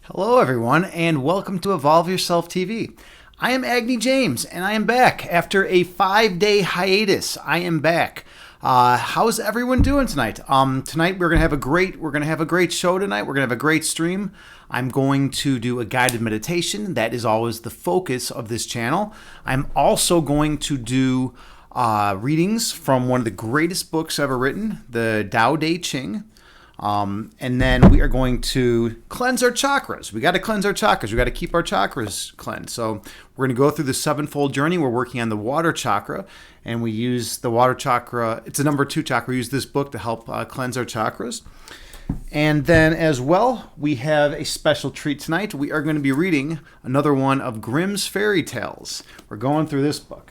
Hello, everyone, and welcome to Evolve Yourself TV. I am Agni James, and I am back after a 5-day hiatus. I am back. How's everyone doing tonight? Tonight we're gonna have a great show tonight. We're gonna have a great stream. I'm going to do a guided meditation. That is always the focus of this channel. I'm also going to do readings from one of the greatest books ever written, the Tao Te Ching. And then we are going to cleanse our chakras. We got to cleanse our chakras. We got to keep our chakras cleansed. So we're going to go through the sevenfold journey. We're working on the water chakra, and we use the water chakra. It's a number 2 chakra. We use this book to help cleanse our chakras. And then as well, we have a special treat tonight. We are going to be reading another one of Grimm's fairy tales. We're going through this book.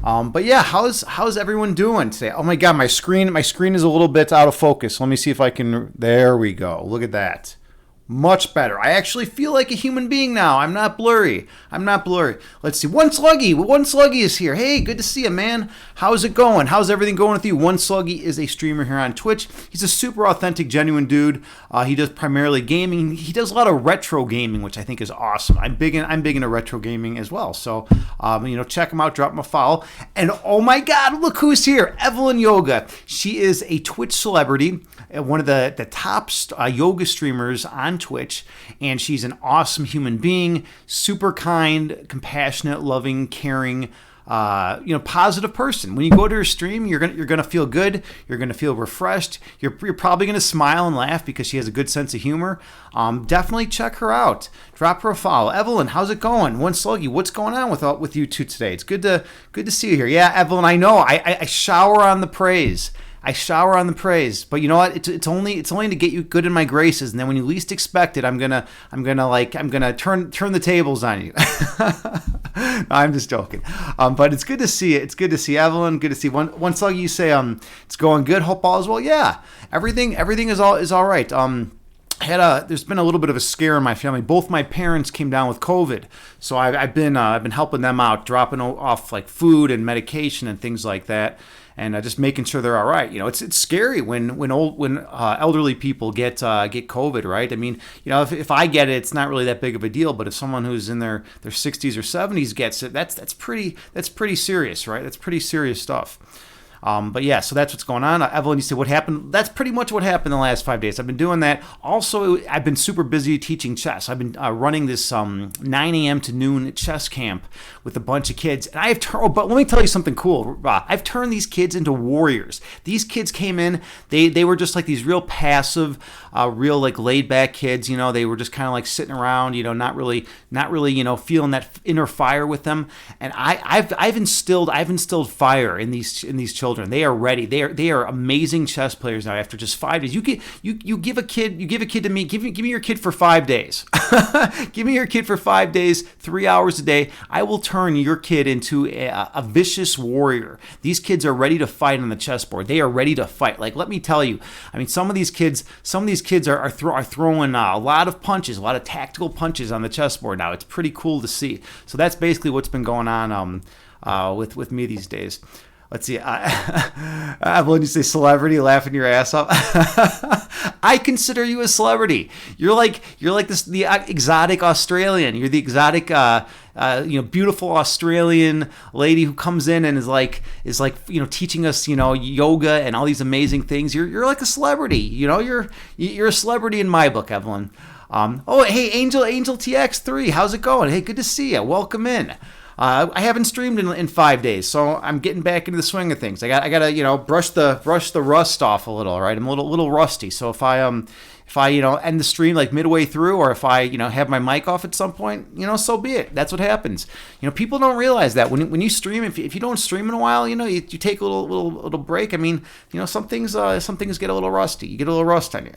But yeah, how's everyone doing today? Oh my God, my screen is a little bit out of focus. Let me see if I can. There we go. Look at that. Much better. I actually feel like a human being now. I'm not blurry. Let's see. One Sluggy is here. Hey, good to see you, man. How's it going? How's everything going with you? One Sluggy is a streamer here on Twitch. He's a super authentic, genuine dude. He does primarily gaming. He does a lot of retro gaming, which I think is awesome. I'm big into retro gaming as well. So, check him out. Drop him a follow. And oh my God, look who's here. Evelyn Yoga. She is a Twitch celebrity, one of the top yoga streamers on Twitch, and she's an awesome human being, super kind, compassionate, loving, caring, positive person. When you go to her stream, you're gonna feel good. You're gonna feel refreshed. You're probably gonna smile and laugh because she has a good sense of humor. Definitely check her out. Drop her a follow. Evelyn, how's it going? One Sluggy, what's going on with you two today? It's good to see you here. Yeah, Evelyn, I know. I shower on the praise. But you know what? It's only to get you good in my graces, and then when you least expect it, I'm gonna turn the tables on you. No, I'm just joking. But it's good to see it. It's good to see Evelyn. Good to see one Sluggy. You say it's going good. Hope all is well. Yeah, everything is all right. There's been a little bit of a scare in my family. Both my parents came down with COVID, so I've been helping them out, dropping off like food and medication and things like that, and just making sure they're all right. It's scary when elderly people get COVID, right? I mean, if I get it, it's not really that big of a deal, but if someone who's in their 60s or 70s gets it, that's pretty serious, right? That's pretty serious stuff. But yeah, so that's what's going on. Evelyn, you said what happened? That's pretty much what happened the last 5 days. I've been doing that. Also, I've been super busy teaching chess. I've been running this 9 a.m. to noon chess camp with a bunch of kids. And but let me tell you something cool. I've turned these kids into warriors. These kids came in, they were just like these real passive, real like laid back kids. They were just kind of like sitting around, not really, feeling that inner fire with them. And I've instilled fire in these children. They are ready. They are amazing chess players now. After just 5 days, you give a kid to me. Give me your kid for 5 days. Give me your kid for 5 days, 3 hours a day. I will turn your kid into a vicious warrior. These kids are ready to fight on the chessboard. They are ready to fight. Like, let me tell you. I mean, some of these kids are throwing a lot of punches, a lot of tactical punches on the chessboard now. It's pretty cool to see. So that's basically what's been going on with me these days. Let's see. When you say celebrity, laughing your ass off. I consider you a celebrity. You're like the exotic Australian. You're the exotic, beautiful Australian lady who comes in and is like teaching us yoga and all these amazing things. You're like a celebrity. You're a celebrity in my book, Evelyn. Hey, Angel TX3, how's it going? Hey, good to see you. Welcome in. I haven't streamed in 5 days, so I'm getting back into the swing of things. I gotta brush the rust off a little, right? I'm a little rusty. So if I end the stream like midway through, or if I have my mic off at some point, so be it. That's what happens. People don't realize that when you stream, if you don't stream in a while, you take a little break. I mean, some things get a little rusty. You get a little rust on you.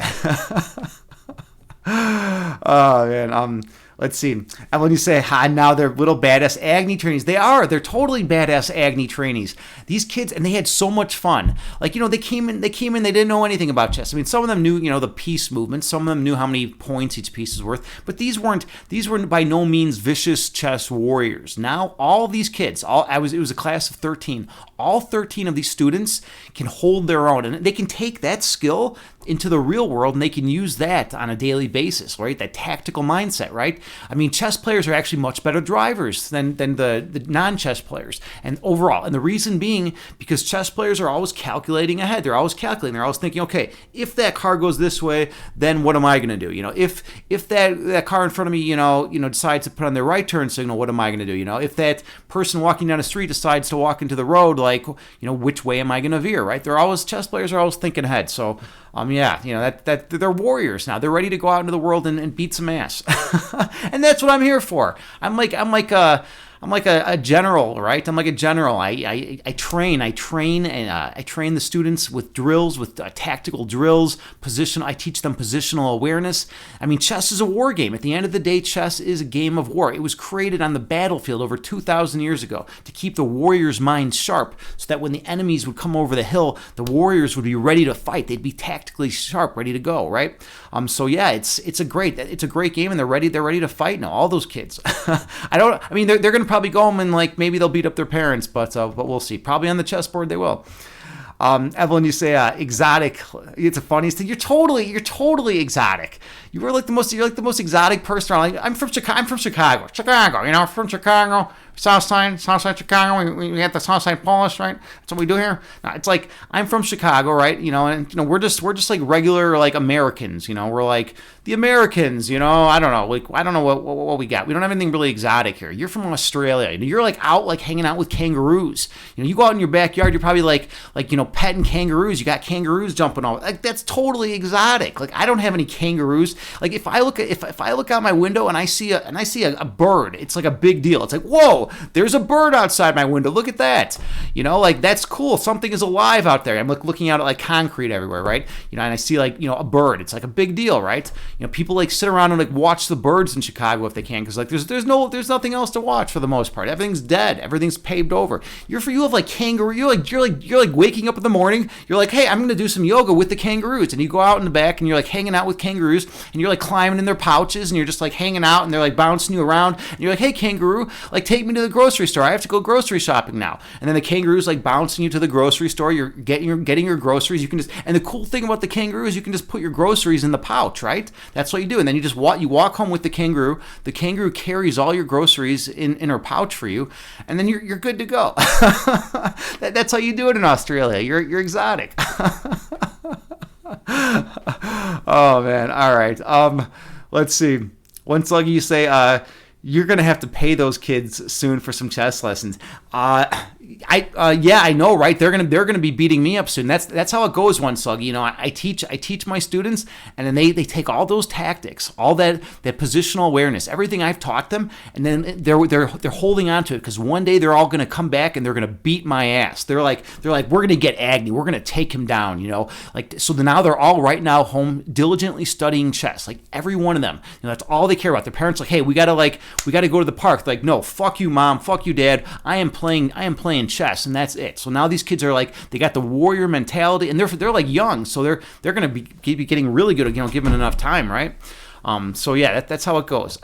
Oh man, Let's see. And when you say, now they're little badass Agni trainees. They are. They're totally badass Agni trainees. These kids, and they had so much fun. Like, they came in, they didn't know anything about chess. I mean, some of them knew, the piece movement. Some of them knew how many points each piece is worth. But these were by no means vicious chess warriors. Now, all these kids, it was a class of 13. All 13 of these students can hold their own, and they can take that skill into the real world, and they can use that on a daily basis, right? That tactical mindset, right? I mean, chess players are actually much better drivers than the non-chess players, and overall. And the reason being, because chess players are always calculating ahead. They're always calculating. They're always thinking, okay, if that car goes this way, then what am I going to do? If that car in front of me, decides to put on their right turn signal, what am I going to do? If that person walking down the street decides to walk into the road, like, which way am I going to veer, right? Chess players are always thinking ahead. So, that they're warriors now. They're ready to go out into the world and beat some ass, and that's what I'm here for. I'm like a general, right? I'm like a general. I train the students with drills, with tactical drills, I teach them positional awareness. I mean, chess is a war game. At the end of the day, chess is a game of war. It was created on the battlefield over 2,000 years ago to keep the warrior's mind sharp, so that when the enemies would come over the hill, the warriors would be ready to fight. They'd be tactically sharp, ready to go, right? So yeah, it's a great game, and they're ready to fight now. All those kids. They're going to probably go home and maybe they'll beat up their parents, but we'll see. Probably on the chessboard they will. Evelyn, you say exotic. It's a funny thing. You're totally exotic. You're like the most exotic person. I'm from Chicago. From Chicago. Southside Chicago. We got the Southside Polish, right? That's what we do here. No, it's like I'm from Chicago, right? And we're just like regular like Americans. We're like the Americans. I don't know. I don't know what we got. We don't have anything really exotic here. You're from Australia. You're like out like hanging out with kangaroos. You go out in your backyard. You're probably like petting kangaroos. You got kangaroos jumping all. Like that's totally exotic. Like I don't have any kangaroos. Like if I look out my window and I see a bird, it's like a big deal. It's like, whoa, there's a bird outside my window. Look at that. Like that's cool. Something is alive out there. I'm looking out at like concrete everywhere, right? And I see like, a bird. It's like a big deal, right? People like sit around and like watch the birds in Chicago if they can, because like there's nothing else to watch for the most part. Everything's dead. Everything's paved over. You have like kangaroo. You're like waking up in the morning. You're like, hey, I'm gonna do some yoga with the kangaroos, and you go out in the back and you're like hanging out with kangaroos, and you're like climbing in their pouches, and you're just like hanging out, and they're like bouncing you around, and you're like, hey kangaroo, like take me to the grocery store. I have to go grocery shopping now. And then the kangaroo's like bouncing you to the grocery store. You're getting your groceries. You can just, and the cool thing about the kangaroo is you can just put your groceries in the pouch, right? That's what you do. And then you walk home with the kangaroo. The kangaroo carries all your groceries in her pouch for you, and then you're good to go. That's how you do it in Australia. You're exotic. Oh man. All right. Let's see. One sluggy, you say you're gonna have to pay those kids soon for some chess lessons. I know, right? They're gonna be beating me up soon. That's how it goes, one sluggy. I teach my students, and then they take all those tactics, all that positional awareness, everything I've taught them, and then they're holding on to it, because one day they're all gonna come back and they're gonna beat my ass. They're like we're gonna get Agni, we're gonna take him down. So now they're all right now home diligently studying chess, like every one of them. That's all they care about. Their parents like, hey, we gotta go to the park. They're like, no, fuck you, mom, fuck you, dad. I am playing chess, and that's it. So now these kids are like, they got the warrior mentality, and they're like young, so they're going to be getting really good, given enough time, right? So yeah, that's how it goes.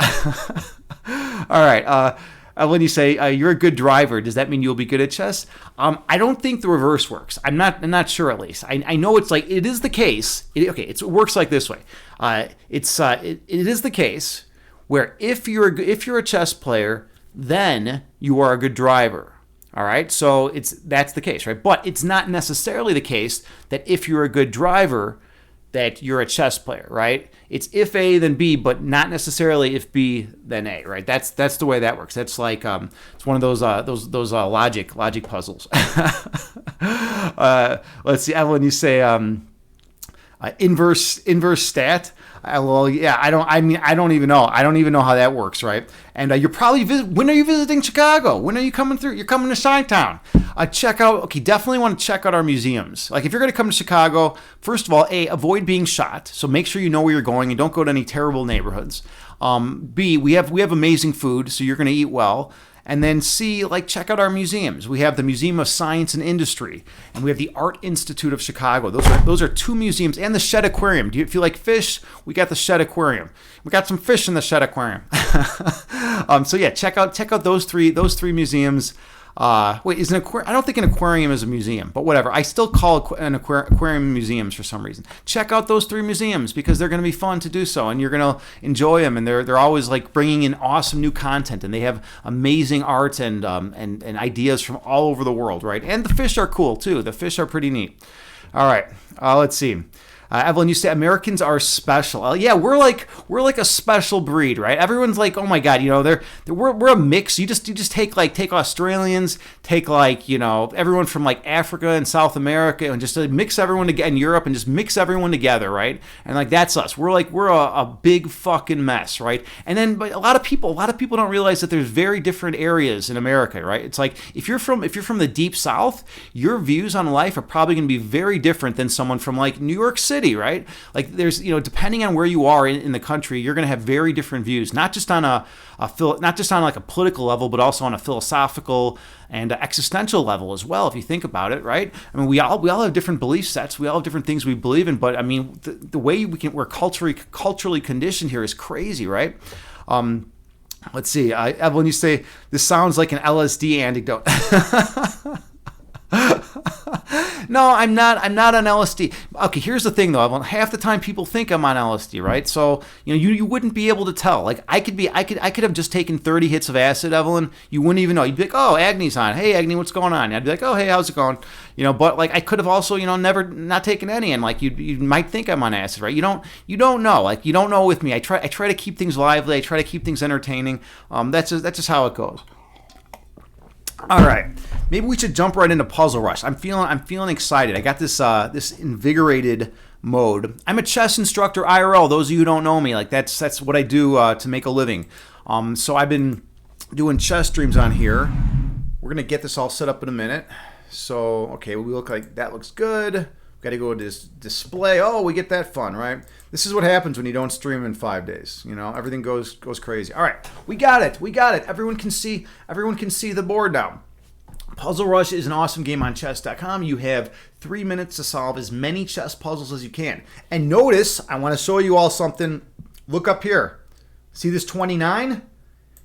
All right. When you say you're a good driver, does that mean you'll be good at chess? I don't think the reverse works. I'm not sure, at least. I know it's like, it is the case. It works like this way. It is the case where if you're a chess player, then you are a good driver. All right, so that's the case, right? But it's not necessarily the case that if you're a good driver, that you're a chess player, right? It's if A then B, but not necessarily if B then A, right? That's the way that works. That's like it's one of those logic puzzles. Let's see, Evelyn, you say inverse stat. Well, yeah, I don't. I mean, I don't even know. I don't even know how that works, right? And you're probably when are you visiting Chicago? When are you coming through? You're coming to Chi-Town. Check out. Okay, definitely want to check out our museums. Like if you're going to come to Chicago, first of all, avoid being shot. So make sure you know where you're going and don't go to any terrible neighborhoods. B, we have amazing food, so you're going to eat well. And then C, like check out our museums. We have the Museum of Science and Industry, and we have the Art Institute of Chicago. Those are two museums, and the Shed Aquarium. If you like fish, we got the Shed Aquarium. We got some fish in the Shed Aquarium. So yeah, check out those three museums. Wait, is an aquarium? I don't think an aquarium is a museum, but whatever. I still call an aquarium museums for some reason. Check out those three museums because they're going to be fun to do so, and you're going to enjoy them. And they're always like bringing in awesome new content, and they have amazing art and ideas from all over the world, right? And the fish are cool too. The fish are pretty neat. All right, let's see. Evelyn, you say Americans are special. Yeah, we're like a special breed, right? Everyone's like, oh my God, we're a mix. You just take Australians, take everyone from like Africa and South America, and just mix everyone together in Europe, and just mix everyone together, right? And like that's us. We're a big fucking mess, right? And then, but a lot of people don't realize that there's very different areas in America, right? It's like if you're from the deep South, your views on life are probably going to be very different than someone from like New York City. Right? Like there's, depending on where you are in the country, you're going to have very different views, not just on like a political level, but also on a philosophical and existential level as well, if you think about it, right? I mean, we all have different belief sets, we all have different things we believe in, but I mean, the way we're culturally conditioned here is crazy, right? Let's see, Evelyn, you say this sounds like an LSD anecdote. No, I'm not on LSD. Okay, here's the thing though. Half the time people think I'm on LSD, right? So, you wouldn't be able to tell. Like I could have just taken 30 hits of acid, Evelyn. You wouldn't even know. You'd be like, "Oh, Agni's on. Hey, Agni, what's going on?" And I'd be like, "Oh, hey, how's it going?" But like I could have also, never not taken any, and like you might think I'm on acid, right? You don't know. Like you don't know with me. I try to keep things lively. I try to keep things entertaining. That's just how it goes. All right, maybe we should jump right into Puzzle Rush. I'm feeling excited. I got this invigorated mode. I'm a chess instructor IRL. Those of you who don't know me, like that's what I do to make a living. So I've been doing chess streams on here. We're gonna get this all set up in a minute. So okay, we look like that looks good. Got to go to this display. Oh, we get that fun, right? This is what happens when you don't stream in 5 days. Everything goes crazy. All right, we got it. Everyone can see the board now. Puzzle Rush is an awesome game on chess.com. You have 3 minutes to solve as many chess puzzles as you can. And notice, I want to show you all something. Look up here. See this 29?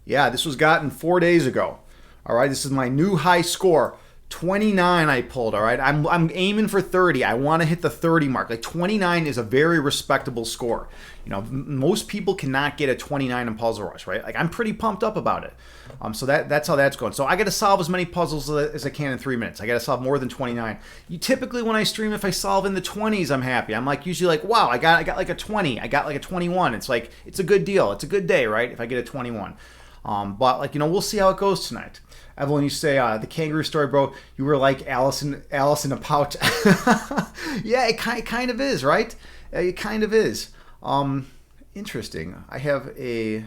Yeah, this was gotten 4 days ago. All right, this is my new high score. 29 I pulled, all right? I'm aiming for 30. I want to hit the 30 mark. Like 29 is a very respectable score. Most people cannot get a 29 in Puzzle Rush, right? Like I'm pretty pumped up about it. So that's how that's going. So I got to solve as many puzzles as I can in 3 minutes. I got to solve more than 29. You typically when I stream, if I solve in the 20s, I'm happy. I'm like usually like, wow, I got like a 20. I got like a 21. It's like it's a good deal. It's a good day, right? If I get a 21. But like we'll see how it goes tonight. Evelyn, you say the kangaroo story, bro. You were like Alice in a pouch. Yeah, it kind of is, right? It kind of is. Interesting. I have an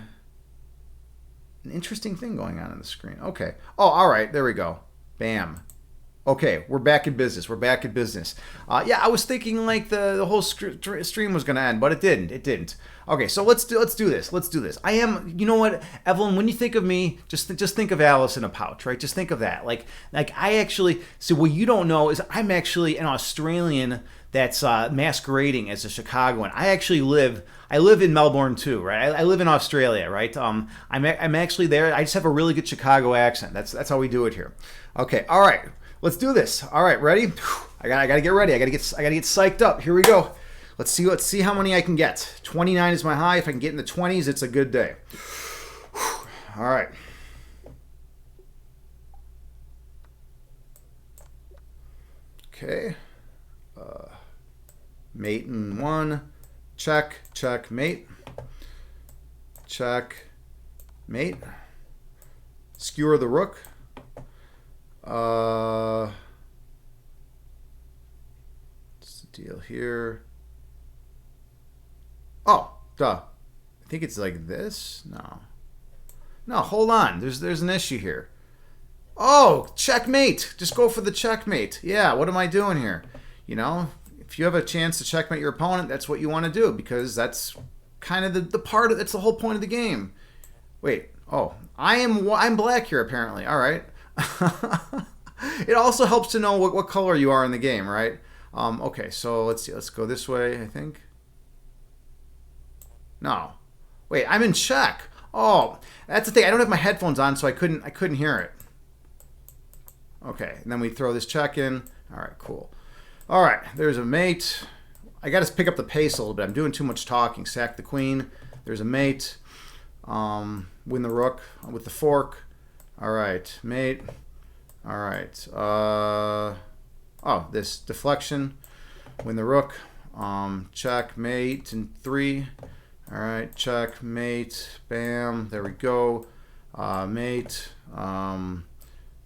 interesting thing going on the screen. Okay. Oh, all right. There we go. Bam. Okay, we're back in business. Yeah, I was thinking like the whole stream was gonna end, but it didn't. Okay, so let's do this. I am, you know what, Evelyn? When you think of me, just think of Alice in a pouch, right? Just think of that. Like I actually. So what you don't know is I'm actually an Australian that's masquerading as a Chicagoan. I live in Melbourne too, right? I live in Australia, right? I'm actually there. I just have a really good Chicago accent. That's how we do it here. Okay, all right. Let's do this. All right, ready? I gotta get ready. I gotta get psyched up. Here we go. Let's see how many I can get. 29 is my high. If I can get in the 20s, it's a good day. All right. Okay. Mate in 1. Check, mate. Check, mate. Skewer the rook. What's the deal here? Oh, Duh. I think it's like this. No. No, hold on. There's an issue here. Oh, checkmate. Just go for the checkmate. Yeah, what am I doing here? You know, if you have a chance to checkmate your opponent, that's what you want to do, because that's kind of the part of, that's the whole point of the game. Wait. Oh, I'm black here apparently. All right. It also helps to know what color you are in the game, right? Okay, so let's see. Let's go this way, I think. No. Wait, I'm in check. Oh, that's the thing. I don't have my headphones on, so I couldn't hear it. Okay, and then we throw this check in. All right, cool. All right, there's a mate. I got to pick up the pace a little bit. I'm doing too much talking. Sack the queen. There's a mate. Win the rook with the fork. All right, mate. All right. Oh, this deflection. Win the rook. Check, mate, and 3. All right, check, mate. Bam. There we go. Mate.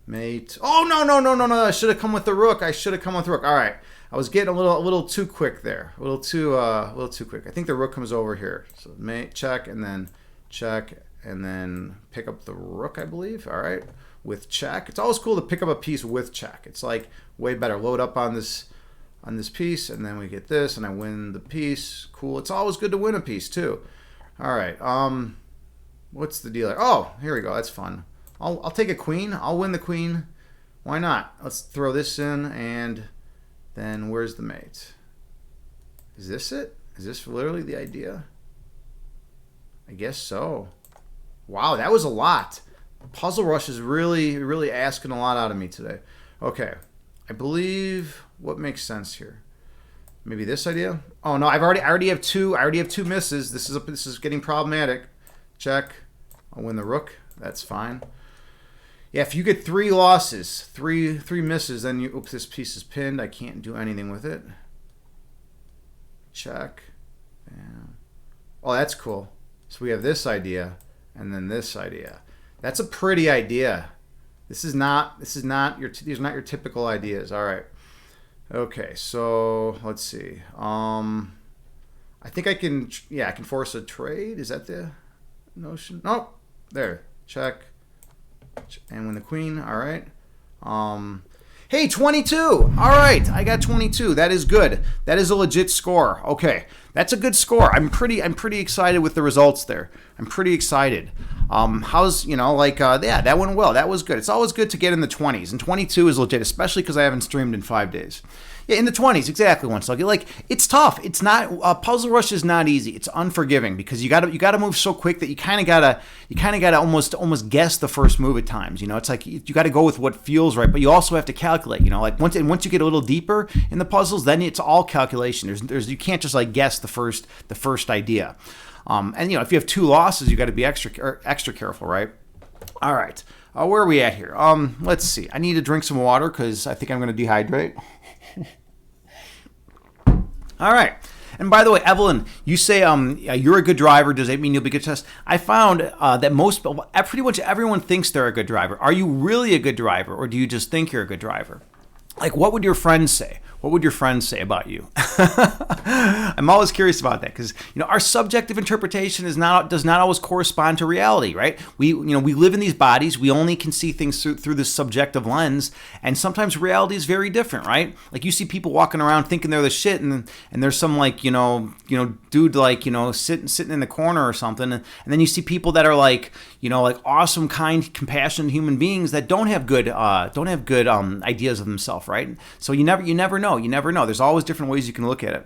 Mate. Oh, no. I should have come with the rook. All right. I was getting a little too quick there. A little too quick. I think the rook comes over here. So mate, check, and then pick up the rook, I believe. All right. With check. It's always cool to pick up a piece with check. It's like way better. Load up on this piece, and then we get this, and I win the piece. Cool. It's always good to win a piece too. All right. What's the deal? Oh, here we go. That's fun. I'll take a queen. I'll win the queen. Why not? Let's throw this in, and then where's the mate? Is this it? Is this literally the idea? I guess so. Wow, that was a lot. Puzzle Rush is really asking a lot out of me today. Okay, I believe what makes sense here. Maybe this idea. Oh no, I already have two. I already have 2 misses. This is getting problematic. Check. I'll win the rook. That's fine. Yeah, if you get 3 losses, three misses, then oops, this piece is pinned. I can't do anything with it. Check. Bam. Oh, that's cool. So we have this idea, and then this idea. That's a pretty idea. These are not your typical ideas. All right. Okay, so let's see. I think I can force a trade. Is that the notion? No. There. Check. And win the queen. All right. Hey, 22. All right, I got 22. That is good. That is a legit score. Okay, that's a good score. I'm pretty excited with the results there. I'm pretty excited. How's yeah, that went well. That was good. It's always good to get in the 20s, and 22 is legit, especially because I haven't streamed in 5 days. Yeah, in the 20s, exactly. Once like it's tough. It's not Puzzle Rush is not easy. It's unforgiving because you gotta move so quick that you kind of gotta almost guess the first move at times. You know, it's like you gotta go with what feels right, but you also have to calculate. You know, like once you get a little deeper in the puzzles, then it's all calculation. There's you can't just like guess the first idea. And you know, if you have 2 losses, you got to be extra careful, right? All right, where are we at here? Let's see. I need to drink some water because I think I'm going to dehydrate. All right. And by the way, Evelyn, you say you're a good driver. Does that mean you'll be a good test? I found that pretty much everyone thinks they're a good driver. Are you really a good driver, or do you just think you're a good driver? Like, what would your friends say? What would your friends say about you? I'm always curious about that because our subjective interpretation does not always correspond to reality, right? We live in these bodies. We only can see things through this subjective lens, and sometimes reality is very different, right? Like you see people walking around thinking they're the shit, and there's some dude sitting in the corner or something, and then you see people that are like awesome, kind, compassionate human beings that don't have good ideas of themselves, right? So you never know. You never know. There's always different ways you can look at it.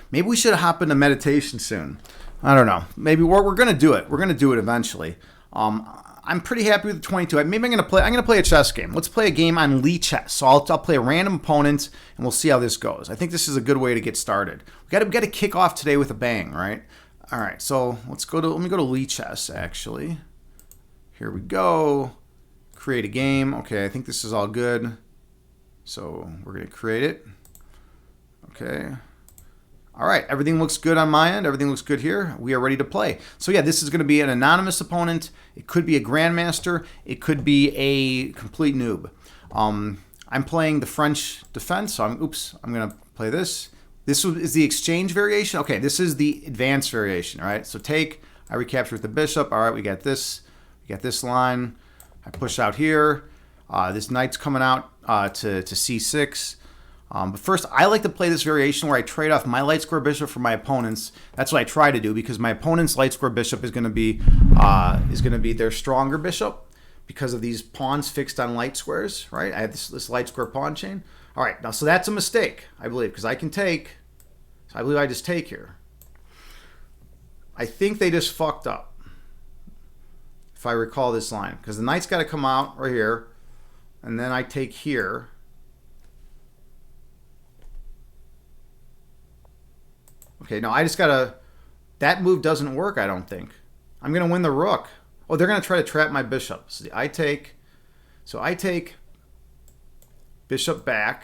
Maybe we should hop into meditation soon. I don't know. Maybe we're going to do it. We're going to do it eventually. I'm pretty happy with the 22. Maybe I'm going to play a chess game. Let's play a game on Lee chess. So I'll play a random opponent, and we'll see how this goes. I think this is a good way to get started. We got to kick off today with a bang, right? All right. So let me go to Lee chess, actually. Here we go. Create a game. Okay, I think this is all good. So we're going to create it. Okay. All right. Everything looks good on my end. Everything looks good here. We are ready to play. So yeah, this is going to be an anonymous opponent. It could be a grandmaster. It could be a complete noob. I'm playing the French defense. So I'm going to play this. This is the exchange variation. Okay, this is the advanced variation, all right? So take, I recapture with the bishop. All right, we got this line. I push out here. This knight's coming out to c6. But first, I like to play this variation where I trade off my light square bishop for my opponent's. That's what I try to do, because my opponent's light square bishop is going to be their stronger bishop because of these pawns fixed on light squares, right? I have this light square pawn chain. All right, now so that's a mistake, I believe, because I can take. So I believe I just take here. I think they just fucked up, if I recall this line, because the knight's got to come out right here, and then I take here. Okay, no, I just got to... That move doesn't work, I don't think. I'm going to win the rook. Oh, they're going to try to trap my bishop. So I take bishop back,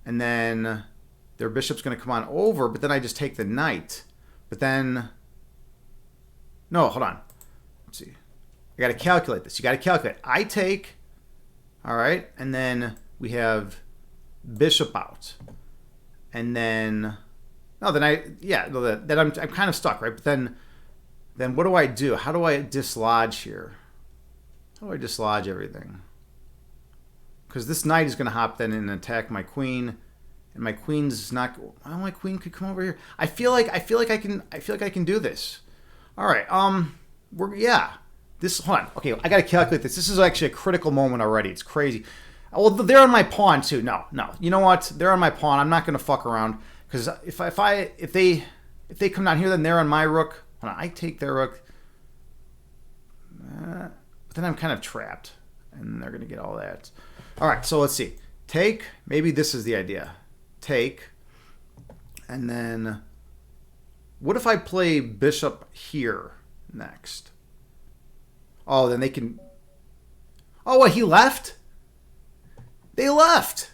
and then their bishop's going to come on over, but then I just take the knight. But then... No, hold on. Let's see. I got to calculate this. You got to calculate. I take... All right, and then we have bishop out. And then... No, then I'm kind of stuck, right? But then what do I do? How do I dislodge here? How do I dislodge everything? Because this knight is going to hop then and attack my queen, and my queen's not. Well, my queen could come over here. I feel like I can do this. All right. This, hold on. Okay, I got to calculate this. This is actually a critical moment already. It's crazy. Well, they're on my pawn too. No. You know what? They're on my pawn. I'm not going to fuck around, because if they come down here, then they're on my rook. Hold on, I take their rook. But then I'm kind of trapped, and they're going to get all that. All right, so let's see. Take. Maybe this is the idea. Take. And then what if I play bishop here next? Oh, then they can... Oh, what, he left? They left.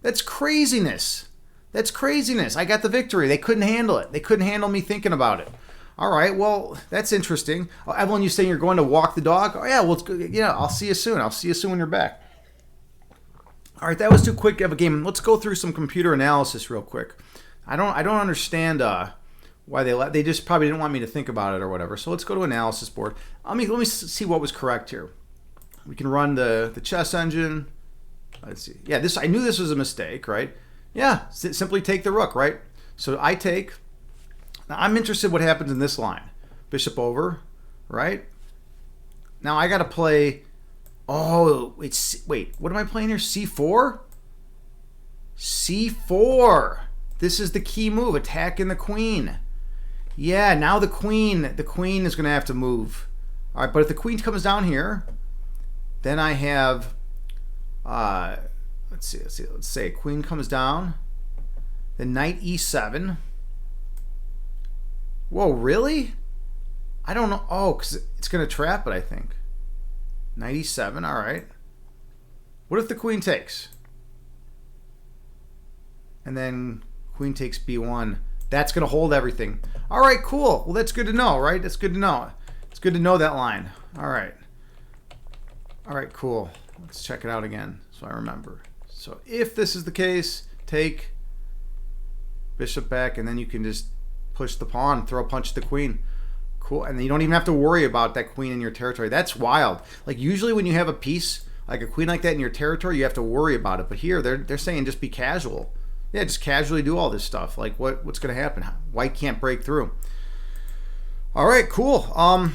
That's craziness. That's craziness. I got the victory. They couldn't handle it. They couldn't handle me thinking about it. All right, well, that's interesting. Oh, Evelyn, you saying you're going to walk the dog? Oh, yeah, well, it's good. Yeah, I'll see you soon. I'll see you soon when you're back. All right, that was too quick of a game. Let's go through some computer analysis real quick. I don't understand why they just probably didn't want me to think about it or whatever. So let's go to analysis board. Let me see what was correct here. We can run the chess engine. Let's see. Yeah, I knew this was a mistake, right? Yeah, simply take the rook, right? So I take. Now I'm interested what happens in this line. Bishop over, right? Now I got to play. Oh, wait. What am I playing here? C4. C4. This is the key move. Attacking the queen. Yeah, now the queen is going to have to move. All right, but if the queen comes down here, then I have. Let's see. Let's say queen comes down. Then knight e7. Whoa, really? I don't know. Oh, because it's going to trap it, I think. Knight e7, all right. What if the queen takes? And then queen takes b1. That's going to hold everything. All right, cool. Well, that's good to know, right? That's good to know. It's good to know that line. All right. All right, cool. Let's check it out again so I remember. So if this is the case, take bishop back, and then you can just push the pawn, throw a punch to the queen. Cool. And you don't even have to worry about that queen in your territory. That's wild. Like usually when you have a piece, like a queen like that in your territory, you have to worry about it. But here they're saying just be casual. Yeah, just casually do all this stuff. Like what's going to happen? White can't break through. All right, cool.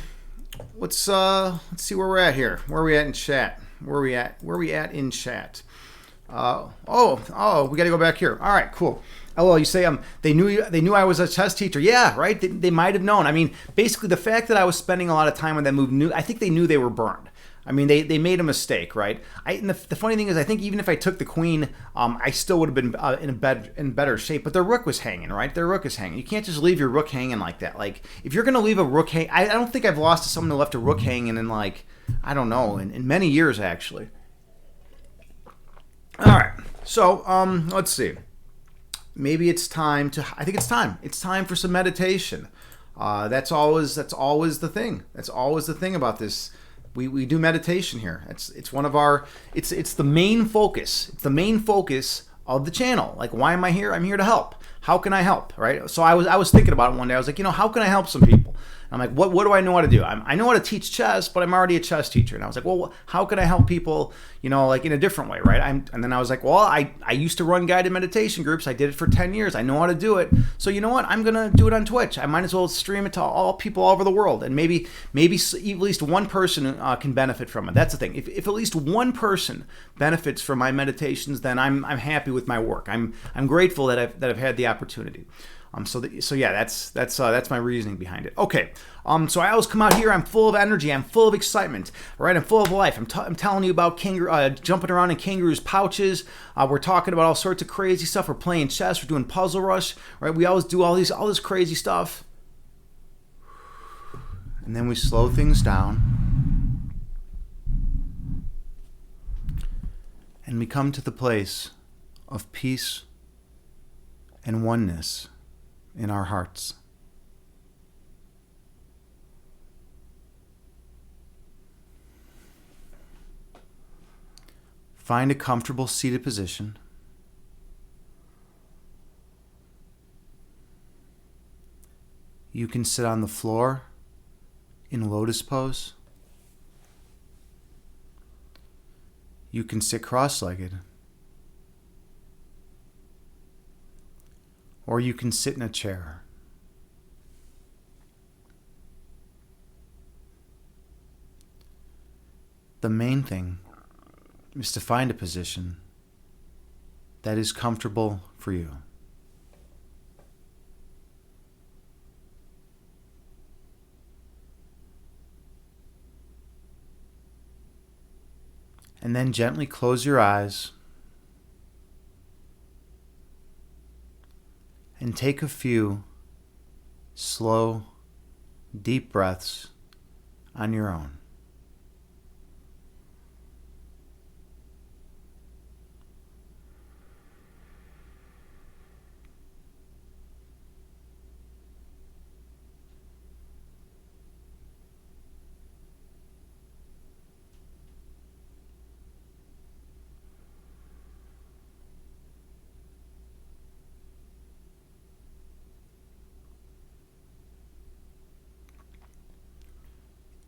Let's see where we're at here. Where are we at in chat? Where are we at in chat? We got to go back here. All right, cool. Oh, well, you say they knew I was a chess teacher. Yeah, right. They might have known. I mean, basically the fact that I was spending a lot of time on that move, I think they knew they were burned. I mean, they made a mistake, right? And the funny thing is, I think even if I took the queen, I still would have been in better shape. But their rook was hanging, right? Their rook is hanging. You can't just leave your rook hanging like that. Like if you're gonna leave a rook hang, I don't think I've lost to someone who left a rook hanging in like I don't know in many years actually. All right, so let's see. Maybe it's time to. I think it's time. It's time for some meditation. That's always the thing. That's always the thing about this. We do meditation here. It's one of our. It's the main focus. It's the main focus of the channel. Like, why am I here? I'm here to help. How can I help, right? So I was thinking about it one day. I was like, how can I help some people? I'm like, what do I know how to do? I know how to teach chess, but I'm already a chess teacher. And I was like, well, how can I help people, like in a different way, right? And then I was like, well, I used to run guided meditation groups. I did it for 10 years. I know how to do it. So you know what? I'm going to do it on Twitch. I might as well stream it to all people all over the world. And maybe at least one person can benefit from it. That's the thing. If at least one person benefits from my meditations, then I'm happy with my work. I'm grateful that I've had the opportunity. So yeah, that's my reasoning behind it. Okay. So I always come out here. I'm full of energy. I'm full of excitement. Right. I'm full of life. I'm telling you about jumping around in kangaroos' pouches. We're talking about all sorts of crazy stuff. We're playing chess. We're doing Puzzle Rush. Right. We always do all this crazy stuff. And then we slow things down. And we come to the place of peace and oneness in our hearts. Find a comfortable seated position. You can sit on the floor in lotus pose. You can sit cross-legged. Or you can sit in a chair. The main thing is to find a position that is comfortable for you. And then gently close your eyes and take a few slow, deep breaths on your own.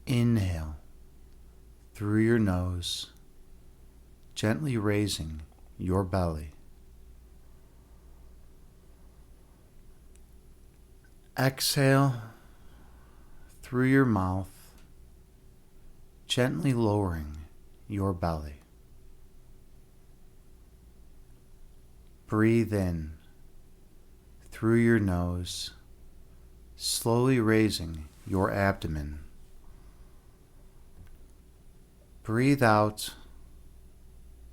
Inhale through your nose, gently raising your belly. Exhale through your mouth, gently lowering your belly. Breathe in through your nose, slowly raising your abdomen. Breathe out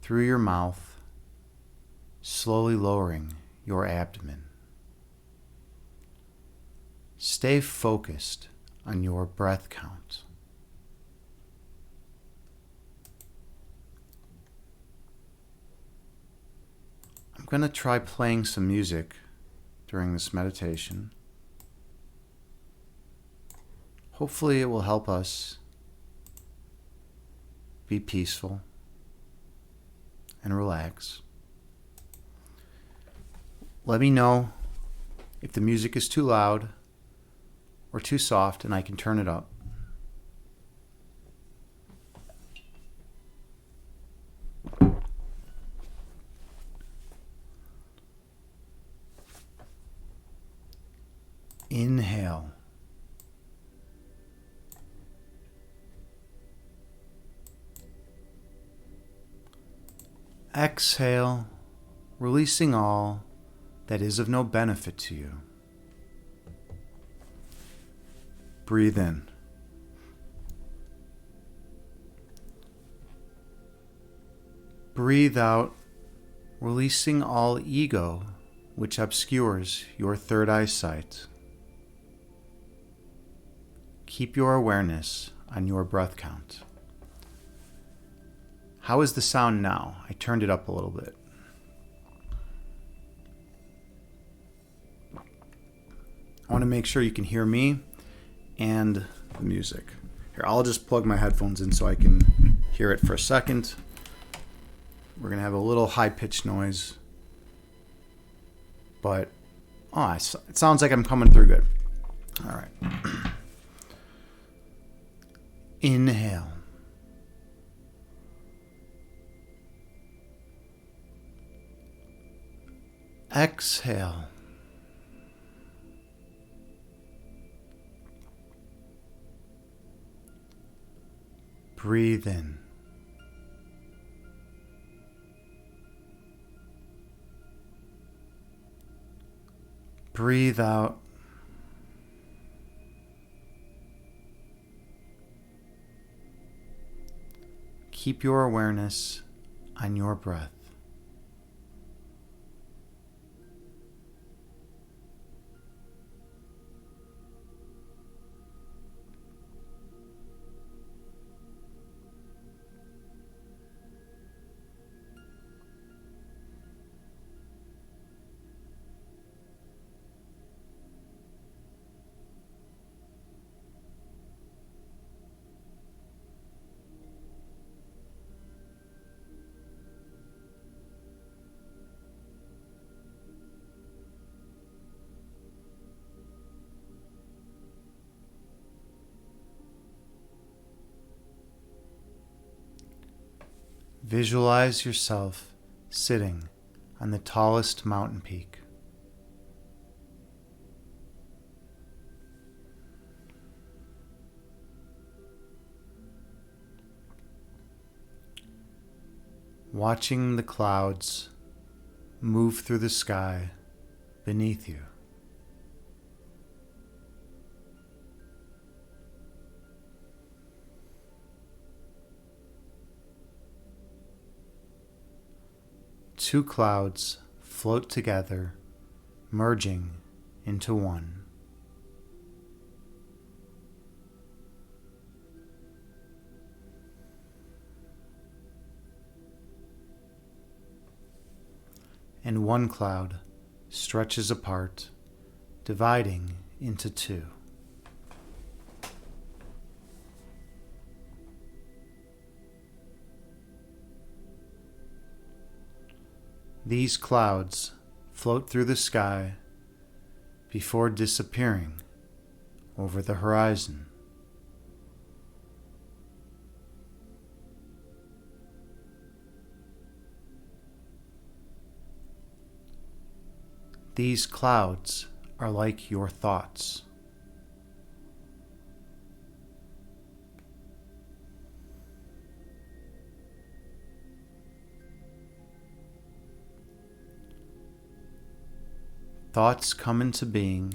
through your mouth, slowly lowering your abdomen. Stay focused on your breath count. I'm going to try playing some music during this meditation. Hopefully it will help us be peaceful and relax. Let me know if the music is too loud or too soft and I can turn it up. Inhale. Exhale, releasing all that is of no benefit to you. Breathe in. Breathe out, releasing all ego which obscures your third eyesight. Keep your awareness on your breath count. How is the sound now? I turned it up a little bit. I want to make sure you can hear me and the music. Here, I'll just plug my headphones in so I can hear it for a second. We're going to have a little high-pitched noise But, it sounds like I'm coming through good. All right. Inhale. Exhale. Breathe in. Breathe out. Keep your awareness on your breath. Visualize yourself sitting on the tallest mountain peak. Watching the clouds move through the sky beneath you. Two clouds float together, merging into one. And one cloud stretches apart, dividing into two. These clouds float through the sky before disappearing over the horizon. These clouds are like your thoughts. Thoughts come into being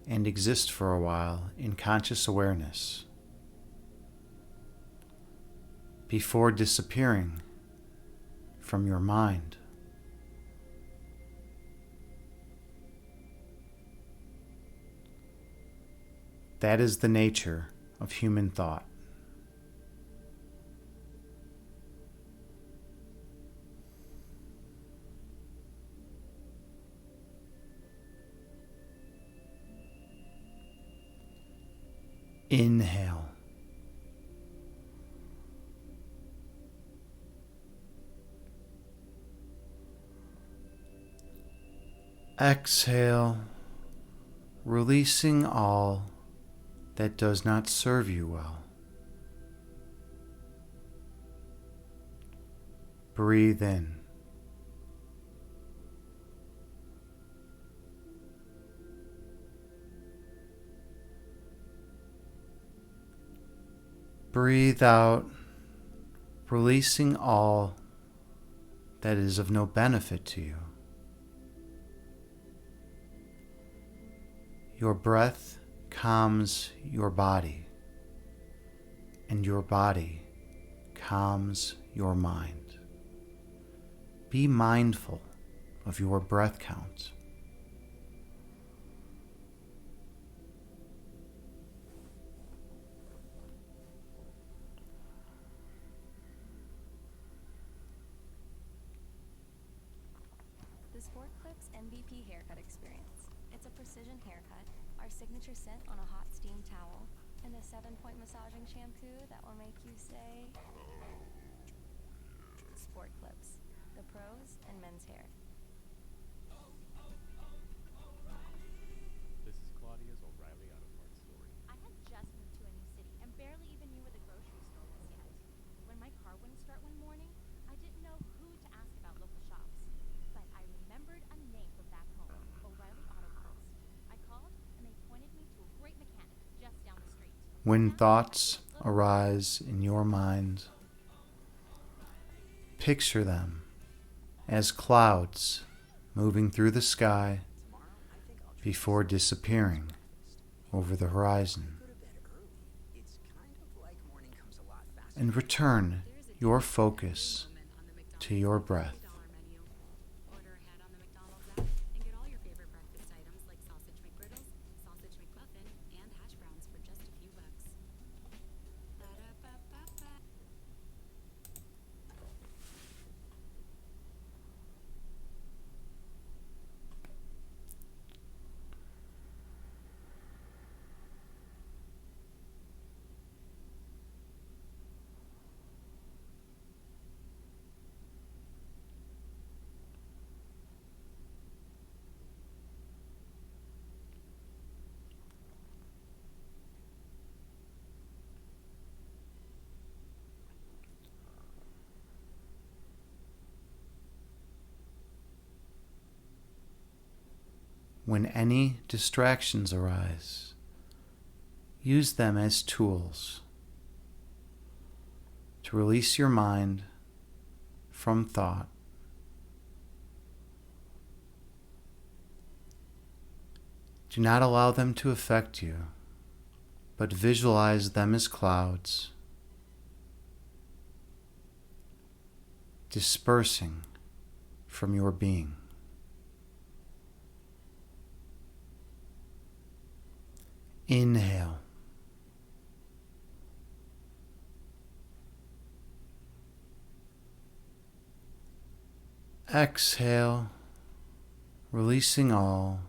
and exist for a while in conscious awareness before disappearing from your mind. That is the nature of human thought. Inhale. Exhale, releasing all that does not serve you well. Breathe in. Breathe out, releasing all that is of no benefit to you. Your breath calms your body, and your body calms your mind. Be mindful of your breath count. The Sport Clips MVP haircut experience. It's a precision haircut, our signature scent on a hot steam towel, and a 7-point massaging shampoo that will make you say, Sport Clips, the pros in men's hair. When thoughts arise in your mind, picture them as clouds moving through the sky before disappearing over the horizon. And return your focus to your breath. Order ahead on the McDonald's app and get all your favorite breakfast items like sausage McGriddles, sausage McMuffin, and hash browns for just a few bucks. Ba-da-ba-ba-ba. When any distractions arise, use them as tools to release your mind from thought. Do not allow them to affect you, but visualize them as clouds, dispersing from your being. Inhale. Exhale, releasing all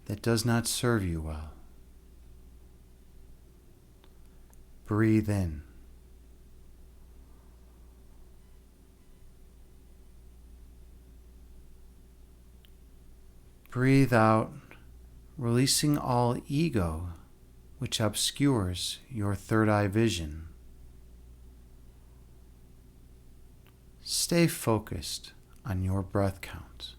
that does not serve you well. Breathe in. Breathe out, releasing all ego which obscures your third eye vision. Stay focused on your breath count.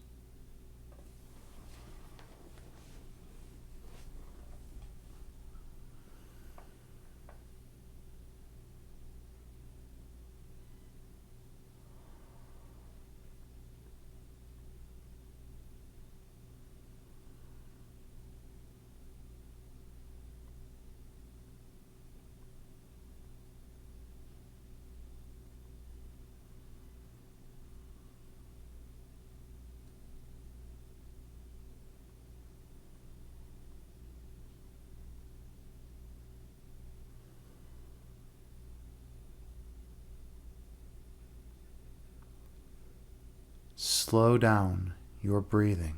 Slow down your breathing.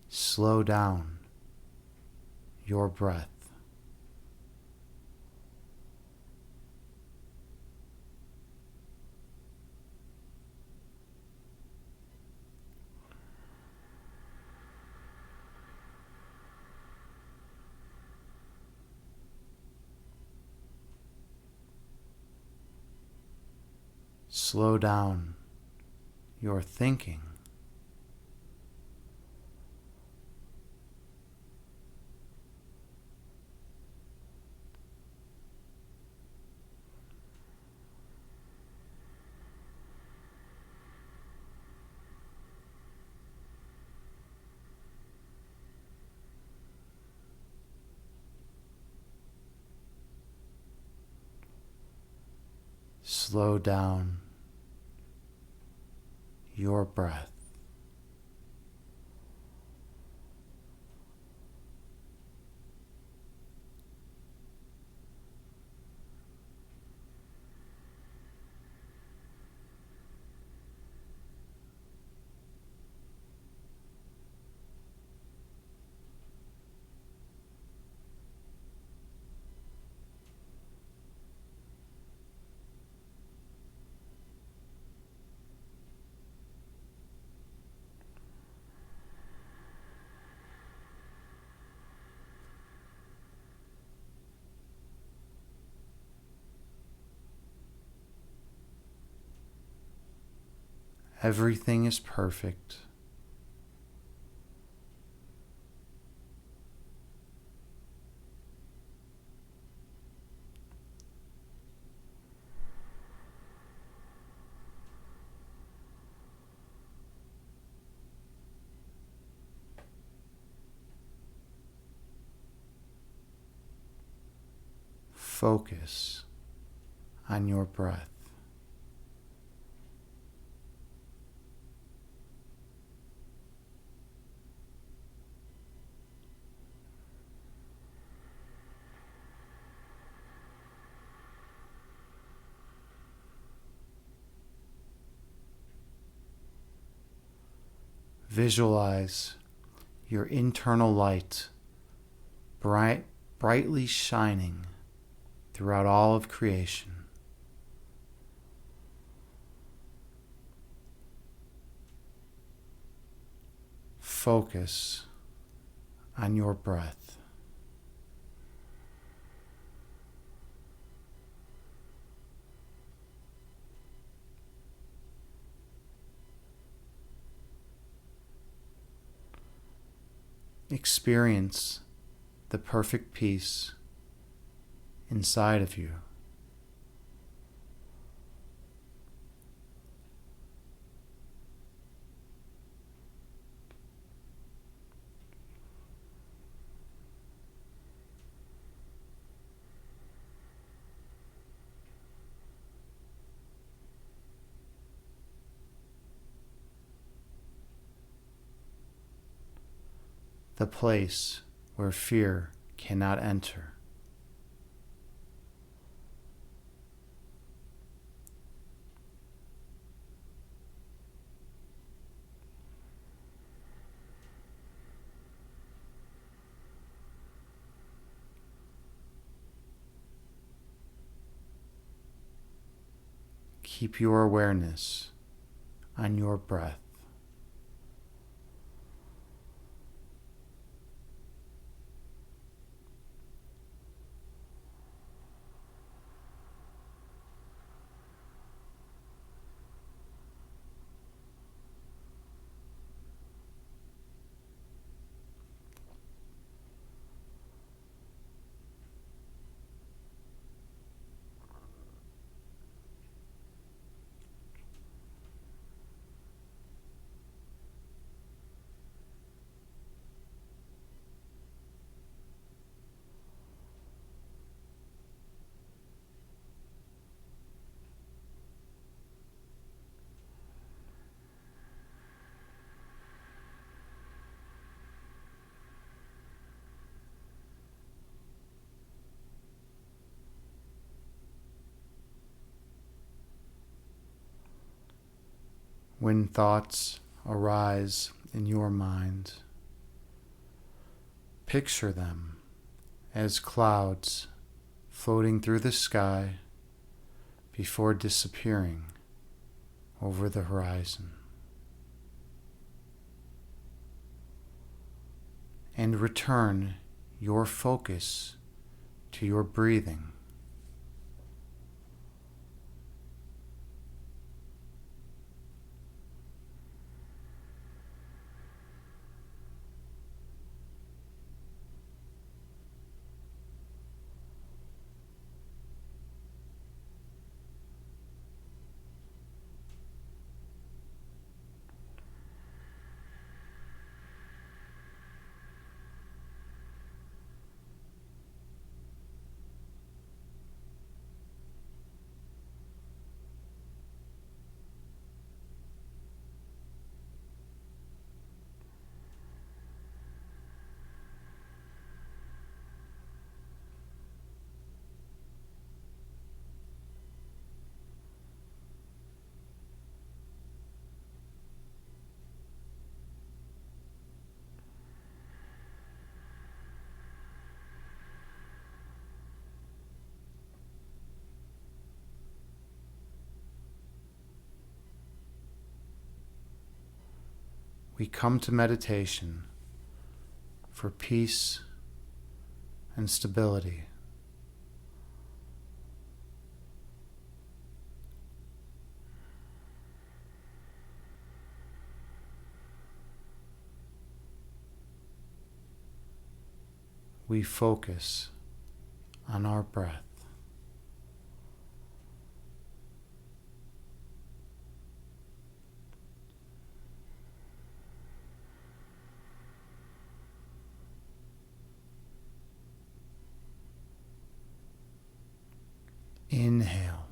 Slow down your breath. Slow down your thinking. Slow down your breath. Everything is perfect. Focus on your breath. Visualize your internal light brightly shining throughout all of creation. Focus on your breath. Experience the perfect peace inside of you. The place where fear cannot enter. Keep your awareness on your breath. When thoughts arise in your mind, picture them as clouds floating through the sky before disappearing over the horizon. And return your focus to your breathing. We come to meditation for peace and stability. we focus on our breath. Inhale.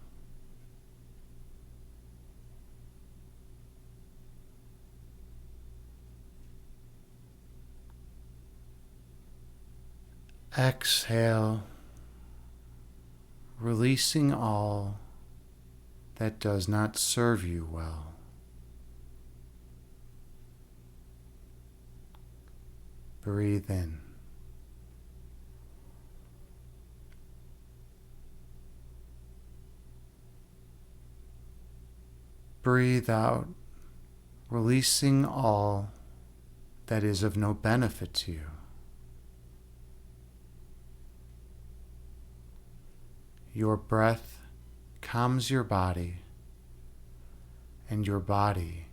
Exhale, releasing all that does not serve you well. Breathe in. Breathe out, releasing all that is of no benefit to you. Your breath calms your body, and your body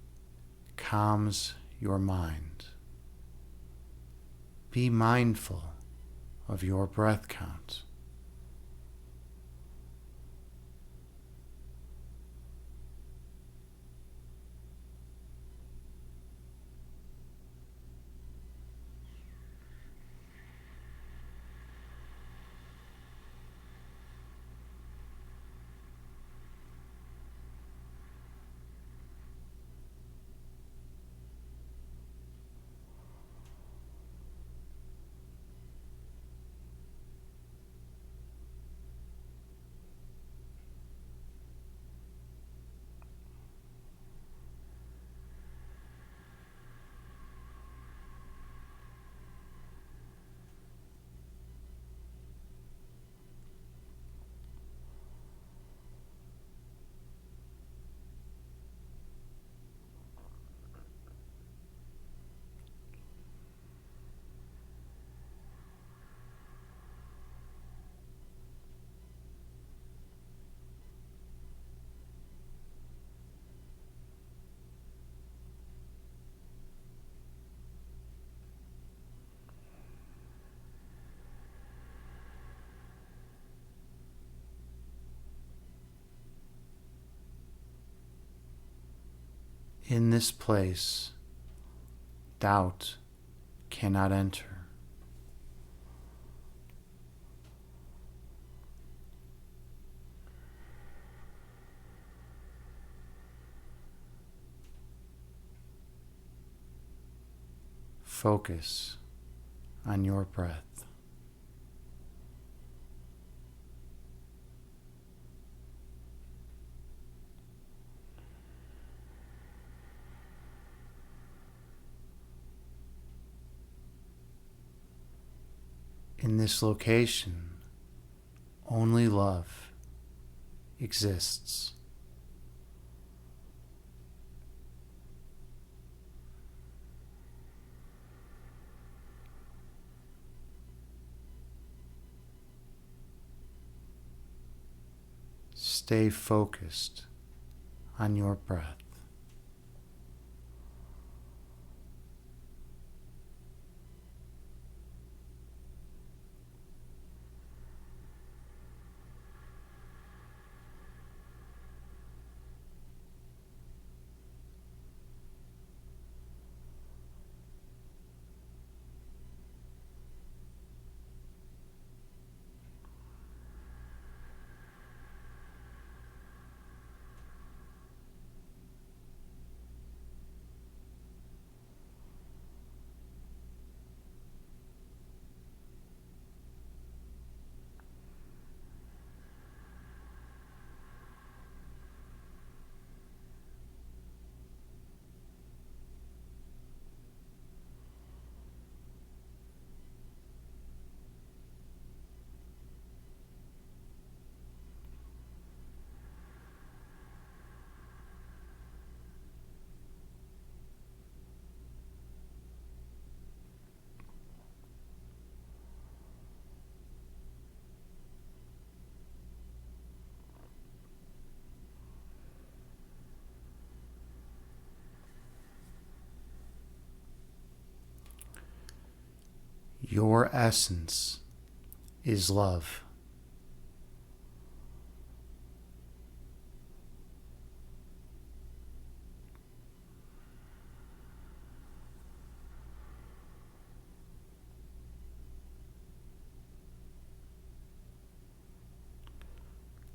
calms your mind. Be mindful of your breath count. In this place, doubt cannot enter. Focus on your breath. In this location, only love exists. Stay focused on your breath. Your essence is love.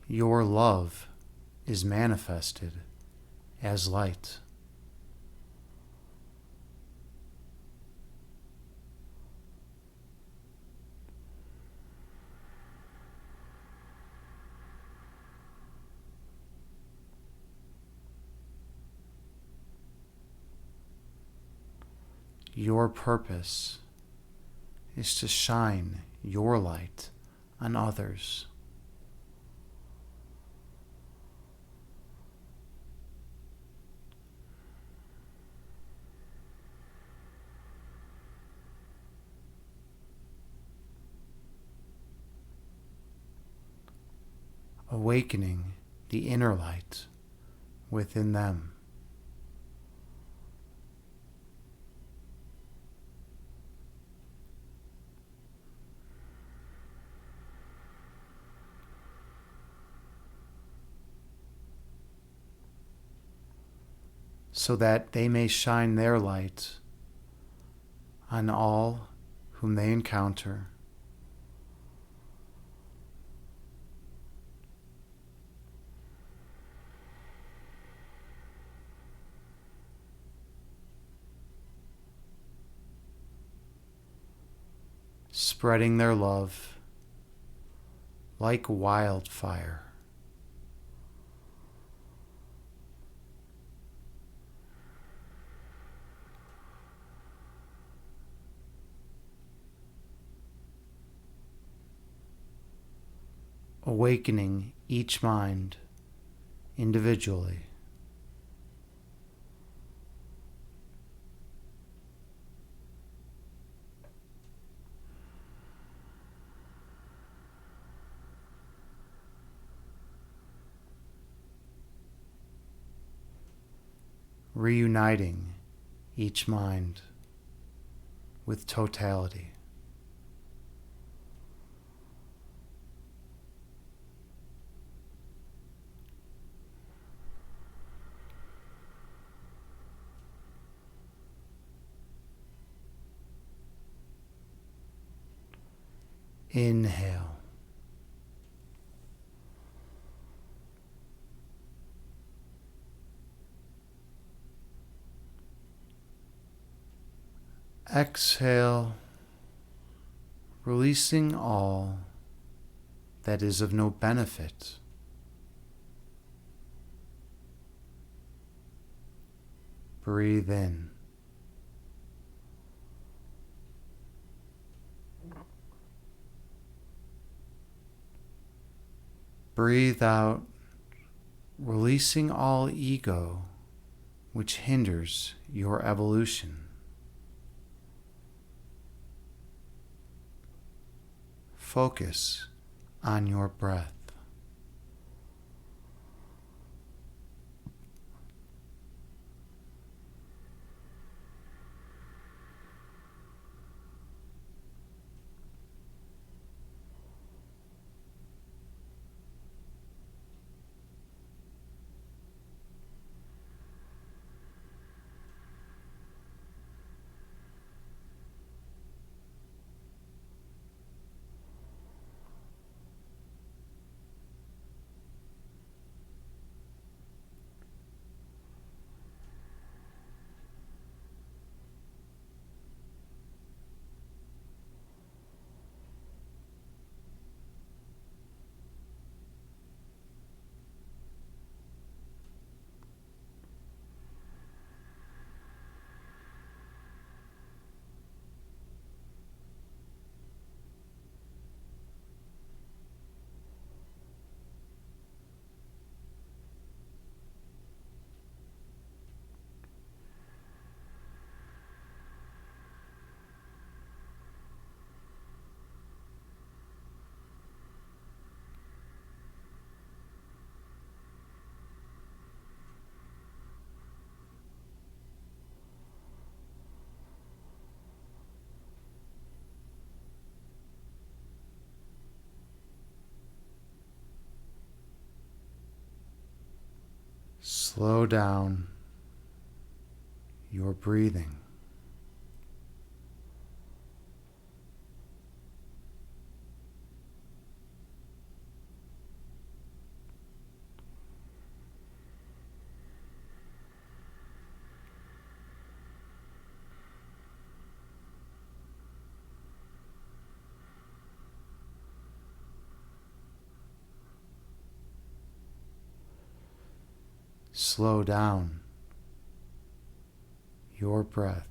Your love is manifested as light. Your purpose is to shine your light on others. Awakening the inner light within them. So that they may shine their light on all whom they encounter. Spreading their love like wildfire. Awakening each mind individually. Reuniting each mind with totality. Inhale. Exhale, releasing all that is of no benefit. Breathe in. Breathe out, releasing all ego which hinders your evolution. Focus on your breath. Slow down your breathing. Slow down your breath.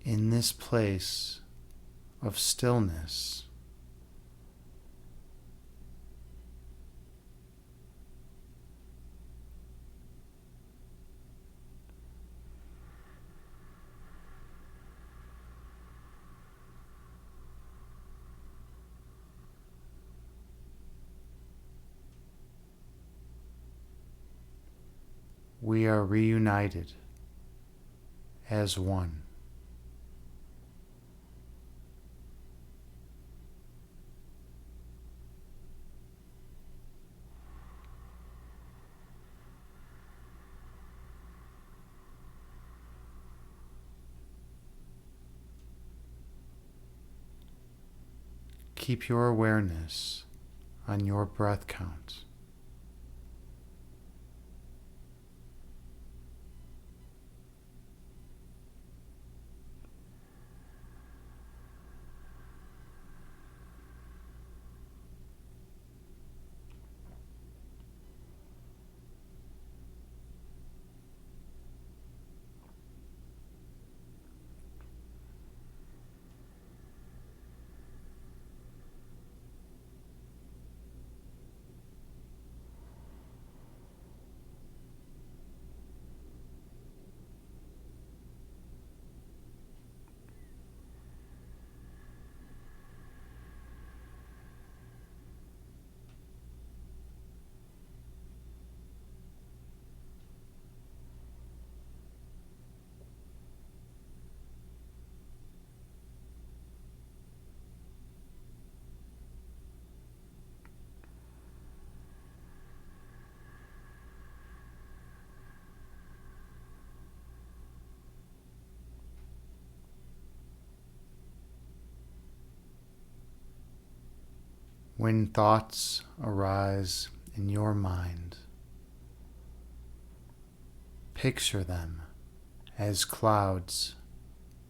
In this place of stillness, we are reunited as one. Keep your awareness on your breath count. When thoughts arise in your mind, picture them as clouds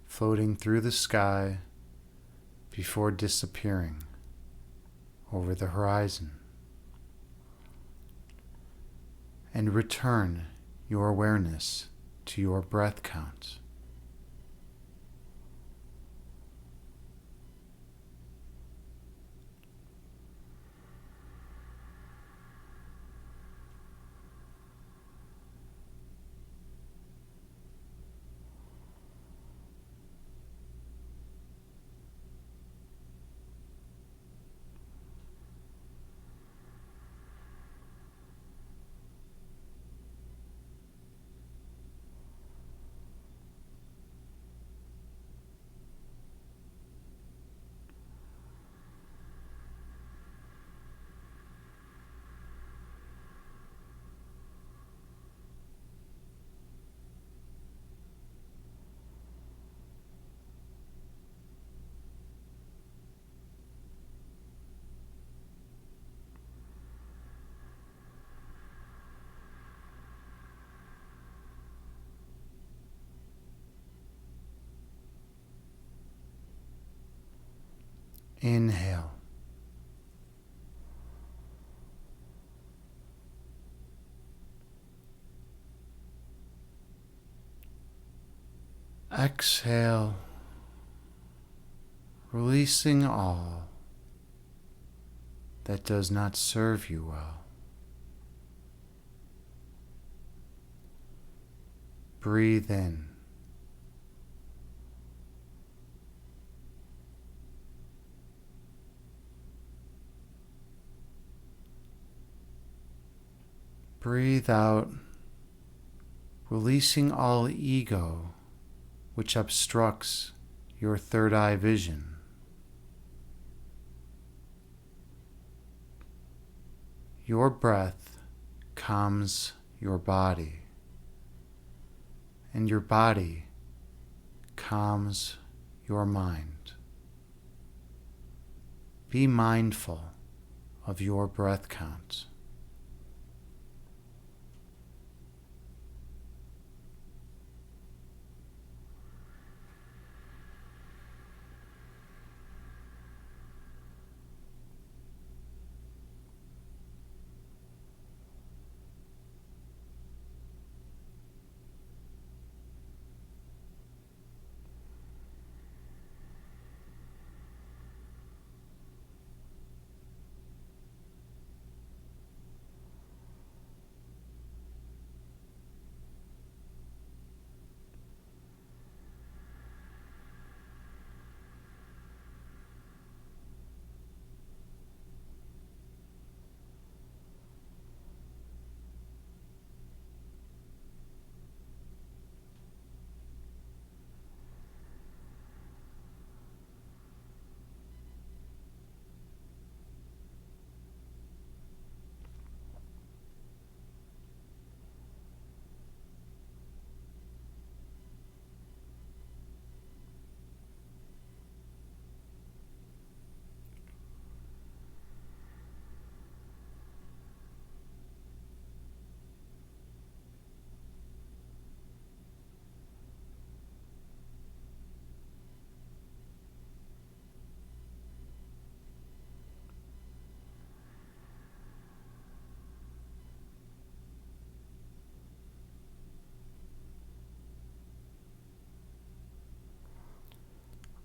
floating through the sky before disappearing over the horizon. And return your awareness to your breath count. Inhale. Exhale, releasing all that does not serve you well. Breathe in. Breathe out, releasing all ego which obstructs your third eye vision. Your breath calms your body, and your body calms your mind. Be mindful of your breath count.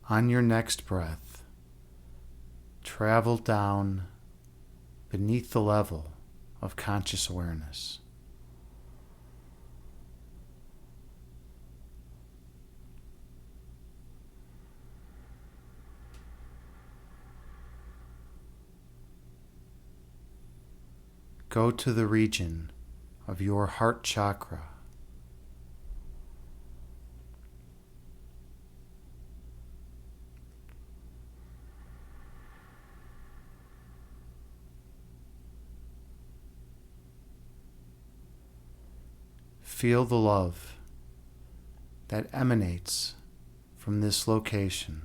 On your next breath, travel down beneath the level of conscious awareness. Go to the region of your heart chakra. Feel the love that emanates from this location.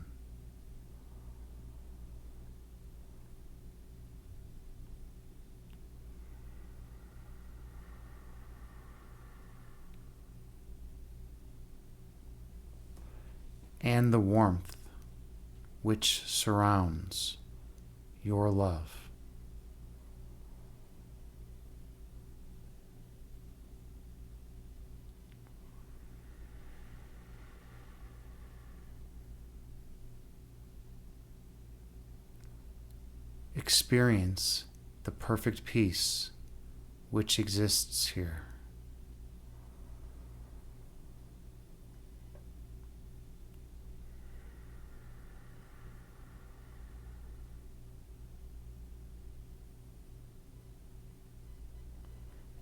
And the warmth which surrounds your love. Experience the perfect peace which exists here.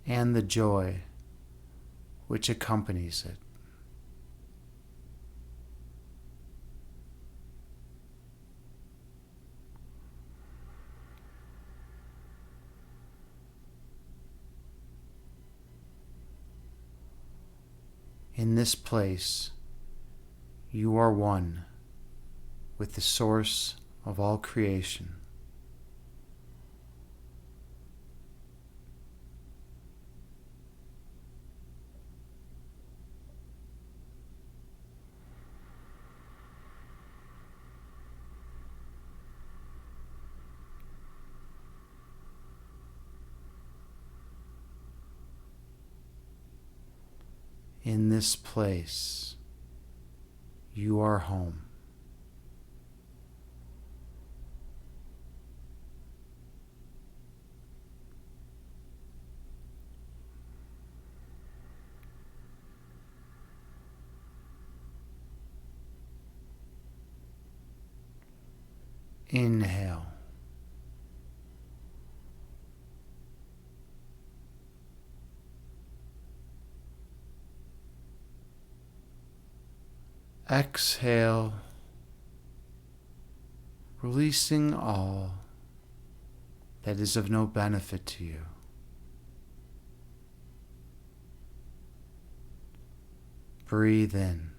And the joy which accompanies it. In this place, you are one with the source of all creation. In this place, you are home. Inhale. Exhale, releasing all that is of no benefit to you. Breathe in.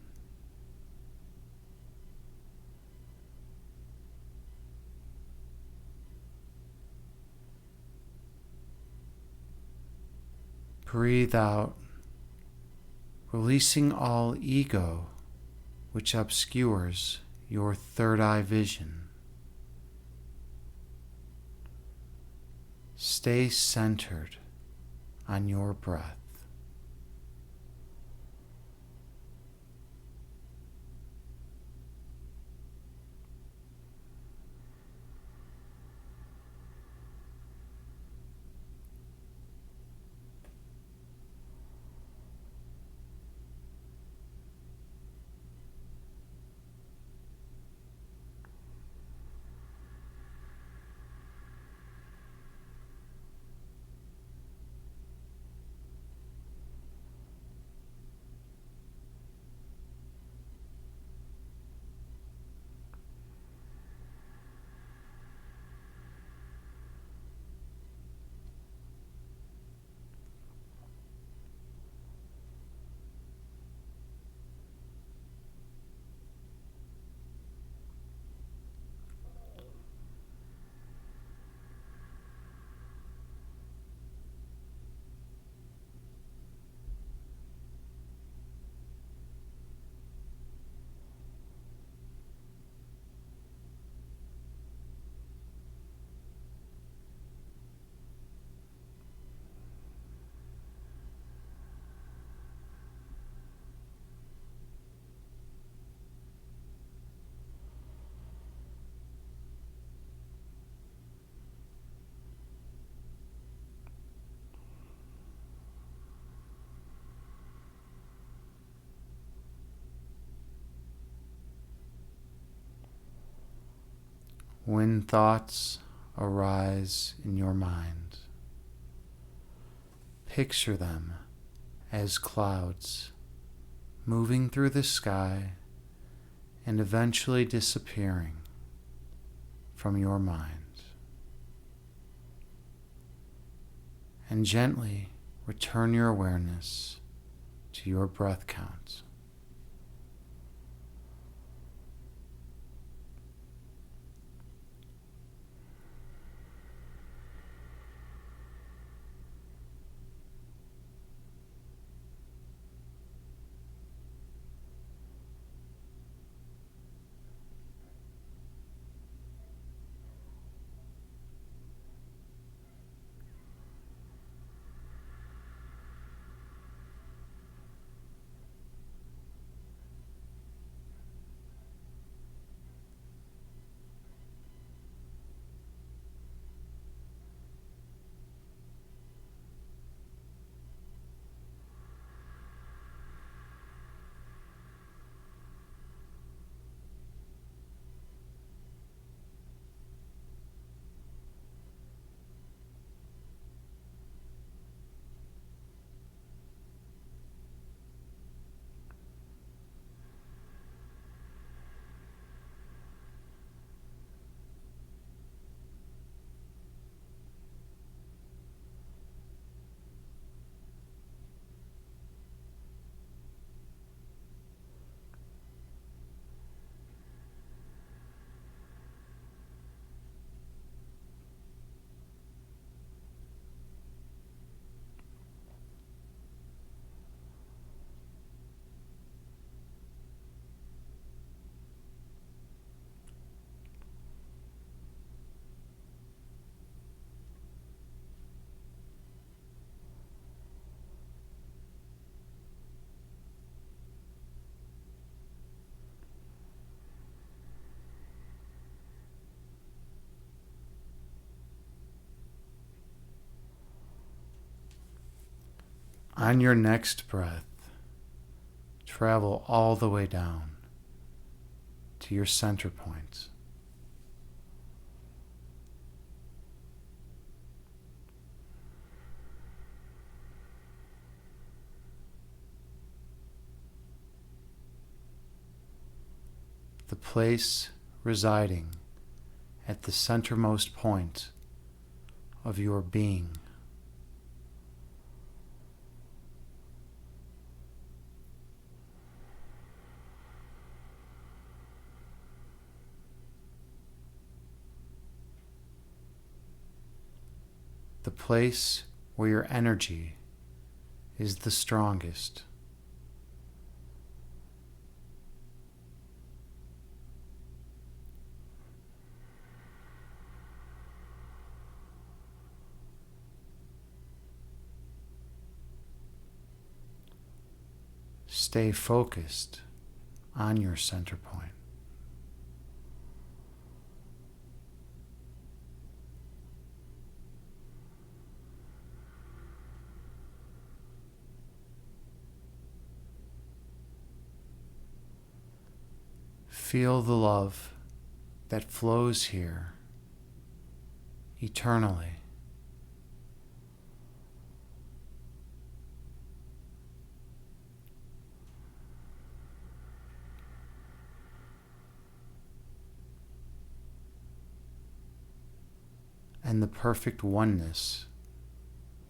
Breathe out, releasing all ego which obscures your third eye vision. Stay centered on your breath. When thoughts arise in your mind, picture them as clouds moving through the sky and eventually disappearing from your mind. And gently return your awareness to your breath count. On your next breath, travel all the way down to your center point. the place residing at the centermost point of your being. The place where your energy is the strongest. Stay focused on your center point. Feel the love that flows here eternally. And the perfect oneness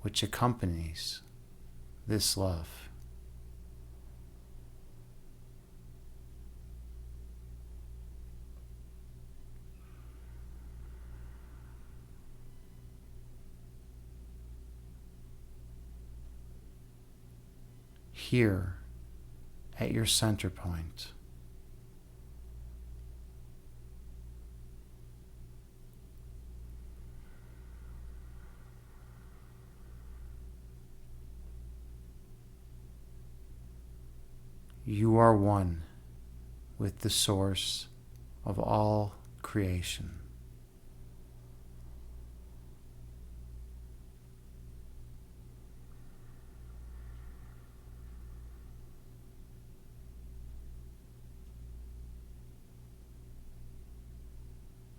which accompanies this love. Here at your center point, you are one with the source of all creation.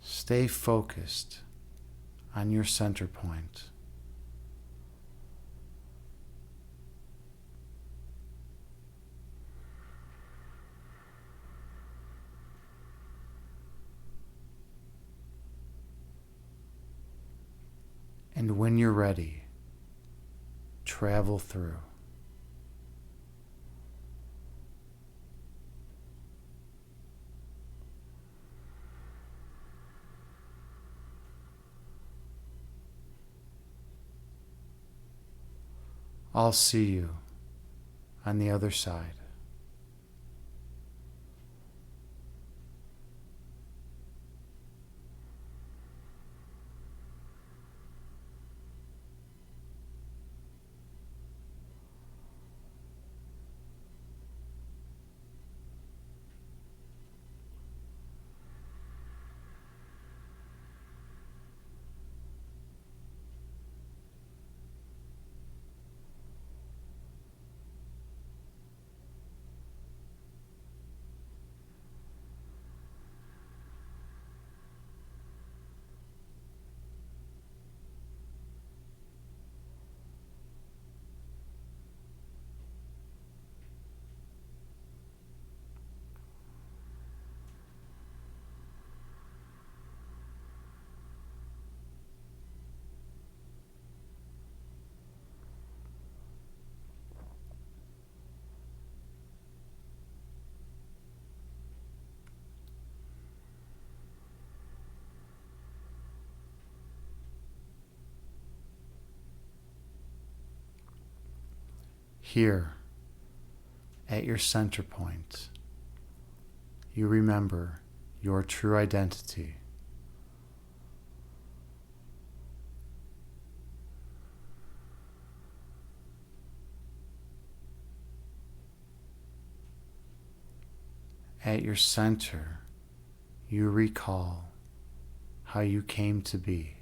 Stay focused on your center point. And when you're ready, travel through. I'll see you on the other side. Here, at your center point, you remember your true identity. At your center, you recall how you came to be.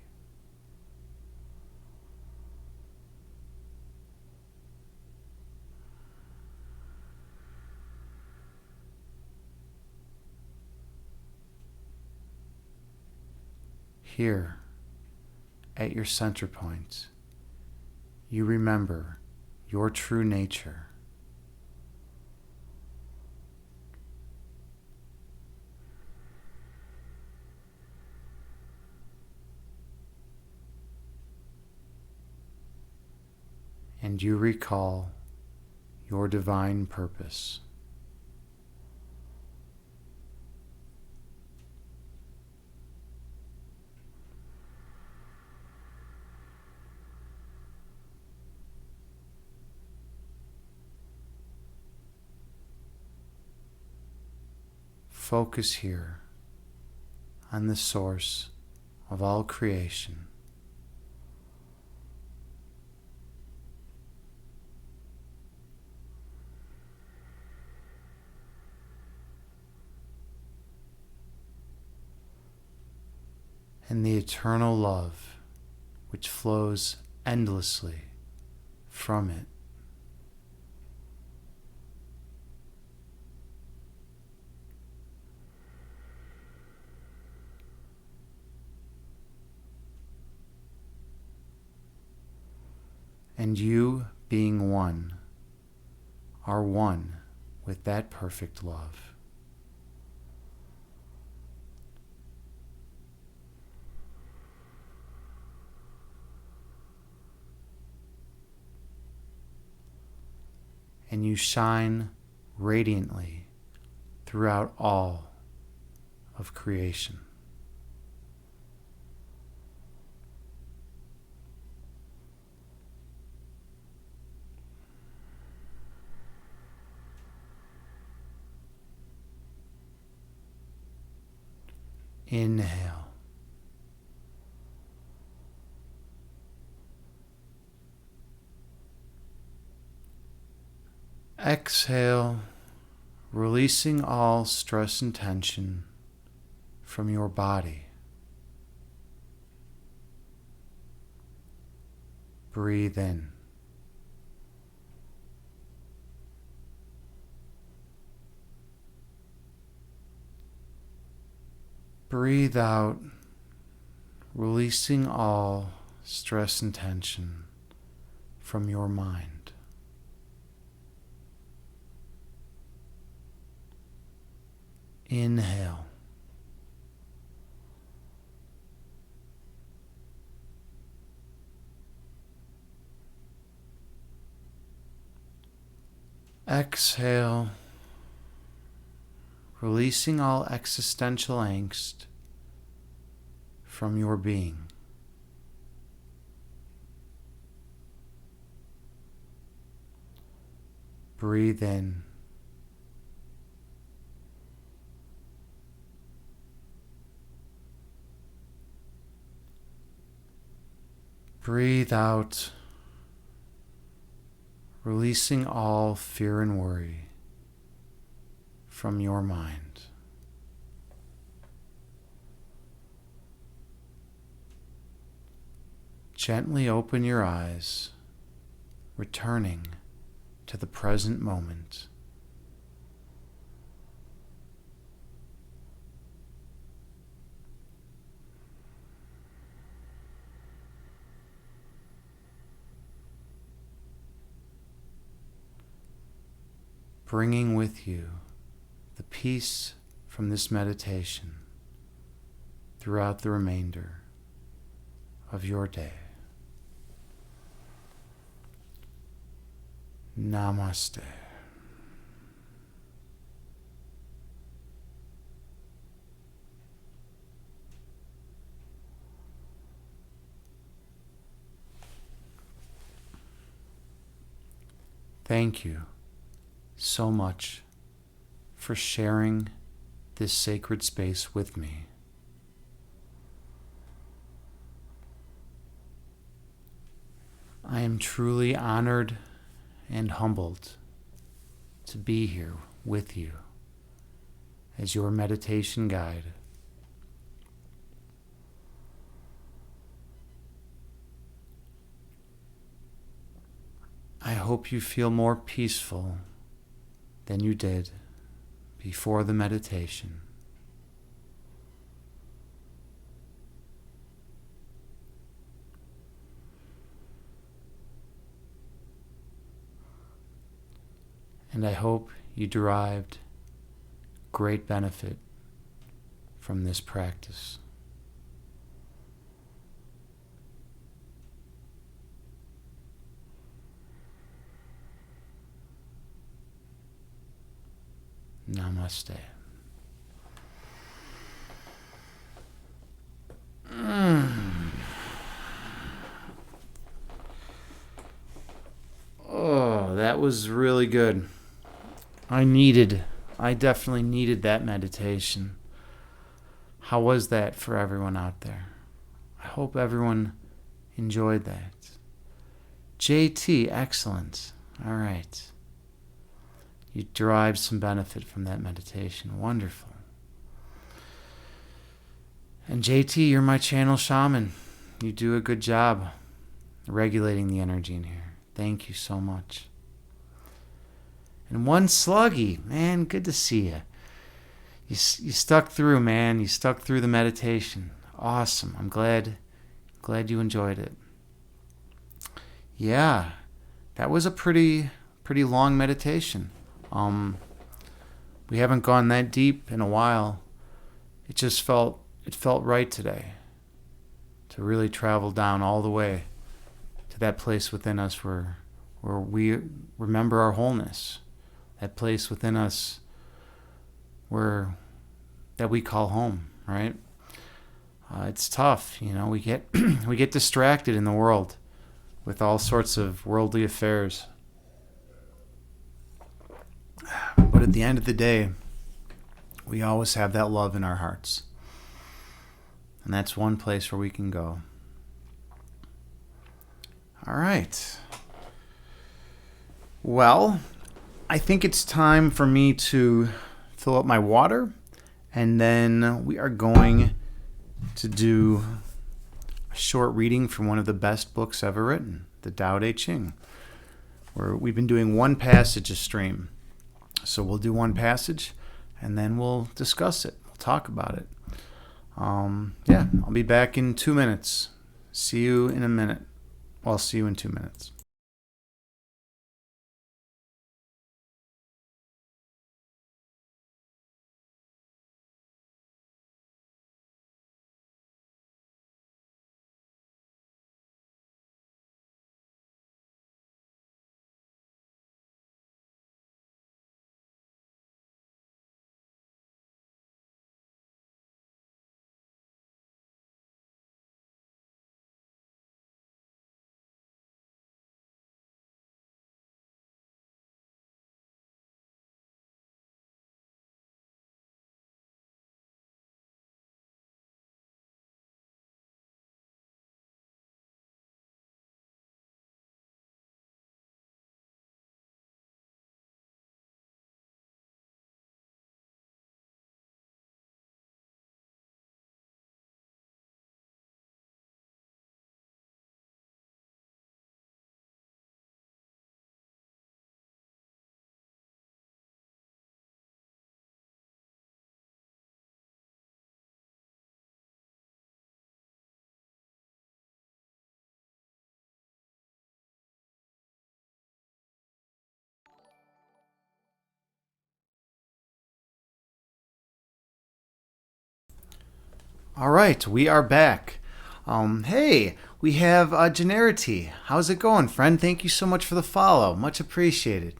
Here, at your center point, you remember your true nature. and you recall your divine purpose. Focus here on the source of all creation. And the eternal love which flows endlessly from it. And you, being one, are one with that perfect love. And you shine radiantly throughout all of creation. Inhale. Exhale, releasing all stress and tension from your body. Breathe in. Breathe out, releasing all stress and tension from your mind. Inhale. Exhale, releasing all existential angst from your being. Breathe in. Breathe out, releasing all fear and worry from your mind. Gently open your eyes, returning to the present moment. Bringing with you the peace from this meditation throughout the remainder of your day. Namaste. Thank you so much for sharing this sacred space with me. I am truly honored and humbled to be here with you as your meditation guide. I hope you feel more peaceful than you did before the meditation. And I hope you derived great benefit from this practice. Namaste. Mm. Oh, that was really good. I definitely needed that meditation. How was that for everyone out there? I hope everyone enjoyed that. JT, excellent. All right. You derived some benefit from that meditation. Wonderful. And JT, you're my channel shaman. You do a good job regulating the energy in here. Thank you so much. And one Sluggy, man, good to see you. You stuck through, man. You stuck through the meditation. Awesome. I'm glad you enjoyed it. Yeah, that was a pretty long meditation. We haven't gone that deep in a while. It felt right today to really travel down all the way to that place within us where we remember our wholeness. That place within us that we call home, right? It's tough, we get distracted in the world with all sorts of worldly affairs. But at the end of the day, we always have that love in our hearts. And that's one place where we can go. All right. Well, I think it's time for me to fill up my water, and then we are going to do a short reading from one of the best books ever written, the Tao Te Ching, where we've been doing one passage a stream. So we'll do one passage, and then we'll discuss it. We'll talk about it. I'll be back in 2 minutes. See you in a minute. I'll see you in 2 minutes. All right, we are back. Hey, we have Generity. How's it going, friend? Thank you so much for the follow. Much appreciated.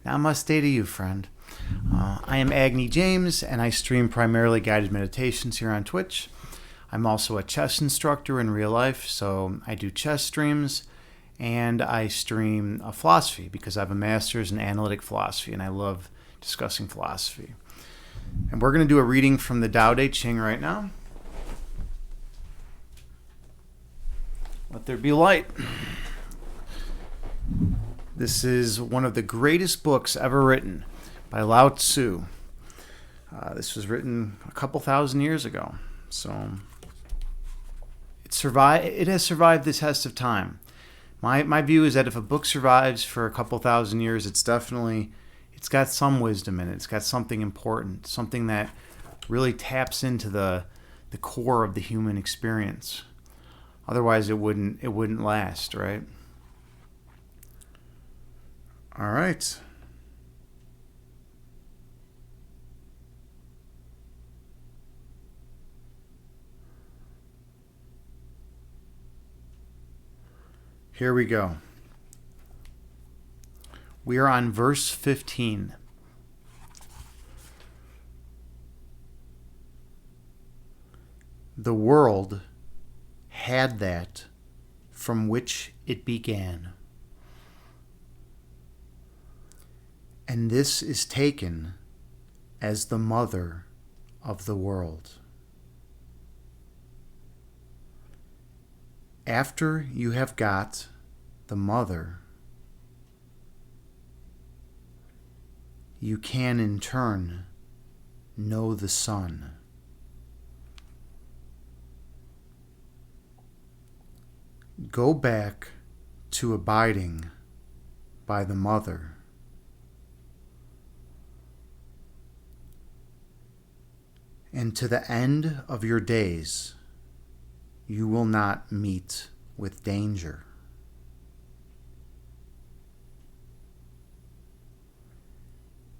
Namaste to you, friend. I am Agni James, and I stream primarily guided meditations here on Twitch. I'm also a chess instructor in real life, so I do chess streams, and I stream philosophy because I have a master's in analytic philosophy, and I love discussing philosophy. And we're going to do a reading from the Tao Te Ching right now. Let there be light. This is one of the greatest books ever written by Lao Tzu. This was written a couple thousand years ago. So it has survived the test of time. My view is that if a book survives for a couple thousand years, it's got some wisdom in it. It's got something important, something that really taps into the core of the human experience. Otherwise, it wouldn't last, right? All right. Here we go. We are on verse 15. the world had that from which it began. And this is taken as the mother of the world. After you have got the mother, you can in turn know the son. Go back to abiding by the mother. And to the end of your days, you will not meet with danger.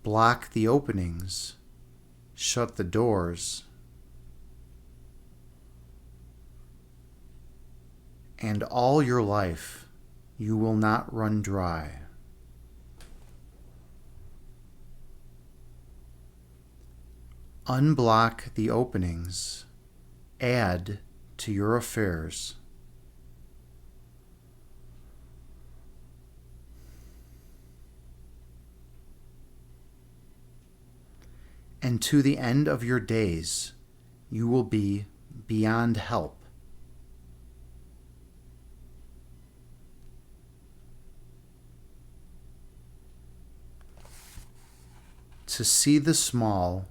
Block the openings, shut the doors, and all your life you will not run dry. Unblock the openings, add to your affairs. And to the end of your days, you will be beyond help. To see the small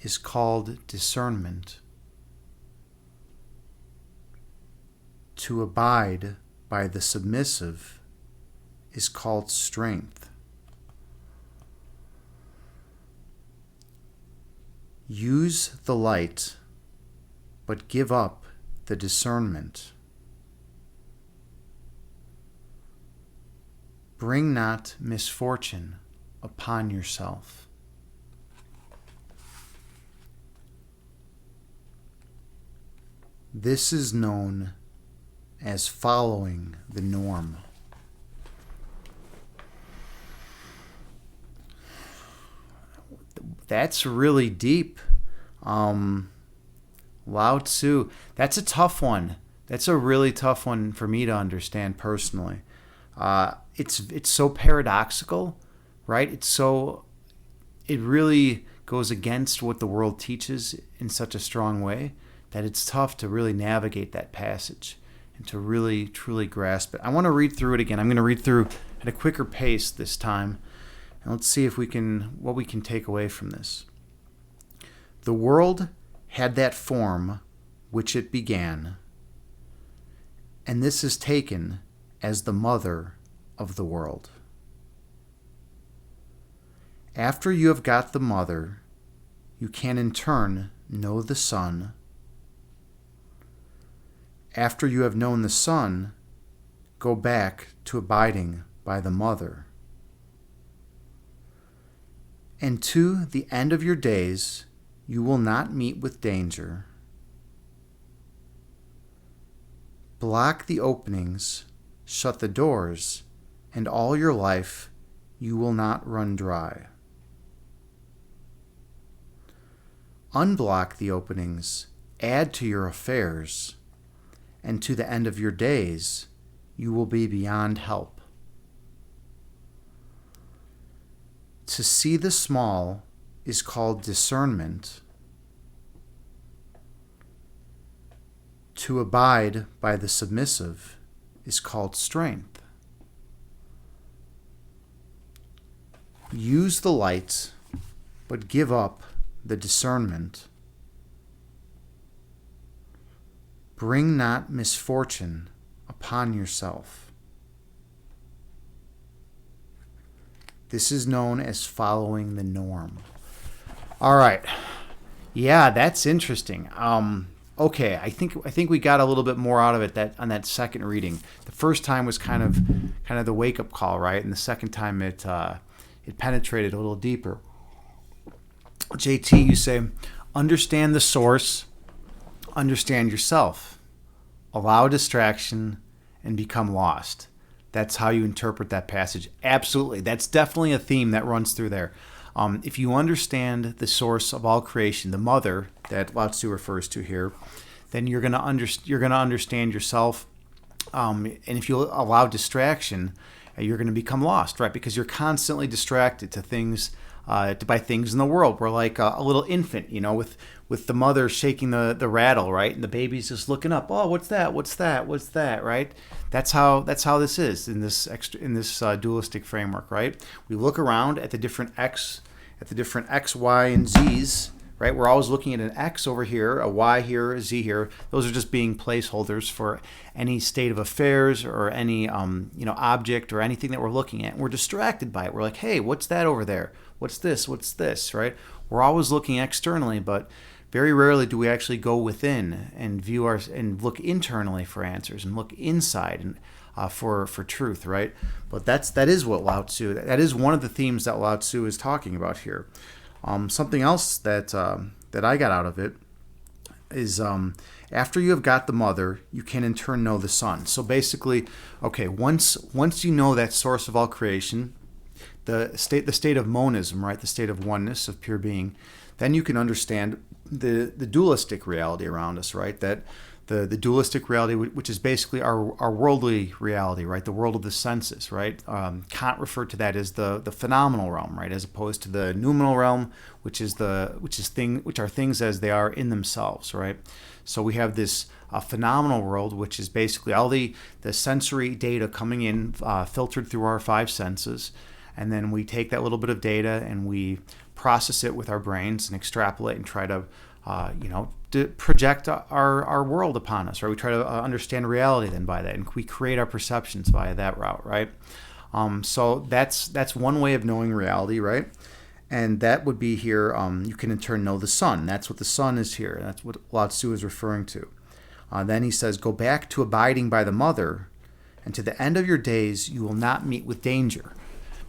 is called discernment. To abide by the submissive is called strength. Use the light, but give up the discernment. Bring not misfortune upon yourself. This is known as following the norm. That's really deep. Lao Tzu, that's a tough one. That's a really tough one for me to understand personally. It's so paradoxical, right? It really goes against what the world teaches in such a strong way that it's tough to really navigate that passage and to really, truly grasp it. I want to read through it again. I'm going to read through at a quicker pace this time, and let's see what we can take away from this. The world had that form which it began, and this is taken as the mother of the world. After you have got the mother, you can in turn know the son. After you have known the son, go back to abiding by the mother. And to the end of your days, you will not meet with danger. Block the openings, shut the doors, and all your life you will not run dry. Unblock the openings, add to your affairs, and to the end of your days, you will be beyond help. To see the small is called discernment. To abide by the submissive is called strength. Use the light, but give up the discernment. Bring not misfortune upon yourself. This is known as following the norm. All right. Yeah, that's interesting. Okay, I think we got a little bit more out of it on that second reading. The first time was kind of the wake up call, right? And the second time it penetrated a little deeper. JT, you say, understand the source, understand yourself, allow distraction, and become lost. That's how you interpret that passage. Absolutely. That's definitely a theme that runs through there. If you understand the source of all creation, the mother that Lao Tzu refers to here, then you're gonna understand yourself. And if you allow distraction, you're going to become lost, right? Because you're constantly distracted to things, by things in the world. We're like a little infant, with the mother shaking the rattle, right? And the baby's just looking up. Oh, what's that? What's that? What's that? Right? That's how this is in this dualistic framework, right? We look around at the different x, y, and z's. Right, we're always looking at an X over here, a Y here, a Z here. Those are just being placeholders for any state of affairs or any object or anything that we're looking at. And we're distracted by it. We're like, hey, what's that over there? What's this? What's this? Right? We're always looking externally, but very rarely do we actually go within and and look internally for answers and look inside and for truth. Right? But that is what Lao Tzu. That is one of the themes that Lao Tzu is talking about here. Something else that I got out of it is after you have got the mother, you can in turn know the son. So basically, okay, once you know that source of all creation, the state of monism, right, the state of oneness, of pure being, then you can understand the dualistic reality around us, right? That the dualistic reality, which is basically our worldly reality, right? The world of the senses, right? Kant referred to that as the phenomenal realm, right? As opposed to the noumenal realm, which are things as they are in themselves, right? So we have this phenomenal world, which is basically all the sensory data coming in, filtered through our five senses, and then we take that little bit of data and we process it with our brains and extrapolate and try to to project our world upon us, right? We try to understand reality then by that, and we create our perceptions via that route, right? So that's one way of knowing reality, right? And that would be here, you can in turn know the son. That's what the son is here. That's what Lao Tzu is referring to. Then he says, go back to abiding by the mother, and to the end of your days you will not meet with danger.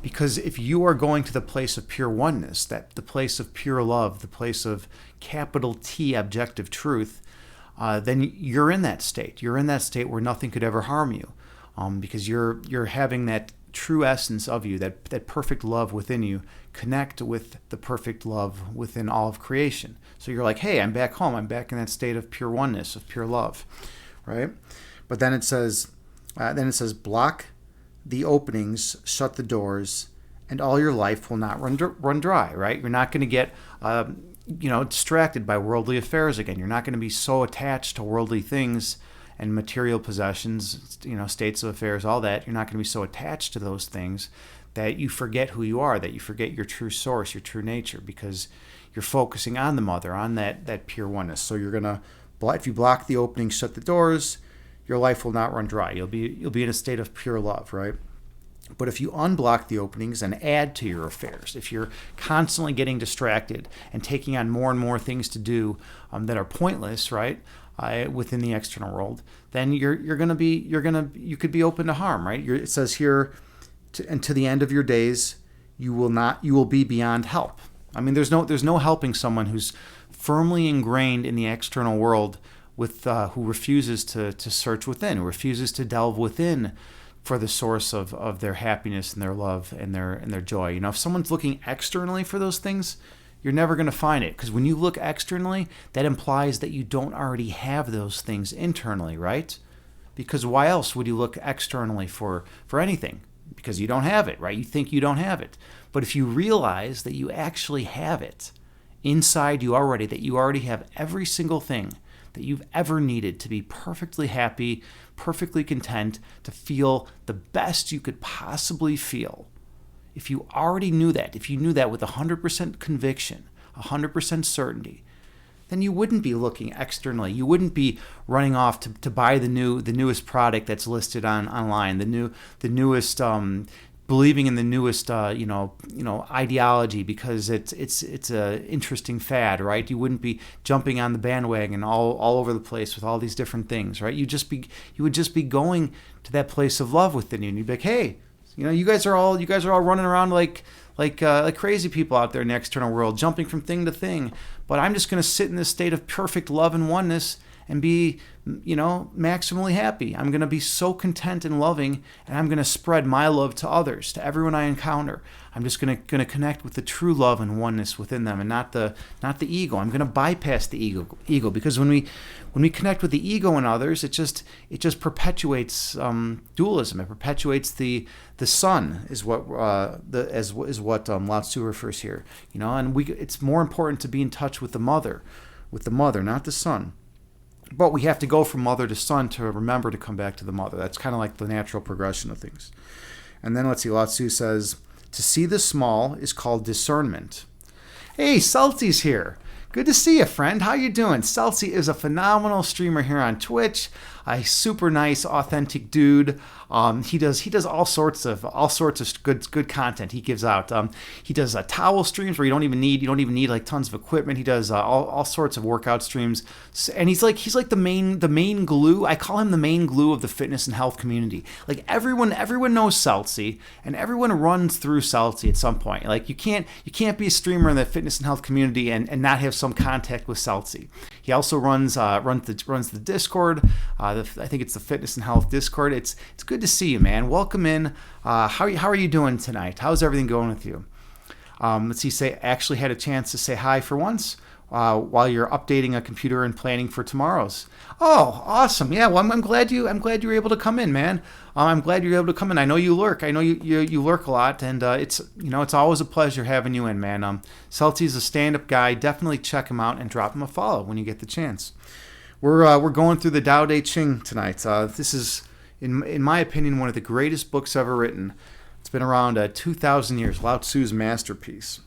Because if you are going to the place of pure oneness, that the place of pure love, the place of capital T objective truth, then you're in that state. You're in that state where nothing could ever harm you, because you're having that true essence of you, that perfect love within you, connect with the perfect love within all of creation. So you're like, hey, I'm back home. I'm back in that state of pure oneness, of pure love, right? But then it says, block the openings, shut the doors, and all your life will not run dry, right? You're not going to get distracted by worldly affairs again. You're not going to be so attached to worldly things and material possessions, states of affairs, all that. You're not going to be so attached to those things that you forget who you are, that you forget your true source, your true nature, because you're focusing on the mother, on that pure oneness. So you're going to, if you block the openings, shut the doors, your life will not run dry. You'll be in a state of pure love, right? But if you unblock the openings and add to your affairs, if you're constantly getting distracted and taking on more and more things to do that are pointless, right, within the external world, then you could be open to harm, right? It says here, and to the end of your days, you will be beyond help. I mean, there's no helping someone who's firmly ingrained in the external world, who refuses to search within, who refuses to delve within for the source of their happiness and their love and their joy. If someone's looking externally for those things, you're never going to find it, because when you look externally, that implies that you don't already have those things internally, right? Because why else would you look externally for anything? Because you don't have it, right? You think you don't have it. But if you realize that you actually have it inside you already, that you already have every single thing that you've ever needed to be perfectly happy, perfectly content, to feel the best you could possibly feel. If you already knew that, if you knew that with 100% conviction, 100% certainty, then you wouldn't be looking externally. You wouldn't be running off to buy the newest product that's listed online, the newest believing in the newest ideology because it's a interesting fad, right? You wouldn't be jumping on the bandwagon all over the place with all these different things, right? You would just be going to that place of love within you, and you'd be like, hey, you guys are all running around like crazy people out there in the external world, jumping from thing to thing. But I'm just going to sit in this state of perfect love and oneness and be, maximally happy. I'm going to be so content and loving, and I'm going to spread my love to others, to everyone I encounter. I'm just going to connect with the true love and oneness within them, and not the ego. I'm going to bypass the ego, because when we connect with the ego in others, it just perpetuates dualism. It perpetuates the sun, is what Lao Tzu refers here. And it's more important to be in touch with the mother, not the sun. But we have to go from mother to son to remember to come back to the mother. That's kind of like the natural progression of things. And then let's see, Lao Tzu says, to see the small is called discernment. Hey, Celti's here. Good to see you, friend. How you doing? Celsi is a phenomenal streamer here on Twitch. A super nice, authentic dude. He does all sorts of good content he gives out. He does towel streams where you don't even need like tons of equipment. He does all sorts of workout streams, and he's like the main glue. I call him the main glue of the fitness and health community. Like everyone knows Celsi, and everyone runs through Celsi at some point. Like you can't be a streamer in the fitness and health community and not have some contact with Celsi. He also runs the Discord. I think it's the Fitness and Health Discord. It's good to see you, man. Welcome in. How are you doing tonight? How's everything going with you? Let's see. Actually had a chance to say hi for once while you're updating a computer and planning for tomorrow's. Oh, awesome! Yeah, well, I'm glad you were able to come in, man. I'm glad you're able to come in. I know you lurk. I know you lurk a lot, and it's always a pleasure having you in, man. Celti's a stand-up guy. Definitely check him out and drop him a follow when you get the chance. We're going through the Tao Te Ching tonight. This is, in my opinion, one of the greatest books ever written. It's been around 2,000 years. Lao Tzu's masterpiece,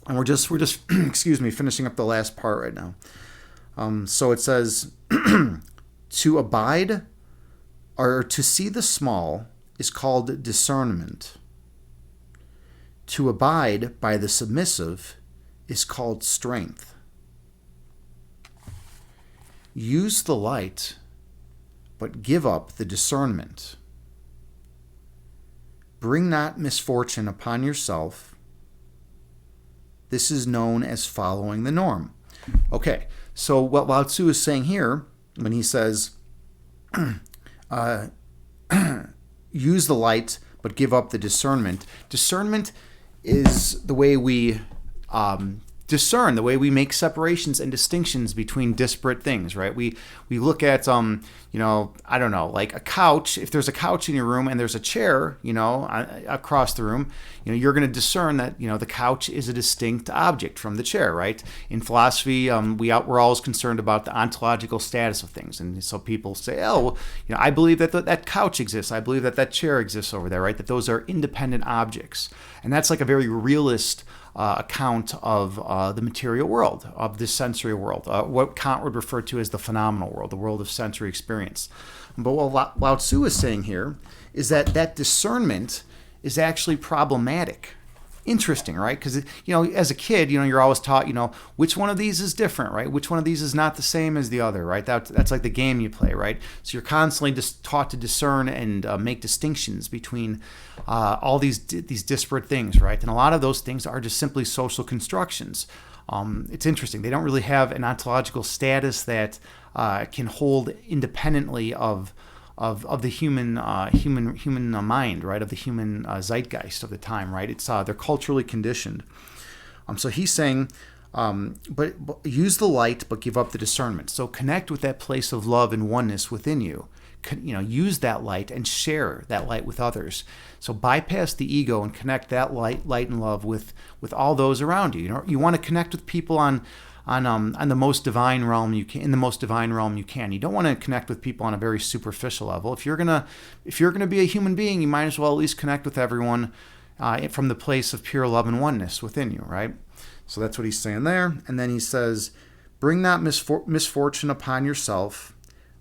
and we're just excuse me, finishing up the last part right now. So it says, to abide or to see the small is called discernment. To abide by the submissive is called strength. Use the light, but give up the discernment. Bring not misfortune upon yourself. This is known as following the norm. Okay, so what Lao Tzu is saying here, when he says, use the light, but give up the discernment. Discernment is the way we discern, the way we make separations and distinctions between disparate things, right? We look at I don't know, like a couch. If there's a couch in your room and there's a chair, across the room, you're going to discern that the couch is a distinct object from the chair, right? In philosophy, we're always concerned about the ontological status of things, and so people say, I believe that that couch exists. I believe that chair exists over there, right? That those are independent objects, and that's like a very realist account of the material world, of the sensory world, what Kant would refer to as the phenomenal world, the world of sensory experience. But what Lao Tzu is saying here is that discernment is actually problematic. Interesting, right? Because as a kid, you're always taught, which one of these is different, right? Which one of these is not the same as the other, right? That's like the game you play, right? So you're constantly just taught to discern and make distinctions between all these disparate things, right? And a lot of those things are just simply social constructions. It's interesting. They don't really have an ontological status that can hold independently of the human mind, right? Of the human zeitgeist of the time, right? It's they're culturally conditioned. So he's saying, but use the light, but give up the discernment. So connect with that place of love and oneness within you. Use that light and share that light with others. So bypass the ego and connect that light and love with all those around you. You want to connect with people on the most divine realm you can, in the most divine realm you can. You don't want to connect with people on a very superficial level. If you're gonna be a human being, you might as well at least connect with everyone from the place of pure love and oneness within you, right? So that's what he's saying there. And then he says, bring not misfortune upon yourself.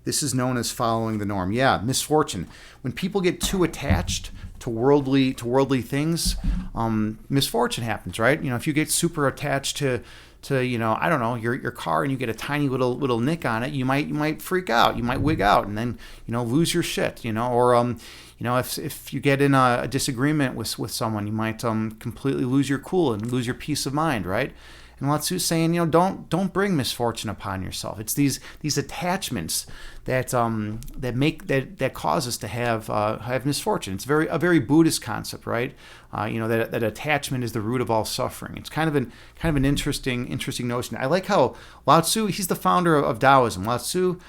This is known as following the norm. Yeah, misfortune. When people get too attached to worldly things, misfortune happens, right? If you get super attached to I don't know, your car, and you get a tiny little nick on it, you might freak out, you might wig out, and then lose your shit, or if you get in a disagreement with someone, you might completely lose your cool and lose your peace of mind, right? And Lao Tzu's saying, don't bring misfortune upon yourself. It's these attachments that that cause us to have misfortune. It's a very Buddhist concept, right? That attachment is the root of all suffering. It's kind of an interesting notion. I like how Lao Tzu, he's the founder of Taoism. Lao Tzu,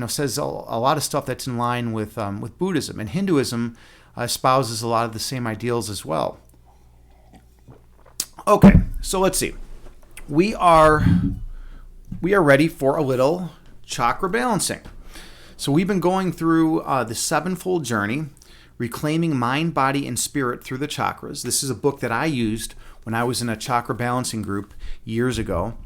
says a lot of stuff that's in line with Buddhism, and Hinduism espouses a lot of the same ideals as well. Okay, so let's see. We are ready for a little chakra balancing. So we've been going through the sevenfold journey, reclaiming mind, body, and spirit through the chakras. This is a book that I used when I was in a chakra balancing group years ago.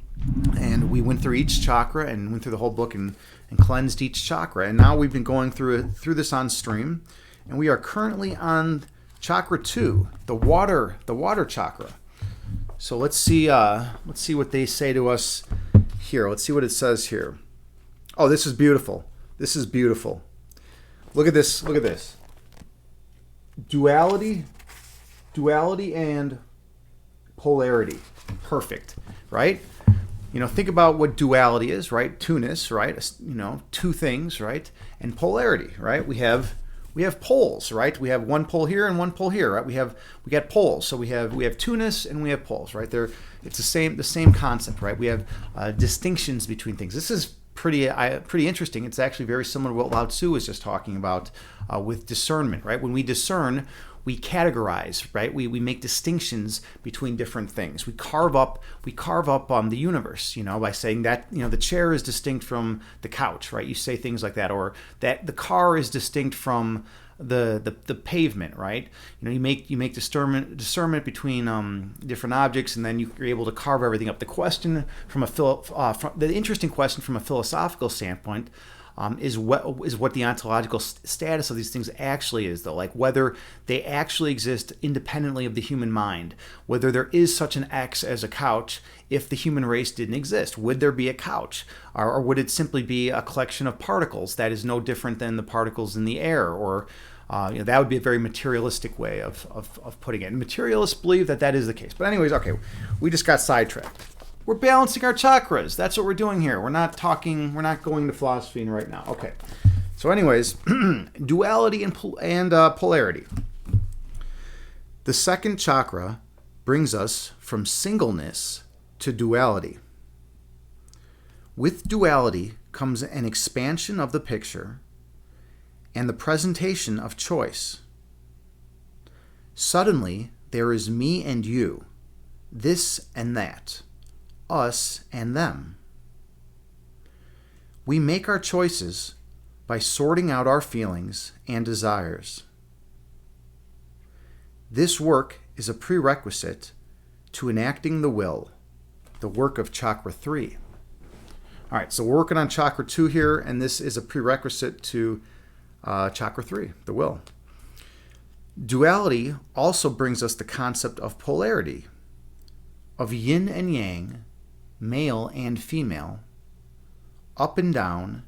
And we went through each chakra and went through the whole book and cleansed each chakra. And now we've been going through this on stream. And we are currently on chakra 2, the water chakra. So let's see what they say to us here. Let's see what it says here. Oh, this is beautiful. This is beautiful. Look at this. Look at this. Duality and polarity. Perfect, right? Think about what duality is, right? Two-ness, right? Two things, right? And polarity, right? We have poles, right? We have one pole here and one pole here, right? We got poles, so we have two-ness and we have poles, right? It's the same concept, right? We have distinctions between things. This is pretty interesting. It's actually very similar to what Lao Tzu was just talking about with discernment, right? When we discern, we categorize, right? We make distinctions between different things. We carve up the universe, by saying that the chair is distinct from the couch, right? You say things like that, or that the car is distinct from the pavement, right? You make discernment between different objects, and then you're able to carve everything up. The question the interesting question from a philosophical standpoint is what the ontological status of these things actually is, though, like whether they actually exist independently of the human mind, whether there is such an X as a couch. If the human race didn't exist, would there be a couch, or would it simply be a collection of particles that is no different than the particles in the air? Or that would be a very materialistic way of putting it. And materialists believe that is the case. But anyways, okay, we just got sidetracked. We're balancing our chakras. That's what we're doing here. We're not going to philosophy right now. Okay. So anyways, duality and polarity. The second chakra brings us from singleness to duality. With duality comes an expansion of the picture and the presentation of choice. Suddenly, there is me and you, this and that, us and them. We make our choices by sorting out our feelings and desires. This work is a prerequisite to enacting the will, the work of Chakra 3. All right, so we're working on Chakra 2 here, and this is a prerequisite to Chakra 3, the will. Duality also brings us the concept of polarity, of yin and yang, male and female, up and down,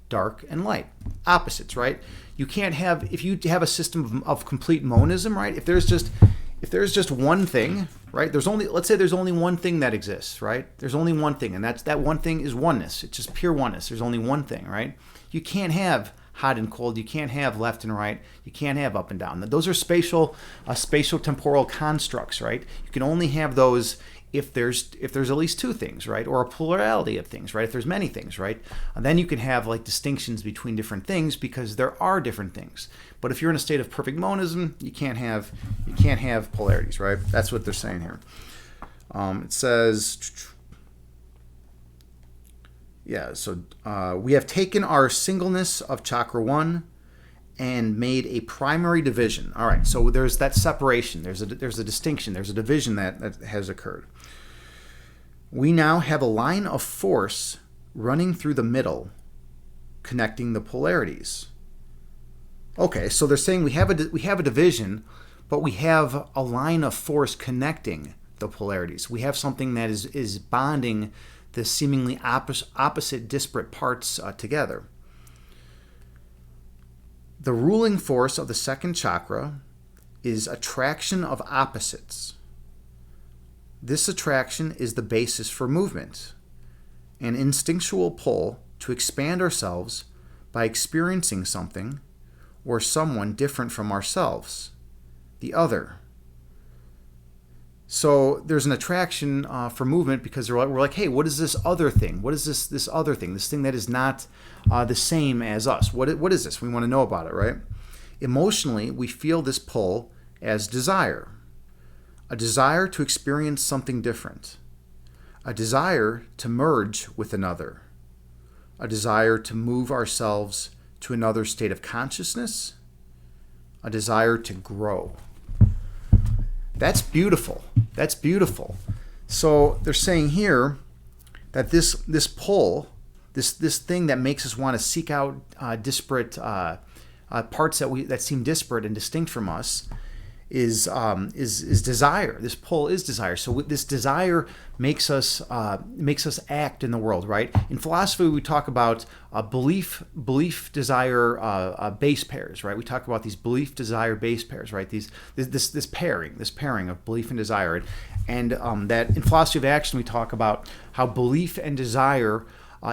dark and light. Opposites, right? You can't have, if you have a system of complete monism, right? If there's just one thing, right? Let's say there's only one thing that exists, right? There's only one thing, and that one thing is oneness. It's just pure oneness. There's only one thing, right? You can't have hot and cold. You can't have left and right. You can't have up and down. Those are spatial temporal constructs, right? You can only have those if there's at least two things, right? Or a plurality of things, right? If there's many things, right? And then you can have like distinctions between different things because there are different things. But if you're in a state of perfect monism, you can't have polarities, right? That's what they're saying here. It says, we have taken our singleness of Chakra 1 and made a primary division. All right, so there's that separation. There's a distinction. There's a division that has occurred. We now have a line of force running through the middle, connecting the polarities. Okay, so they're saying we have a division, but we have a line of force connecting the polarities. We have something that is bonding the seemingly opposite disparate parts together. The ruling force of the second chakra is attraction of opposites. This attraction is the basis for movement, an instinctual pull to expand ourselves by experiencing something or someone different from ourselves, the other. So there's an attraction for movement because we're like, hey, what is this other thing? What is this other thing? This thing that is not the same as us. What is this? We want to know about it, right? Emotionally, we feel this pull as desire. A desire to experience something different. A desire to merge with another. A desire to move ourselves to another state of consciousness. A desire to grow. That's beautiful. That's beautiful. So they're saying here that this pull, this thing that makes us want to seek out disparate parts that seem disparate and distinct from us, is desire. This pull is desire. So this desire makes us act in the world, right? In philosophy, we talk about belief desire base pairs, right? We talk about these belief desire base pairs, right? This pairing of belief and desire, and that in philosophy of action we talk about how belief and desire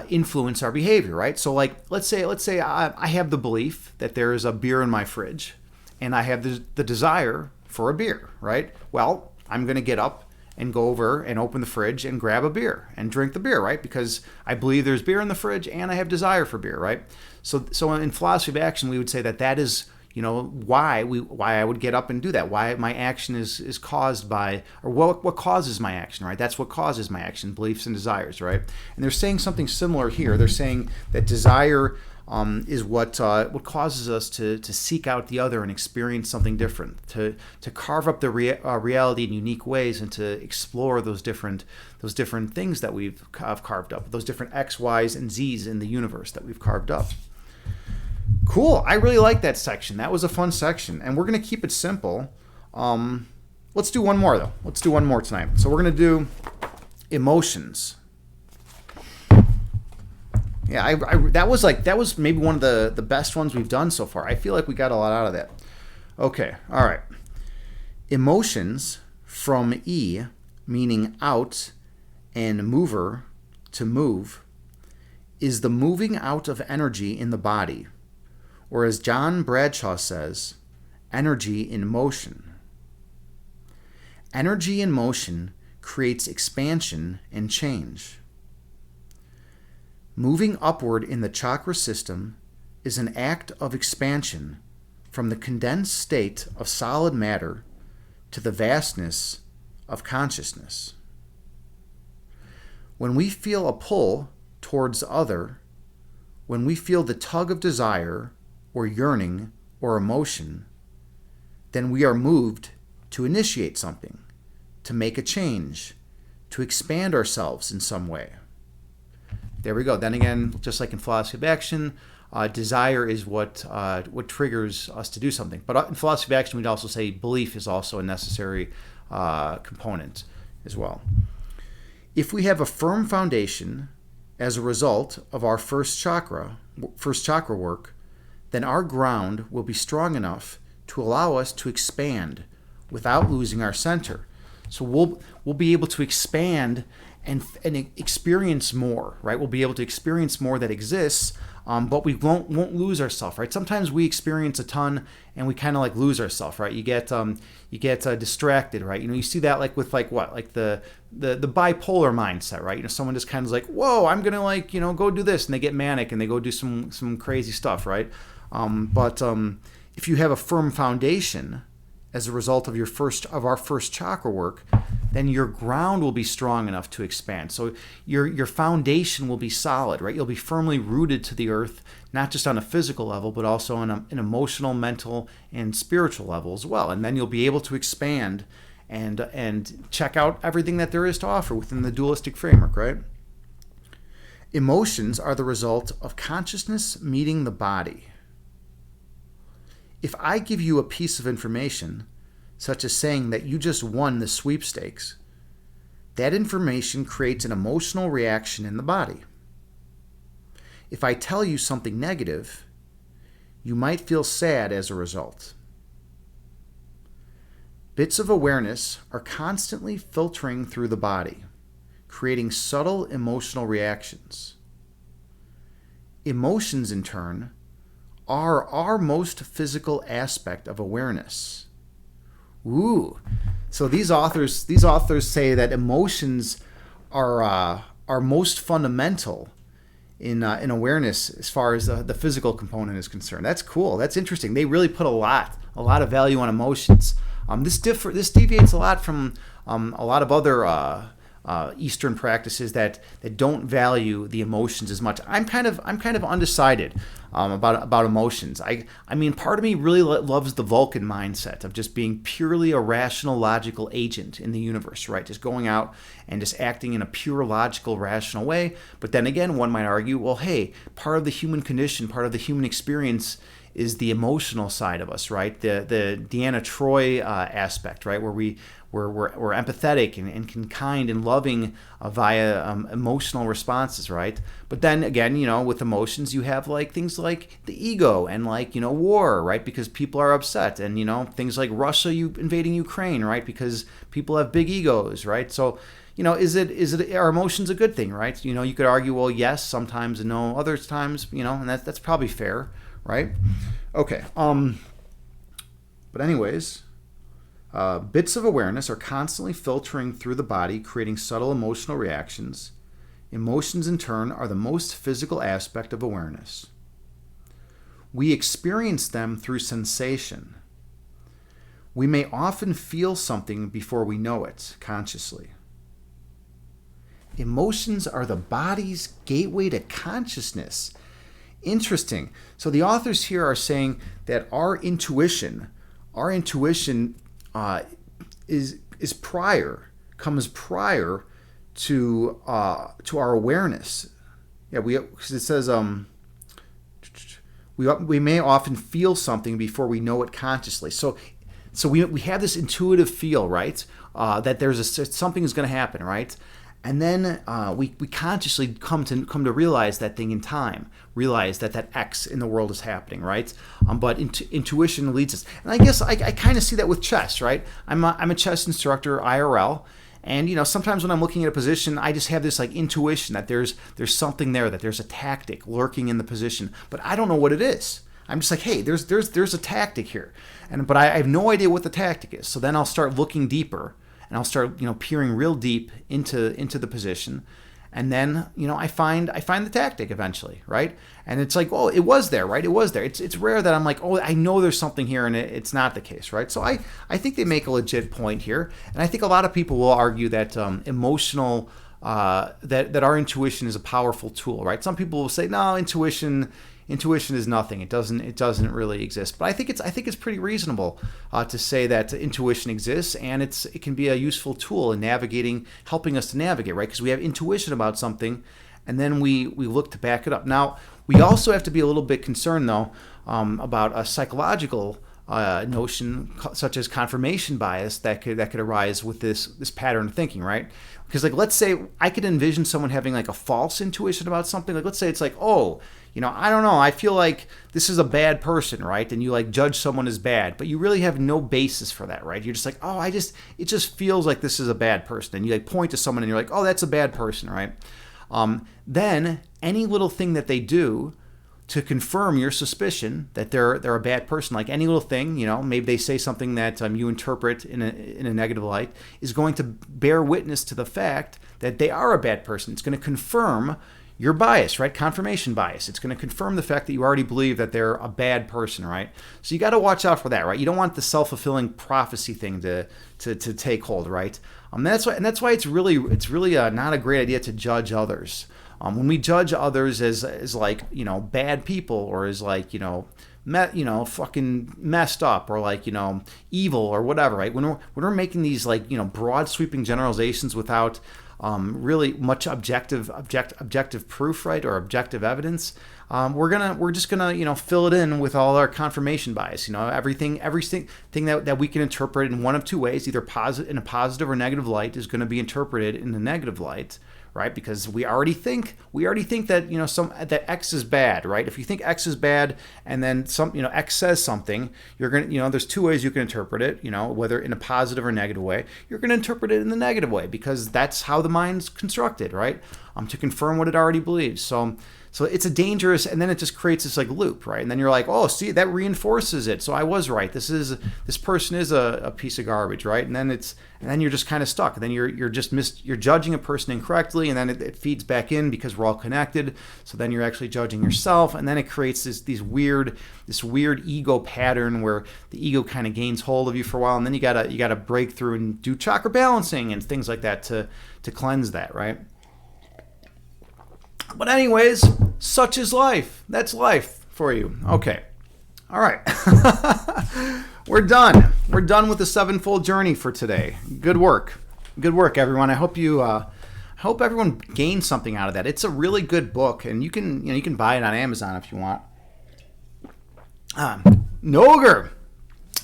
influence our behavior, right? So like let's say I have the belief that there is a beer in my fridge, and I have the desire for a beer, right? Well, I'm going to get up and go over and open the fridge and grab a beer and drink the beer, right? Because I believe there's beer in the fridge and I have desire for beer, right? So in philosophy of action, we would say that is, why I would get up and do that. Why my action is caused by, or what causes my action, right? That's what causes my action, beliefs and desires, right? And they're saying something similar here. They're saying that desire is what causes us to seek out the other and experience something different, to carve up the reality in unique ways, and to explore those different things that we've carved up, those different X, Y's, and Z's in the universe that we've carved up. Cool. I really like that section. That was a fun section, and we're going to keep it simple. Let's do one more though. Let's do one more tonight. So we're going to do emotions. Yeah, that was maybe one of the best ones we've done so far. I feel like we got a lot out of that. Okay, all right. Emotions, from E, meaning out, and mover, to move, is the moving out of energy in the body, or as John Bradshaw says, energy in motion. Energy in motion creates expansion and change. Moving upward in the chakra system is an act of expansion from the condensed state of solid matter to the vastness of consciousness. When we feel a pull towards other, when we feel the tug of desire or yearning or emotion, then we are moved to initiate something, to make a change, to expand ourselves in some way. There we go. Then again, just like in philosophy of action, desire is what triggers us to do something. But in philosophy of action, we'd also say belief is also a necessary component as well. If we have a firm foundation as a result of our first chakra work, then our ground will be strong enough to allow us to expand without losing our center. So we'll be able to expand and experience more, right? We'll be able to experience more that exists, but we won't lose ourselves, right? Sometimes we experience a ton and we kind of like lose ourselves, right? You get distracted, right? You see that like with the bipolar mindset, right? Someone just kind of like, whoa, I'm gonna go do this, and they get manic and they go do some crazy stuff, right? But if you have a firm foundation as a result of our first chakra work, then your ground will be strong enough to expand. So your foundation will be solid, right? You'll be firmly rooted to the earth, not just on a physical level, but also on an emotional, mental, and spiritual level as well. And then you'll be able to expand and check out everything that there is to offer within the dualistic framework, right? Emotions are the result of consciousness meeting the body. If I give you a piece of information, such as saying that you just won the sweepstakes, that information creates an emotional reaction in the body. If I tell you something negative, you might feel sad as a result. Bits of awareness are constantly filtering through the body, creating subtle emotional reactions. Emotions, in turn, are our most physical aspect of awareness. Ooh. So these authors say that emotions are most fundamental in awareness as far as the physical component is concerned. That's cool. That's interesting. They really put a lot of value on emotions. This deviates a lot from a lot of other Eastern practices that don't value the emotions as much. I'm kind of undecided about emotions. I mean, part of me really loves the Vulcan mindset of just being purely a rational, logical agent in the universe, right? Just going out and just acting in a pure, logical, rational way. But then again, one might argue, well, hey, part of the human condition, part of the human experience is the emotional side of us, right? The Deanna Troi aspect, right? Where we're empathetic and can kind and loving via emotional responses, right? But then again, with emotions, you have like things like the ego and like, war, right? Because people are upset, and, things like Russia invading Ukraine, right? Because people have big egos, right? So, are emotions a good thing, right? You could argue, well, yes, sometimes, and no, other times, and that's probably fair, right? Okay. But anyways, bits of awareness are constantly filtering through the body, creating subtle emotional reactions. Emotions, in turn, are the most physical aspect of awareness. We experience them through sensation. We may often feel something before we know it consciously. Emotions are the body's gateway to consciousness. Interesting. So the authors here are saying that our intuition is comes prior to our awareness. Yeah, because it says we may often feel something before we know it consciously. So we have this intuitive feel, right? That something is going to happen, right? And then we consciously come to realize that thing in time, realize that X in the world is happening, right? But intuition leads us. And I guess I kind of see that with chess, right? I'm a chess instructor, IRL, and sometimes when I'm looking at a position, I just have this like intuition that there's something there, that there's a tactic lurking in the position, but I don't know what it is. I'm just like, hey, there's a tactic here, but I have no idea what the tactic is. So then I'll start looking deeper. And I'll start, peering real deep into the position, and then, I find the tactic eventually, right? And it's like, oh, it was there, right? It was there. It's rare that I'm like, oh, I know there's something here, and it's not the case, right? So I think they make a legit point here, and I think a lot of people will argue that emotional that our intuition is a powerful tool, right? Some people will say, no, intuition is nothing. It doesn't really exist. But I think it's pretty reasonable to say that intuition exists, and it can be a useful tool in helping us to navigate, right? Because we have intuition about something, and then we look to back it up. Now, we also have to be a little bit concerned, though, about a psychological notion such as confirmation bias that could arise with this pattern of thinking, right? Because like, let's say I could envision someone having like a false intuition about something. Like, let's say it's like, oh, I don't know, I feel like this is a bad person, right? And you like judge someone as bad, but you really have no basis for that, right? You're just like, oh, it just feels like this is a bad person. And you like point to someone and you're like, oh, that's a bad person, right? Then any little thing that they do to confirm your suspicion that they're a bad person, like any little thing, maybe they say something that you interpret in a negative light, is going to bear witness to the fact that they are a bad person. It's going to confirm your bias, right? Confirmation bias. It's going to confirm the fact that you already believe that they're a bad person, right? So you got to watch out for that, right? You don't want the self-fulfilling prophecy thing to take hold, right? That's why it's really not a great idea to judge others. When we judge others as like bad people, or as like fucking messed up, or like evil or whatever, right? When we're making these like broad sweeping generalizations without really much objective proof, right, or objective evidence, we're just gonna fill it in with all our confirmation bias. Everything that we can interpret in one of two ways, either in a positive or negative light, is going to be interpreted in a negative light, right? Because we already think that, that X is bad, right? If you think X is bad and then X says something, you're going to, there's two ways you can interpret it, whether in a positive or negative way. You're going to interpret it in the negative way because that's how the mind's constructed, right? To confirm what it already believes. So it's a dangerous, and then it just creates this like loop, right? And then you're like, oh, see, that reinforces it. So I was right. This person is a piece of garbage, right? And then you're just kind of stuck. And then you're judging a person incorrectly, and then it feeds back in because we're all connected. So then you're actually judging yourself, and then it creates this weird ego pattern where the ego kind of gains hold of you for a while, and then you gotta break through and do chakra balancing and things like that to cleanse that, right? But anyways, such is life. That's life for you. Okay. All right. We're done. We're done with the sevenfold journey for today. Good work. Good work, everyone. I hope everyone gained something out of that. It's a really good book, and you can buy it on Amazon if you want.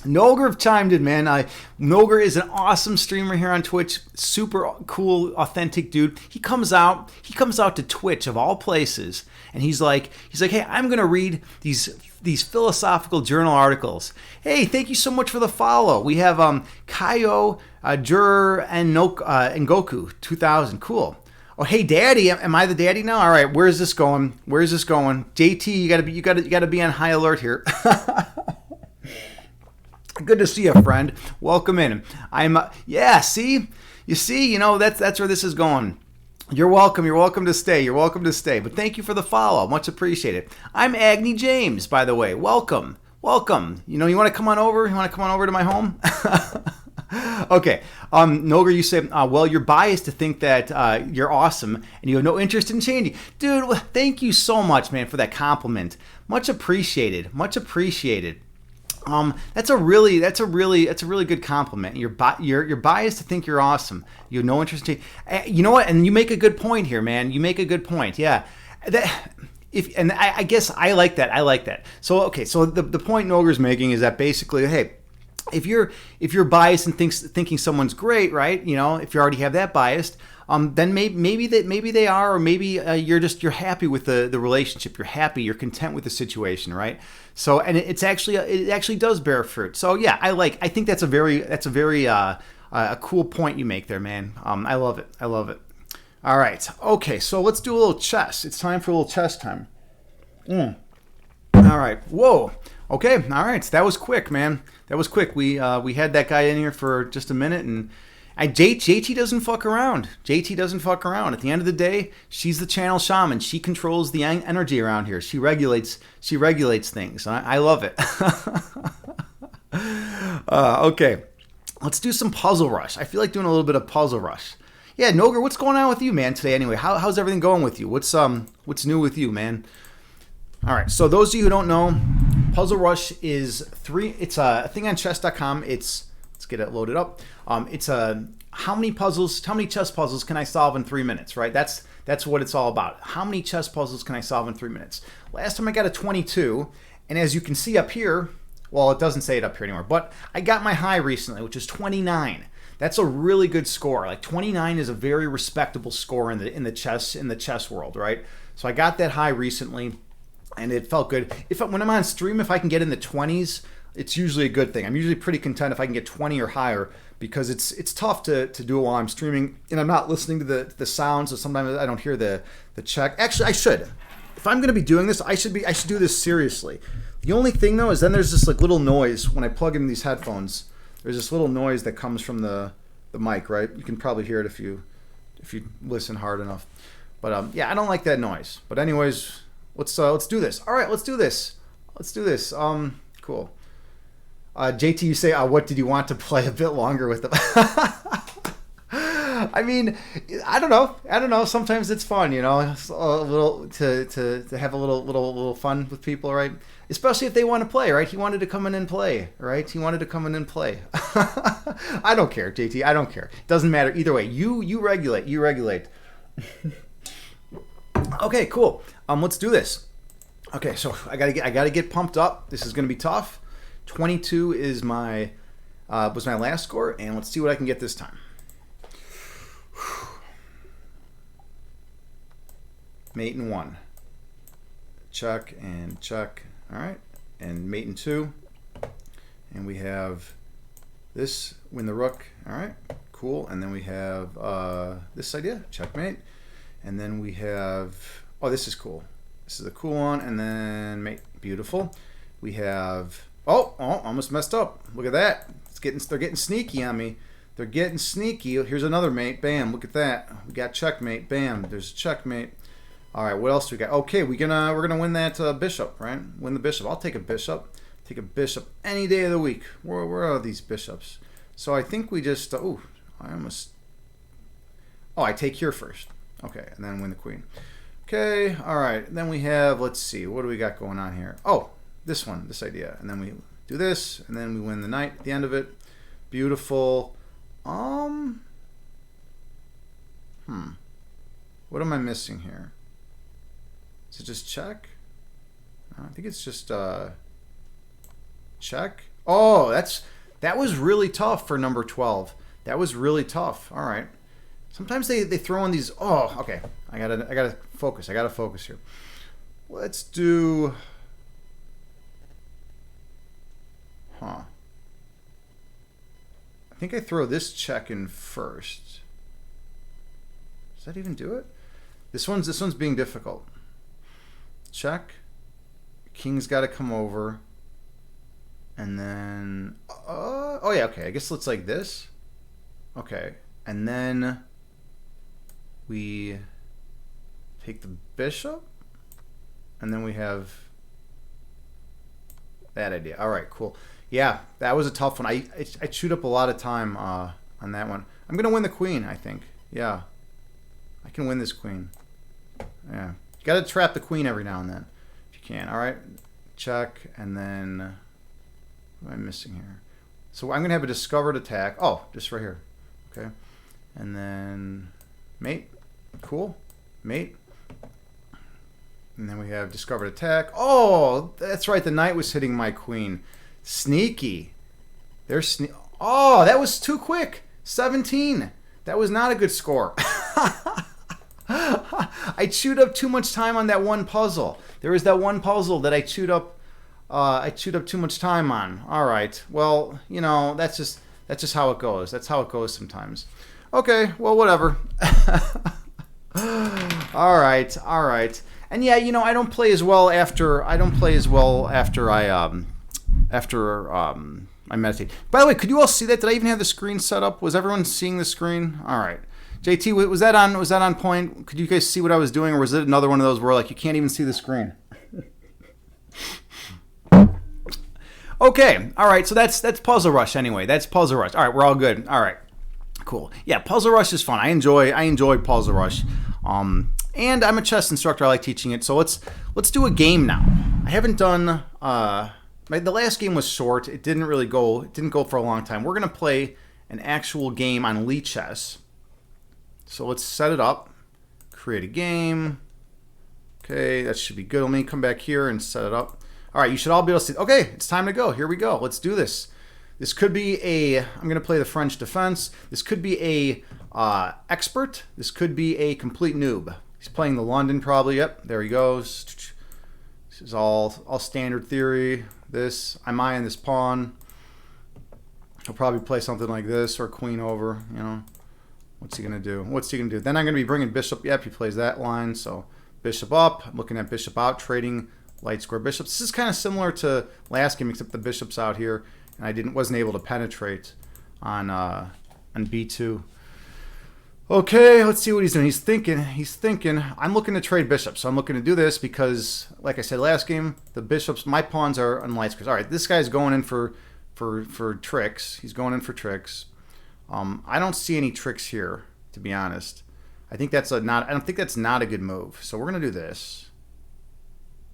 Noger chimed in, man. Noger is an awesome streamer here on Twitch. Super cool, authentic dude. He comes out to Twitch of all places, and he's like, hey, I'm gonna read these philosophical journal articles. Hey, thank you so much for the follow. We have Kaio, Jur, and Goku 2000. Cool. Oh, hey, Daddy, am I the daddy now? All right, where's this going? JT, you gotta be on high alert here. Good to see you, friend. Welcome in. See? You see, that's where this is going. You're welcome. You're welcome to stay. But thank you for the follow. Much appreciated. I'm Agni James, by the way. Welcome. You want to come on over? You want to come on over to my home? Okay. Noger, you say, well, you're biased to think that you're awesome and you have no interest in changing. Dude, thank you so much, man, for that compliment. Much appreciated. That's a really good compliment. You're biased to think you're awesome. You have no interest in. You know what? And you make a good point here, man. You make a good point. Yeah. I guess I like that. So okay. So the point Noger's making is that basically, hey, if you're biased and thinking someone's great, right? If you already have that bias, then maybe they are, or maybe you're happy with the relationship. You're content with the situation, right? So, and it actually does bear fruit. So yeah, I think that's a very a cool point you make there, man. I love it. All right, okay, so let's do a little chess. It's time for a little chess time. All right, whoa. Okay, all right, that was quick, man. That was quick. We had that guy in here for just a minute, and JT doesn't fuck around. At the end of the day, she's the channel shaman. She controls the energy around here. She regulates things. I love it. Okay, let's do some Puzzle Rush. I feel like doing a little bit of Puzzle Rush. Yeah, Noger, what's going on with you, man, today? Anyway, how's everything going with you? What's new with you, man? All right, so those of you who don't know, Puzzle Rush is it's a thing on chess.com. Let's get it loaded up. It's how many chess puzzles can I solve in 3 minutes, right? That's what it's all about. How many chess puzzles can I solve in 3 minutes? Last time I got a 22, and as you can see up here, well, it doesn't say it up here anymore, but I got my high recently, which is 29. That's a really good score. Like 29 is a very respectable score in the chess world, right? So I got that high recently, and it felt good. When I'm on stream, if I can get in the 20s, it's usually a good thing. I'm usually pretty content if I can get 20 or higher, because it's tough to do it while I'm streaming and I'm not listening to the sounds, so sometimes I don't hear the check. Actually, I should. If I'm going to be doing this, I should do this seriously. The only thing though is then there's this like little noise when I plug in these headphones. There's this little noise that comes from the mic, right? You can probably hear it if you listen hard enough. But yeah, I don't like that noise. But anyways, let's do this. All right, let's do this. Cool. JT, you say, what did you want to play a bit longer with them? I mean, I don't know. Sometimes it's fun, it's a little to have a little fun with people, right? Especially if they want to play, right? He wanted to come in and play, right? I don't care, JT. I don't care. Doesn't matter either way. You regulate. Okay, cool. Let's do this. Okay, so I gotta get pumped up. This is gonna be tough. 22 is was my last score, and let's see what I can get this time. mate in 1. Check and check. All right. And mate in 2. And we have this, win the rook. All right. Cool. And then we have this idea, checkmate. And then we have, oh, this is cool. This is a cool one. And then mate. Beautiful. We have, oh, almost messed up. Look at that. They're getting sneaky on me. They're getting sneaky. Here's another mate. Bam. Look at that. We got checkmate. Bam. There's checkmate. All right. What else do we got? Okay, we're gonna win that bishop, right? Win the bishop. I'll take a bishop. Take a bishop any day of the week. Where are these bishops? So I think we just. I take here first. Okay, and then win the queen. Okay. All right. Then we have. Let's see. What do we got going on here? Oh, this one. This idea. And then we do this, and then we win the knight at the end of it. Beautiful. What am I missing here? Is it just check? I think it's just check. Oh, that was really tough for number 12. That was really tough. All right. Sometimes they throw in these. Oh, okay. I gotta focus. I gotta focus here. Let's do. I think I throw this check in first. Does that even do it? This one's being difficult. Check. King's got to come over. And then oh yeah, okay. I guess let's like this. Okay. And then we take the bishop. And then we have that idea. All right, cool. Yeah, that was a tough one. I chewed up a lot of time on that one. I'm gonna win the queen, I think. Yeah, I can win this queen. Yeah, you gotta trap the queen every now and then, if you can. All right, check, and then what am I missing here? So I'm gonna have a discovered attack. Oh, just right here. Okay, and then mate. Cool, mate. And then we have discovered attack. Oh, that's right. The knight was hitting my queen. Sneaky. Oh, that was too quick. 17. That was not a good score. I chewed up too much time on that one puzzle. There was that one puzzle that I chewed up too much time on. All right. Well, you know, that's just how it goes. That's how it goes sometimes. Okay. Well, whatever. All right. And yeah, you know, I don't play as well after I meditate. By the way, could you all see that? Did I even have the screen set up? Was everyone seeing the screen? All right. JT, was that on point? Could you guys see what I was doing, or was it another one of those where like you can't even see the screen? Okay. All right. So that's Puzzle Rush anyway. That's Puzzle Rush. All right, we're all good. All right. Cool. Yeah, Puzzle Rush is fun. I enjoy Puzzle Rush. And I'm a chess instructor. I like teaching it. So let's do a game now. I haven't done the last game was short. It didn't go for a long time. We're gonna play an actual game on Lichess. So let's set it up. Create a game. Okay, that should be good. Let me come back here and set it up. All right, you should all be able to see. Okay, it's time to go. Here we go. Let's do this. This could be I'm gonna play the French defense. This could be a expert. This could be a complete noob. He's playing the London probably. Yep, there he goes. This is all standard theory. I'm eyeing this pawn. He'll probably play something like this or queen over, you know. What's he going to do? Then I'm going to be bringing bishop. Yep, he plays that line. So bishop up. I'm looking at bishop out, trading light square bishops. This is kind of similar to last game, except the bishop's out here, and I wasn't able to penetrate on b2. Okay, let's see what he's doing. He's thinking. I'm looking to trade bishops, so I'm looking to do this because, like I said last game, the bishops, my pawns are on light squares. All right, this guy's going in for tricks. He's going in for tricks. I don't see any tricks here, to be honest. I don't think that's not a good move. So we're gonna do this.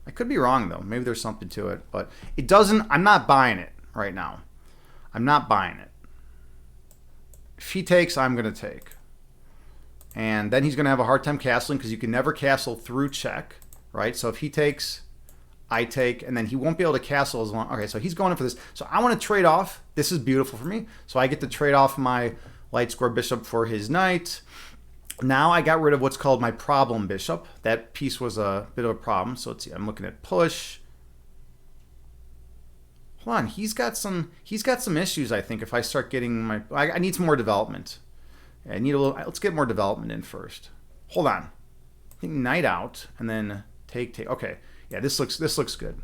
I could be wrong though. Maybe there's something to it, but it doesn't. I'm not buying it right now. I'm not buying it. If he takes, I'm gonna take. And then he's going to have a hard time castling because you can never castle through check, right? So if he takes, I take, and then he won't be able to castle as long. Okay, so he's going in for this. So I want to trade off. This is beautiful for me. So I get to trade off my light square bishop for his knight. Now I got rid of what's called my problem bishop. That piece was a bit of a problem. So let's see. I'm looking at push. Hold on. He's got some issues, I think, if I start getting my... I need some more development. I need a little... Let's get more development in first. Hold on. I think knight out and then take. Okay. Yeah, this looks good.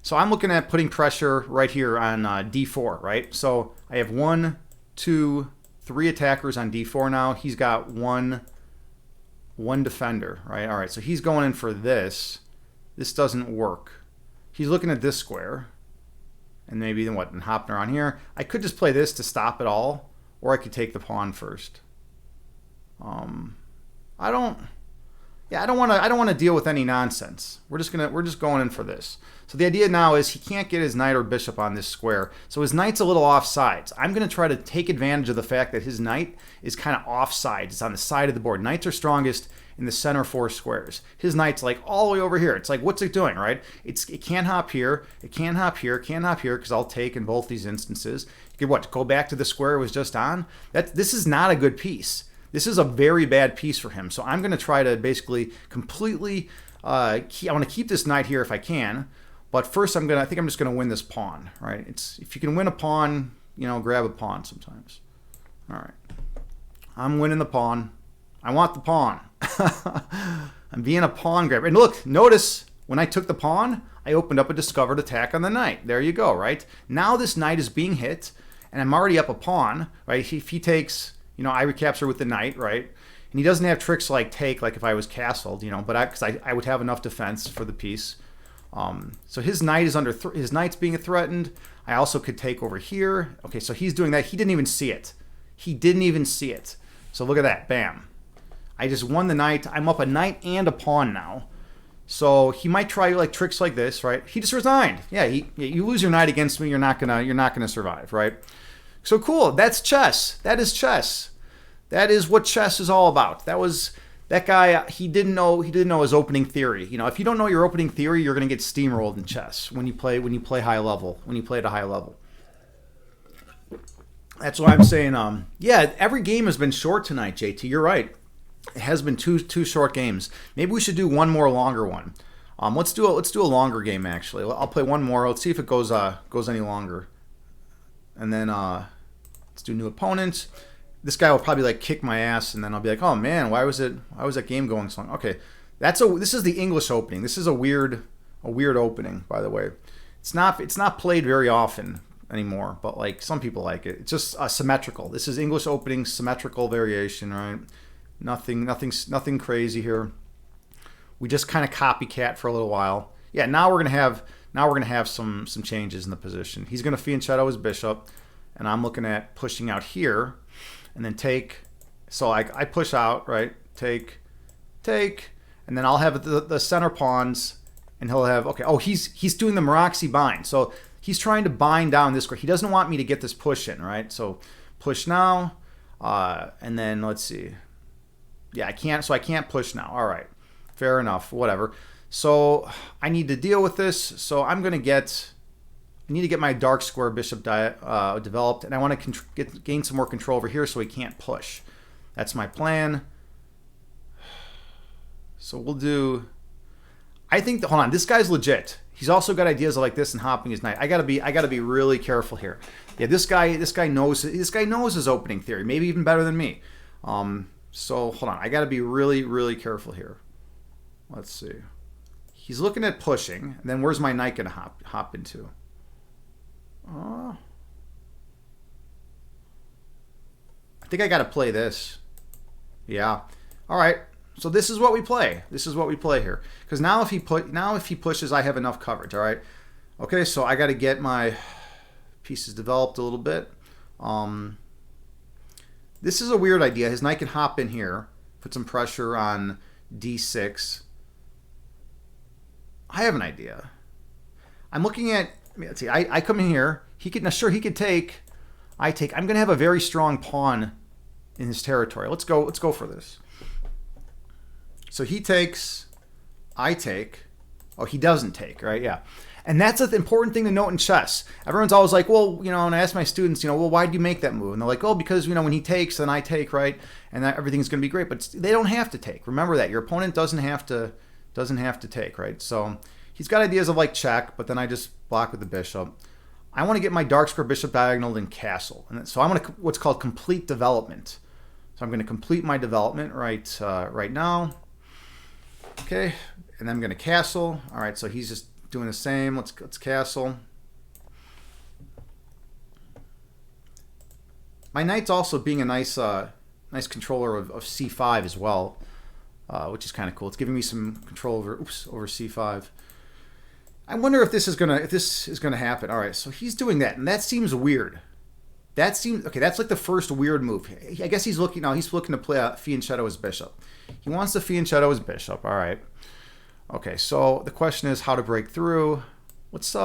So I'm looking at putting pressure right here on d4, right? So I have 1, 2, 3 attackers on d4 now. He's got one defender, right? All right, so he's going in for this. This doesn't work. He's looking at this square. And maybe then what? And hopping around here. I could just play this to stop it all, or I could take the pawn first. I don't want to deal with any nonsense. We're just going in for this. So the idea now is he can't get his knight or bishop on this square. So his knight's a little offsides. I'm going to try to take advantage of the fact that his knight is kind of offsides. It's on the side of the board. Knights are strongest in the center 4 squares. His knight's like all the way over here. It's like, what's it doing, right? It can't hop here. It can't hop here. It can't hop here because I'll take in both these instances. You could what? Go back to the square it was just on? This is not a good piece. This is a very bad piece for him. So I'm going to try to basically completely... I want to keep this knight here if I can. But first, I think I'm just going to win this pawn, right? If you can win a pawn, grab a pawn sometimes. All right. I'm winning the pawn. I want the pawn. I'm being a pawn grabber. And look, notice when I took the pawn, I opened up a discovered attack on the knight. There you go, right? Now this knight is being hit, and I'm already up a pawn, right? If he takes, I recapture with the knight, right? And he doesn't have tricks like take, like if I was castled, but because I would have enough defense for the piece. So his knight is his knight's being threatened. I also could take over here. Okay, so he's doing that. He didn't even see it. He didn't even see it. So look at that. Bam. I just won the knight. I'm up a knight and a pawn now. So he might try like tricks like this, right? He just resigned. Yeah, you lose your knight against me, you're not gonna survive, right? So cool. That's chess. That is chess. That is what chess is all about. That guy, he didn't know his opening theory. If you don't know your opening theory, you're going to get steamrolled in chess when you play high level, when you play at a high level. That's why I'm saying, yeah, every game has been short tonight, JT. You're right. It has been two short games. Maybe we should do one more longer one. Let's do a longer game actually. I'll play one more. Let's see if it goes any longer. And then let's do new opponent. This guy will probably like kick my ass, and then I'll be like, "Oh man, why was that game going so long?" Okay, this is the English opening. This is a weird opening, by the way. It's not played very often anymore, but like some people like it. It's just symmetrical. This is English opening symmetrical variation, right? Nothing crazy here. We just kind of copycat for a little while. Yeah, now we're gonna have some changes in the position. He's gonna fianchetto his bishop, and I'm looking at pushing out here. And then take, so I push out, right? Take, and then I'll have the center pawns, and he'll have, okay, oh, he's doing the Moroxy bind. So he's trying to bind down this square. He doesn't want me to get this push in, right? So push now, and then let's see. Yeah, I can't push now. All right, fair enough, whatever. So I need to deal with this, so I need to get my dark square bishop developed, and I want to gain some more control over here so he can't push. That's my plan. So we'll do... I think hold on, this guy's legit. He's also got ideas like this and hopping his knight. I gotta be really careful here. Yeah, this guy knows his opening theory, maybe even better than me. So hold on, I gotta be really careful here. Let's see. He's looking at pushing, and then where's my knight gonna hop into? I think I got to play this. Yeah. All right. So this is what we play. This is what we play here. Because now if he pushes, I have enough coverage. All right. Okay. So I got to get my pieces developed a little bit. This is a weird idea. His knight can hop in here, put some pressure on d6. I have an idea. I'm looking at. Let's see. I come in here. He could take. I take. I'm going to have a very strong pawn in his territory. Let's go for this. So he takes. I take. Oh, he doesn't take, right? Yeah. And that's an important thing to note in chess. Everyone's always like, well, you know, and I ask my students, you know, well, why did you make that move? And they're like, oh, because, you know, when he takes, then I take, right? And that everything's going to be great. But they don't have to take. Remember that. Your opponent doesn't have to take, right? So he's got ideas of like check, but then I just block with the bishop. I want to get my dark square bishop diagonal in castle. And so I'm going to what's called complete development. So I'm going to complete my development right now. Okay, and then I'm going to castle. All right, so he's just doing the same. Let's castle. My knight's also being a nice controller of c5 as well, which is kind of cool. It's giving me some control over c5. I wonder if this is gonna happen. All right, so he's doing that, and that seems weird. That seems okay. That's like the first weird move. I guess he's looking now. He's looking to play a fianchetto as bishop. He wants the fianchetto as bishop. All right. Okay. So the question is how to break through. Let's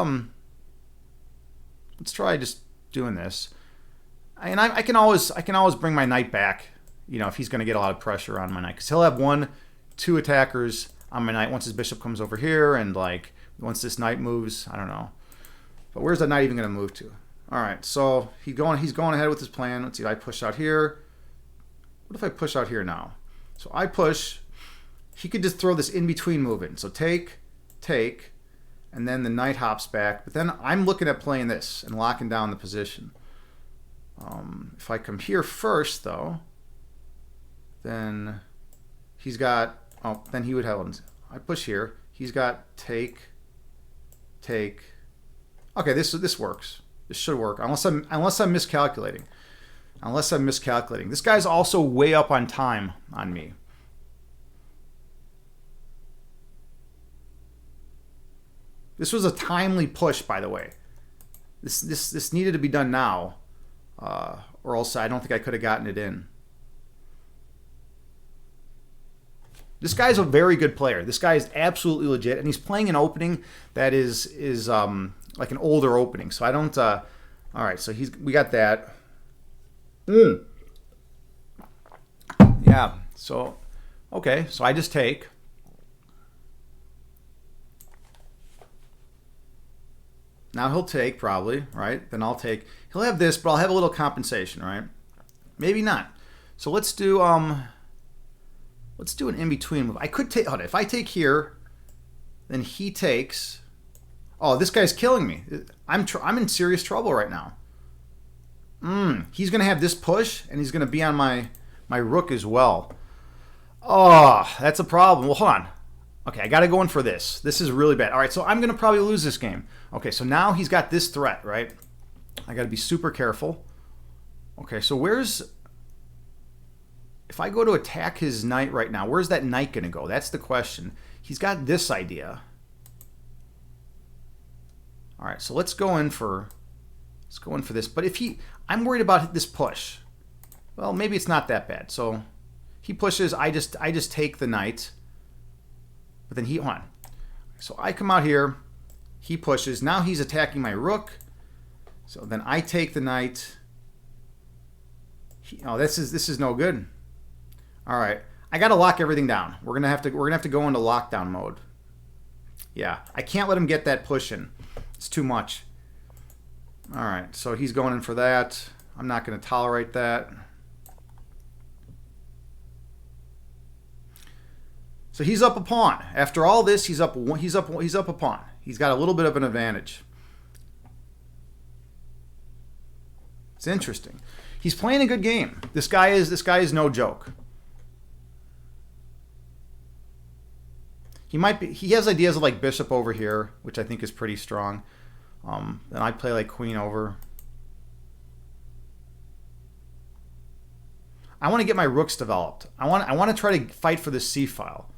try just doing this. And I can always bring my knight back. You know, if he's going to get a lot of pressure on my knight, because he'll have 1, 2 attackers on my knight once his bishop comes over here, and like once this knight moves, I don't know. But where's that knight even going to move to? All right, so he's going ahead with his plan. Let's see, I push out here. What if I push out here now? So I push. He could just throw this in-between move in. So take, and then the knight hops back. But then I'm looking at playing this and locking down the position. If I come here first, though, then he's got, then he would have, I push here. He's got take. Okay, this works. This should work, unless I'm miscalculating. This guy's also way up on time on me. This was a timely push, by the way. This needed to be done now, or else I don't think I could have gotten it in. This guy's a very good player. This guy is absolutely legit, and he's playing an opening that is like an older opening. So I don't. All right, so we got that. Yeah. So okay. So I just take. Now he'll take probably, right? Then I'll take. He'll have this, but I'll have a little compensation, right? Maybe not. So let's do an in-between move. I could take. Hold on. If I take here, then he takes. Oh, this guy's killing me. I'm in serious trouble right now. He's gonna have this push, and he's gonna be on my rook as well. Oh, that's a problem. Well, hold on. Okay, I gotta go in for this. This is really bad. All right, so I'm gonna probably lose this game. Okay, so now he's got this threat, right? I gotta be super careful. Okay, so if I go to attack his knight right now, where's that knight gonna go? That's the question. He's got this idea. All right, so let's go in for this. But I'm worried about this push. Well, maybe it's not that bad. So he pushes. I just take the knight. But then hold on. So I come out here. He pushes. Now he's attacking my rook. So then I take the knight. This is no good. All right, I got to lock everything down. We're gonna have to go into lockdown mode. Yeah, I can't let him get that push in. It's too much. All right, so he's going in for that. I'm not going to tolerate that. So he's up a pawn. After all this, he's up a pawn. He's got a little bit of an advantage. It's interesting. He's playing a good game. This guy is no joke. He has ideas of like bishop over here, which I think is pretty strong. Then I play like queen over. I want to get my rooks developed. I want to try to fight for this c file.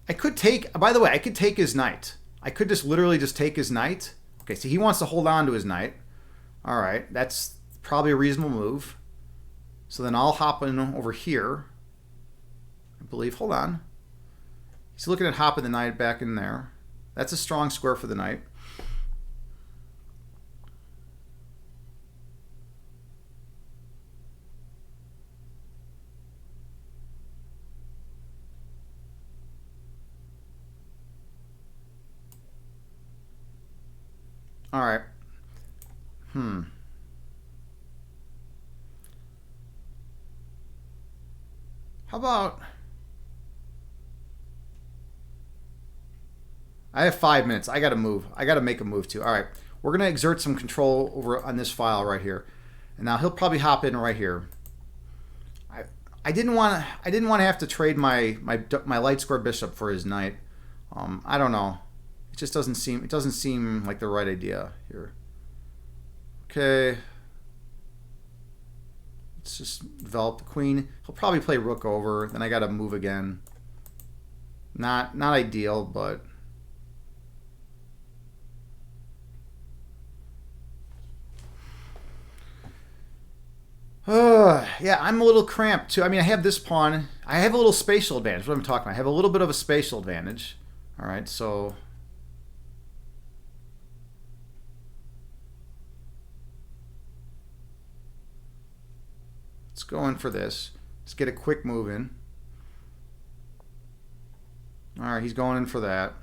I could take, by the way, I could take his knight. I could just literally just take his knight. Okay, so he wants to hold on to his knight. All right, that's probably a reasonable move. So then I'll hop in over here. I believe, hold on. He's looking at hopping the knight back in there. That's a strong square for the knight. All right. How about... I have 5 minutes. I got to move. I got to make a move too. All right. We're going to exert some control over on this file right here. And now he'll probably hop in right here. I didn't want to have to trade my light square bishop for his knight. I don't know. It just doesn't seem like the right idea here. Okay. Let's just develop the queen. He'll probably play rook over. Then I got to move again. Not ideal, but yeah, I'm a little cramped too. I mean, I have this pawn. I have a little spatial advantage. What I'm talking about. I have a little bit of a spatial advantage. All right, so let's go in for this. Let's get a quick move in. All right, he's going in for that.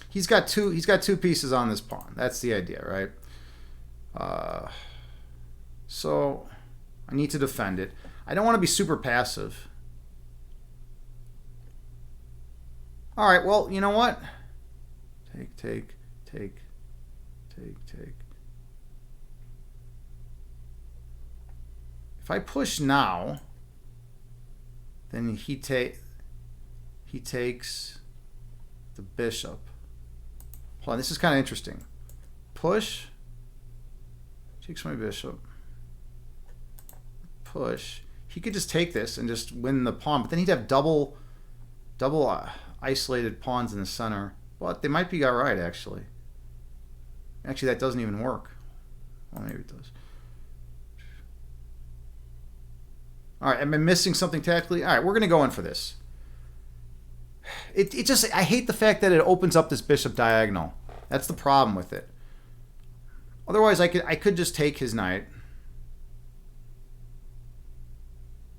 He's got two pieces on this pawn. That's the idea, right? So I need to defend it. I don't want to be super passive. All right, well, you know what? Take. If I push now, then he takes the bishop. Hold on, this is kind of interesting. Push. Takes my bishop. Push. He could just take this and just win the pawn, but then he'd have double isolated pawns in the center. But they might be all right, actually. Actually, that doesn't even work. Well, maybe it does. All right, am I missing something tactically? All right, we're going to go in for this. It just, I hate the fact that it opens up this bishop diagonal. That's the problem with it. Otherwise, I could just take his knight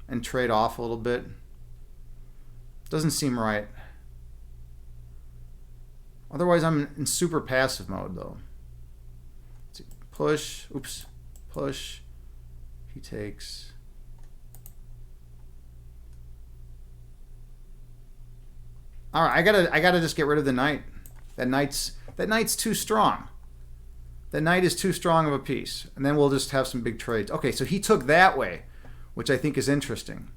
and trade off a little bit. Doesn't seem right. Otherwise, I'm in super passive mode, though. Push. Oops. Push. He takes. All right, I gotta just get rid of the knight. That knight's too strong. That knight is too strong of a piece, and then we'll just have some big trades. Okay, so he took that way, which I think is interesting.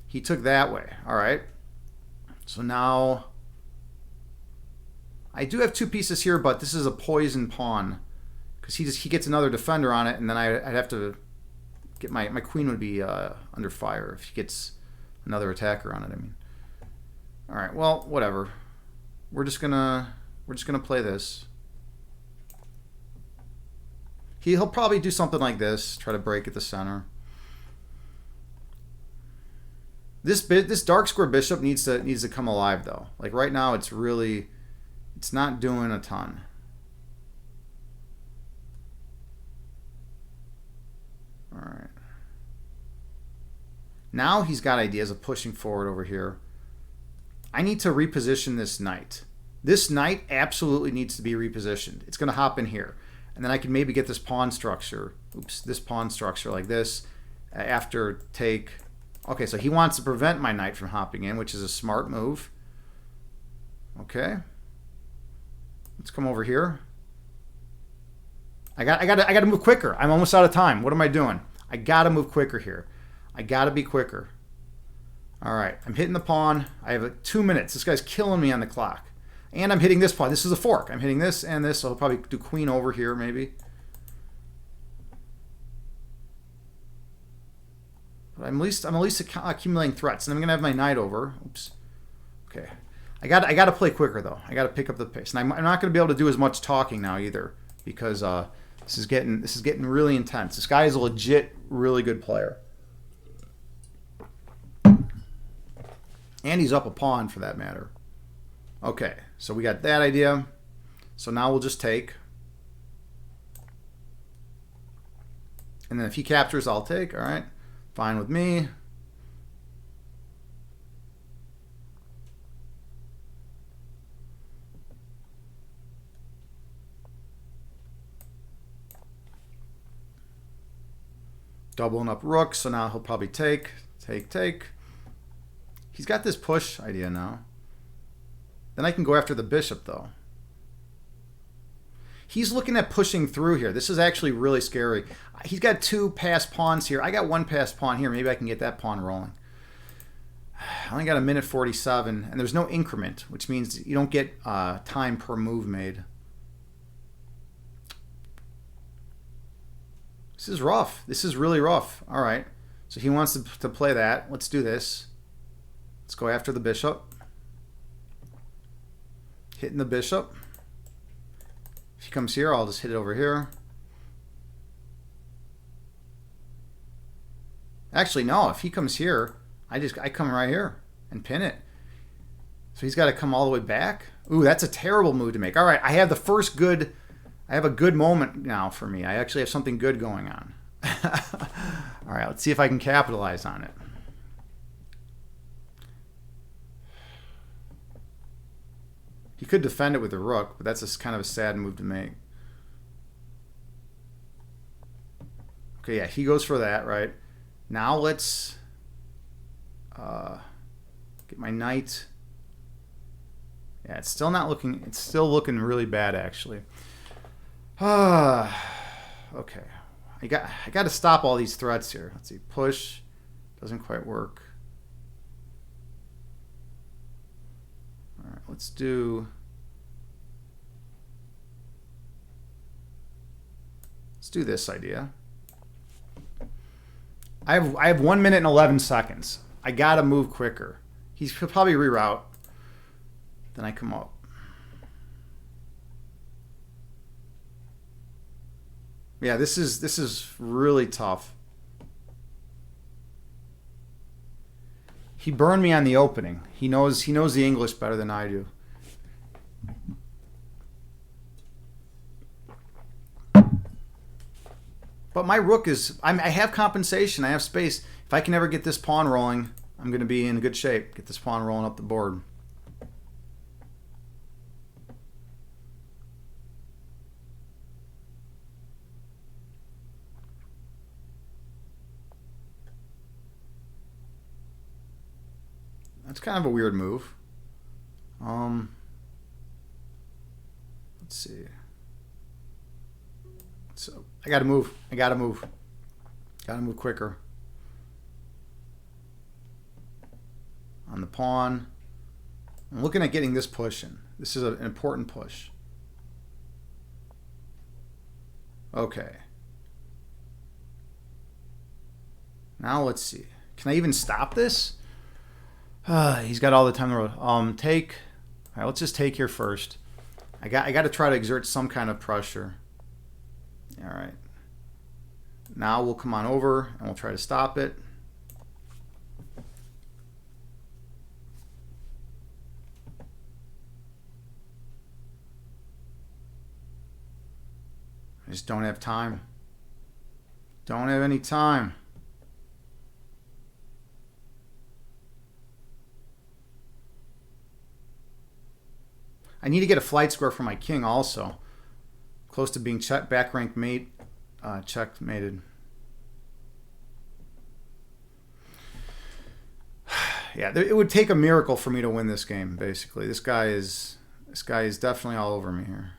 He took that way. All right. So now I do have two pieces here, but this is a poison pawn because he gets another defender on it, and then I'd have to get my queen would be under fire if he gets another attacker on it. I mean. All right, well, whatever. We're just gonna play this. He'll probably do something like this, try to break at the center. This dark square bishop needs to come alive though. Like right now, it's not doing a ton. All right. Now he's got ideas of pushing forward over here. I need to reposition this knight. This knight absolutely needs to be repositioned. It's going to hop in here. And then I can maybe get this pawn structure. Oops, this pawn structure like this after take. Okay, so he wants to prevent my knight from hopping in, which is a smart move. Okay. Let's come over here. I got to move quicker. I'm almost out of time. What am I doing? I got to move quicker here. I got to be quicker. All right, I'm hitting the pawn. I have 2 minutes. This guy's killing me on the clock. And I'm hitting this pawn. This is a fork. I'm hitting this and this, so I'll probably do queen over here maybe. But I'm at least accumulating threats. And I'm going to have my knight over. Oops. Okay. I got to play quicker, though. I got to pick up the pace. And I'm not going to be able to do as much talking now either because this is getting really intense. This guy is a legit, really good player. And he's up a pawn for that matter. Okay, so we got that idea. So now we'll just take. And then if he captures, I'll take. All right, fine with me. Doubling up rook, so now he'll probably take. He's got this push idea now. Then I can go after the bishop, though. He's looking at pushing through here. This is actually really scary. He's got 2 passed pawns here. I got 1 passed pawn here. Maybe I can get that pawn rolling. I only got a minute 47, and there's no increment, which means you don't get time per move made. This is rough. This is really rough. All right. So he wants to play that. Let's do this. Let's go after the bishop. Hitting the bishop. If he comes here, I'll just hit it over here. Actually, no. If he comes here, I come right here and pin it. So he's got to come all the way back. Ooh, that's a terrible move to make. All right, I have a good moment now for me. I actually have something good going on. All right, let's see if I can capitalize on it. He could defend it with the rook, but that's kind of a sad move to make. Okay, yeah, he goes for that, right? Now let's get my knight. Yeah, it's still not looking. It's still looking really bad, actually. Okay, I got to stop all these threats here. Let's see, push doesn't quite work. All right, let's do this idea. I have 1 minute and 11 seconds. I gotta move quicker. He's probably reroute. Then I come up. Yeah, this is really tough. He burned me on the opening. He knows the English better than I do. But my rook is... I have compensation. I have space. If I can ever get this pawn rolling, I'm going to be in good shape. Get this pawn rolling up the board. That's kind of a weird move. Let's see. So I gotta move. Gotta move quicker. On the pawn. I'm looking at getting this push in. This is an important push. Okay. Now let's see. Can I even stop this? He's got all the time in the world. Take. All right, let's just take here first. I got to try to exert some kind of pressure. All right. Now we'll come on over and we'll try to stop it. I just don't have time. Don't have any time. I need to get a flight score for my king also. Close to being back rank mate, checkmated. Yeah, it would take a miracle for me to win this game. Basically, this guy is definitely all over me here.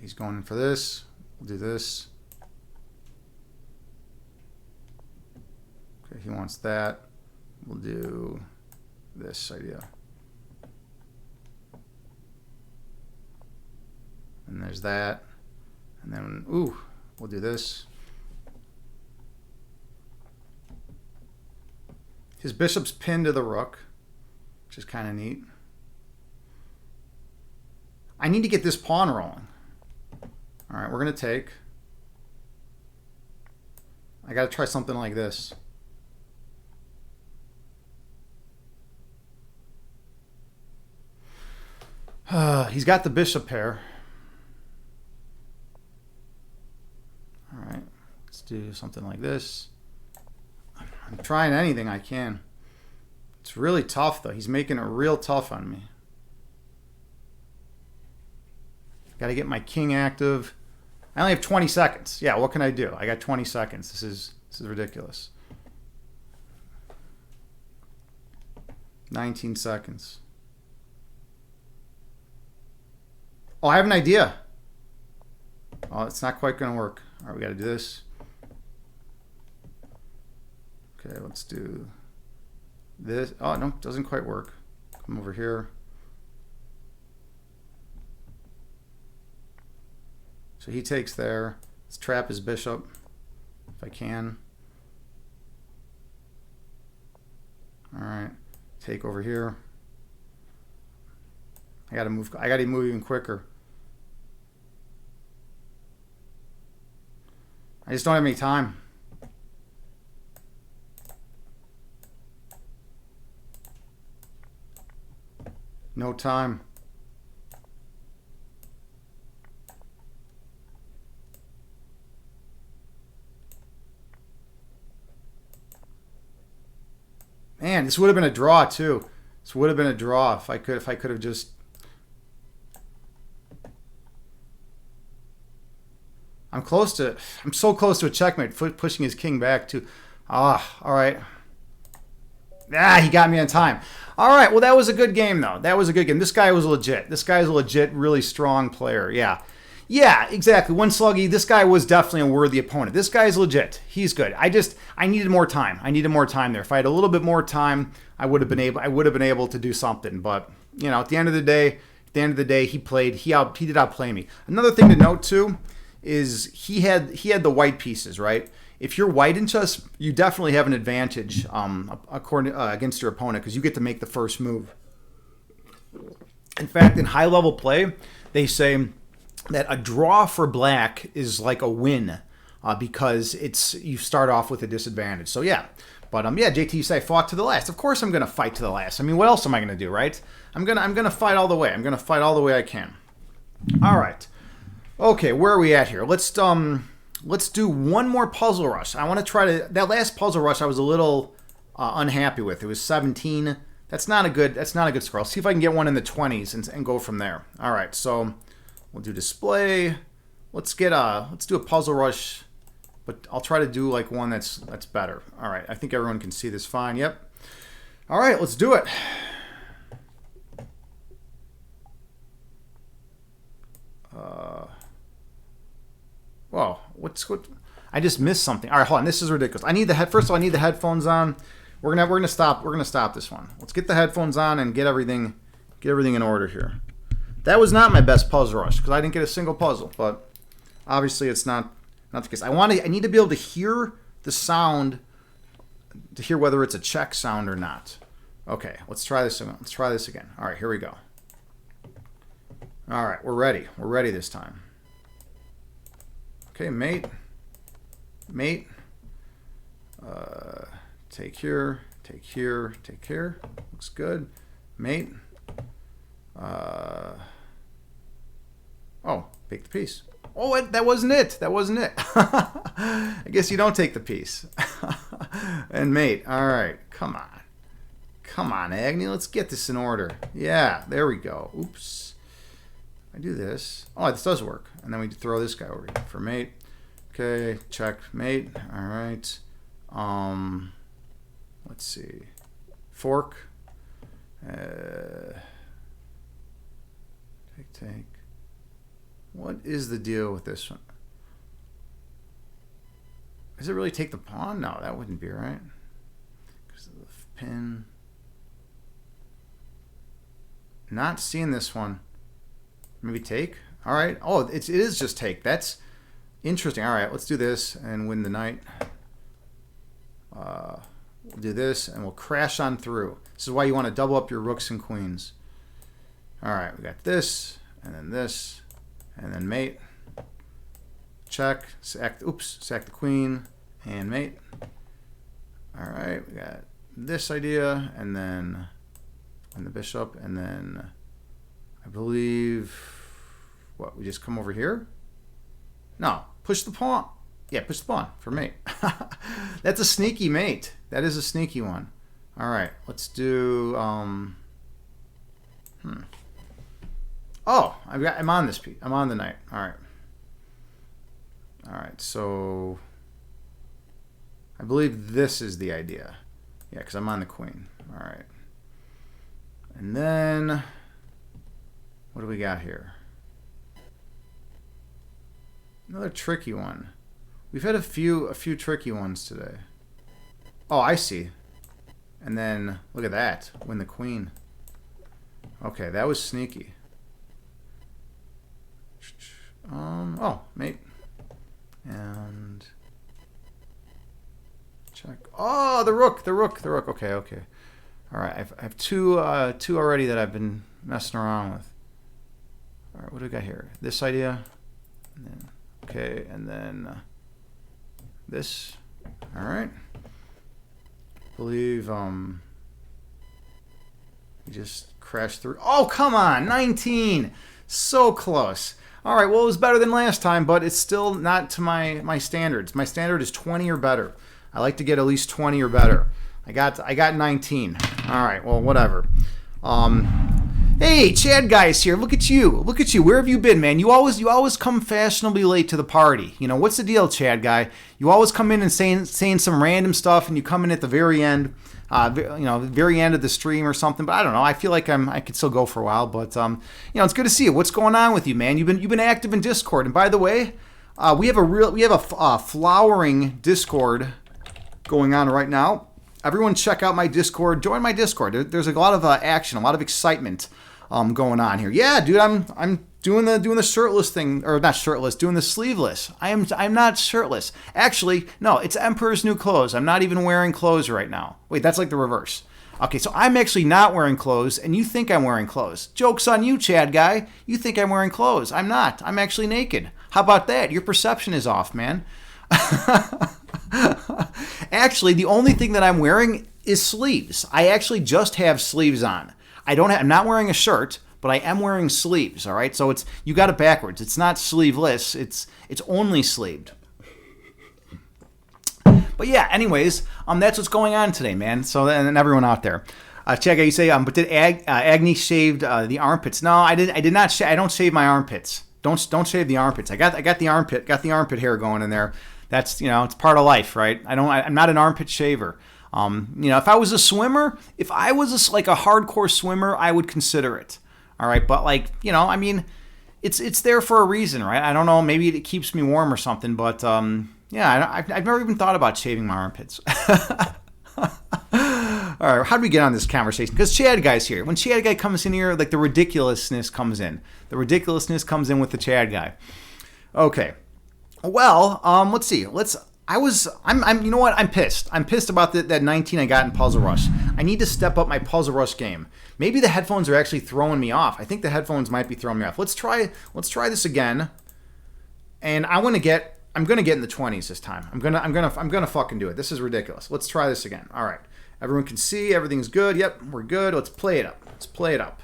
He's going in for this. We'll do this. Okay, he wants that. We'll do this idea. And there's that. And then, ooh, we'll do this. His bishop's pinned to the rook, which is kind of neat. I need to get this pawn rolling. All right, we're going to take. I got to try something like this. He's got the bishop pair. All right, let's do something like this. I'm trying anything I can. It's really tough, though. He's making it real tough on me. Got to get my king active. I only have 20 seconds. Yeah, what can I do? I got 20 seconds. This is ridiculous. 19 seconds. Oh, I have an idea. Oh, it's not quite going to work. All right, we got to do this. Okay, let's do this. Oh, no, doesn't quite work. Come over here. So he takes there. Let's trap his bishop if I can. All right, take over here. I got to move even quicker. I just don't have any time. No time. Man, this would have been a draw too. This would have been a draw if I could have just. I'm so close to a checkmate. Pushing his king back too. Ah, all right. Ah, he got me on time. All right, well, that was a good game, though. That was a good game. This guy was legit. This guy's a legit, really strong player. Yeah. Yeah, exactly. One sluggy. This guy was definitely a worthy opponent. This guy's legit. He's good. I needed more time. I needed more time there. If I had a little bit more time, I would have been able to do something. But, you know, at the end of the day, he did outplay me. Another thing to note, too, is he had the white pieces, right? If you're white in chess, you definitely have an advantage against your opponent because you get to make the first move. In fact, in high-level play, they say that a draw for black is like a win because you start off with a disadvantage. So yeah, but yeah, JT, you say fought to the last. Of course, I'm going to fight to the last. I mean, what else am I going to do, right? I'm gonna fight all the way. I'm gonna fight all the way I can. All right. Okay, where are we at here? Let's do one more puzzle rush. I want to try to. That last puzzle rush, I was a little unhappy with. It was 17. That's not a good score. I'll see if I can get one in the 20s and go from there. All right, so we'll do display. Let's do a puzzle rush, but I'll try to do like one that's better. All right, I think everyone can see this fine. Yep. All right, let's do it. Whoa, what? I just missed something. All right, hold on. This is ridiculous. First of all, I need the headphones on. We're gonna stop this one. Let's get the headphones on and get everything in order here. That was not my best puzzle rush because I didn't get a single puzzle, but obviously it's not the case. I need to be able to hear the sound to hear whether it's a check sound or not. Okay, let's try this again. All right, here we go. All right, we're ready. We're ready this time. Okay, mate. Take here. Looks good. Mate. Oh, take the piece. Oh, that wasn't it. I guess you don't take the piece. And mate. All right, come on, Agni. Let's get this in order. Yeah, there we go. Oops. I do this. Oh, this does work. And then we throw this guy over here for mate. Okay, check mate. All right. Let's see. Fork. Take. What is the deal with this one? Does it really take the pawn? No, that wouldn't be right. Because of the pin. Not seeing this one. Maybe take. All right. Oh, it is just take. That's interesting. All right, let's do this and win the knight. We'll do this and we'll crash on through. This is why you want to double up your rooks and queens. All right, we got this and then mate. Check. Sack the queen and mate. All right, we got this idea and then win the bishop and then I believe what we just come over here. No, push the pawn. Yeah, push the pawn for mate. That's a sneaky mate. That is a sneaky one. All right, let's do. Oh, I'm on this piece. I'm on the knight. All right. All right, so I believe this is the idea. Yeah, because I'm on the queen. All right. And then, what do we got here? Another tricky one. We've had a few tricky ones today. Oh, I see. And then, look at that. Win the queen. Okay, that was sneaky. Oh, mate. And check. Oh, the rook. Okay. All right, I have two already that I've been messing around with. All right, what do we got here? This idea. And then, okay, and then this. All right. I believe we just crashed through. Oh, come on, 19. So close. All right, well, it was better than last time, but it's still not to my standards. My standard is 20 or better. I like to get at least 20 or better. I got 19. All right, well, whatever. Hey, Chad guy's here. Look at you. Where have you been, man? You always come fashionably late to the party. You know, what's the deal, Chad guy? You always come in and saying some random stuff, and you come in at the very end. Very end of the stream or something. But I don't know. I feel like I could still go for a while. But it's good to see you. What's going on with you, man? You've been active in Discord. And by the way, we have a flowering Discord going on right now. Everyone, check out my Discord. Join my Discord. There's a lot of action, a lot of excitement going on here. Yeah, dude, I'm doing the shirtless thing, or not shirtless, doing the sleeveless. I'm not shirtless. Actually, no, it's Emperor's New Clothes. I'm not even wearing clothes right now. Wait, that's like the reverse. Okay, so I'm actually not wearing clothes, and you think I'm wearing clothes. Joke's on you, Chad guy. You think I'm wearing clothes. I'm not. I'm actually naked. How about that? Your perception is off, man. Actually, the only thing that I'm wearing is sleeves. I actually just have sleeves on. I'm not wearing a shirt, but I am wearing sleeves, all right? So you got it backwards. It's not sleeveless. It's only sleeved. But yeah, anyways, that's what's going on today, man. So, and everyone out there. Check out, you say, but did Agni shaved the armpits? No, I did not. I don't shave my armpits. Don't shave the armpits. I got the armpit hair going in there. That's, it's part of life, right? I'm not an armpit shaver. If I was a swimmer, if I was like a hardcore swimmer, I would consider it. All right, but it's there for a reason, right? I don't know, maybe it keeps me warm or something, but I've never even thought about shaving my armpits. All right, how do we get on this conversation? Because Chad guy's here. When Chad guy comes in here, like the ridiculousness comes in. The ridiculousness comes in with the Chad guy. Okay. Well, let's see. I'm you know what? I'm pissed. I'm pissed about that 19 I got in Puzzle Rush. I need to step up my Puzzle Rush game. Maybe the headphones are actually throwing me off. I think the headphones might be throwing me off. Let's try this again. And I'm gonna get in the 20s this time. I'm gonna fucking do it. This is ridiculous. Let's try this again. All right. Everyone can see everything's good. Yep, we're good. Let's play it up.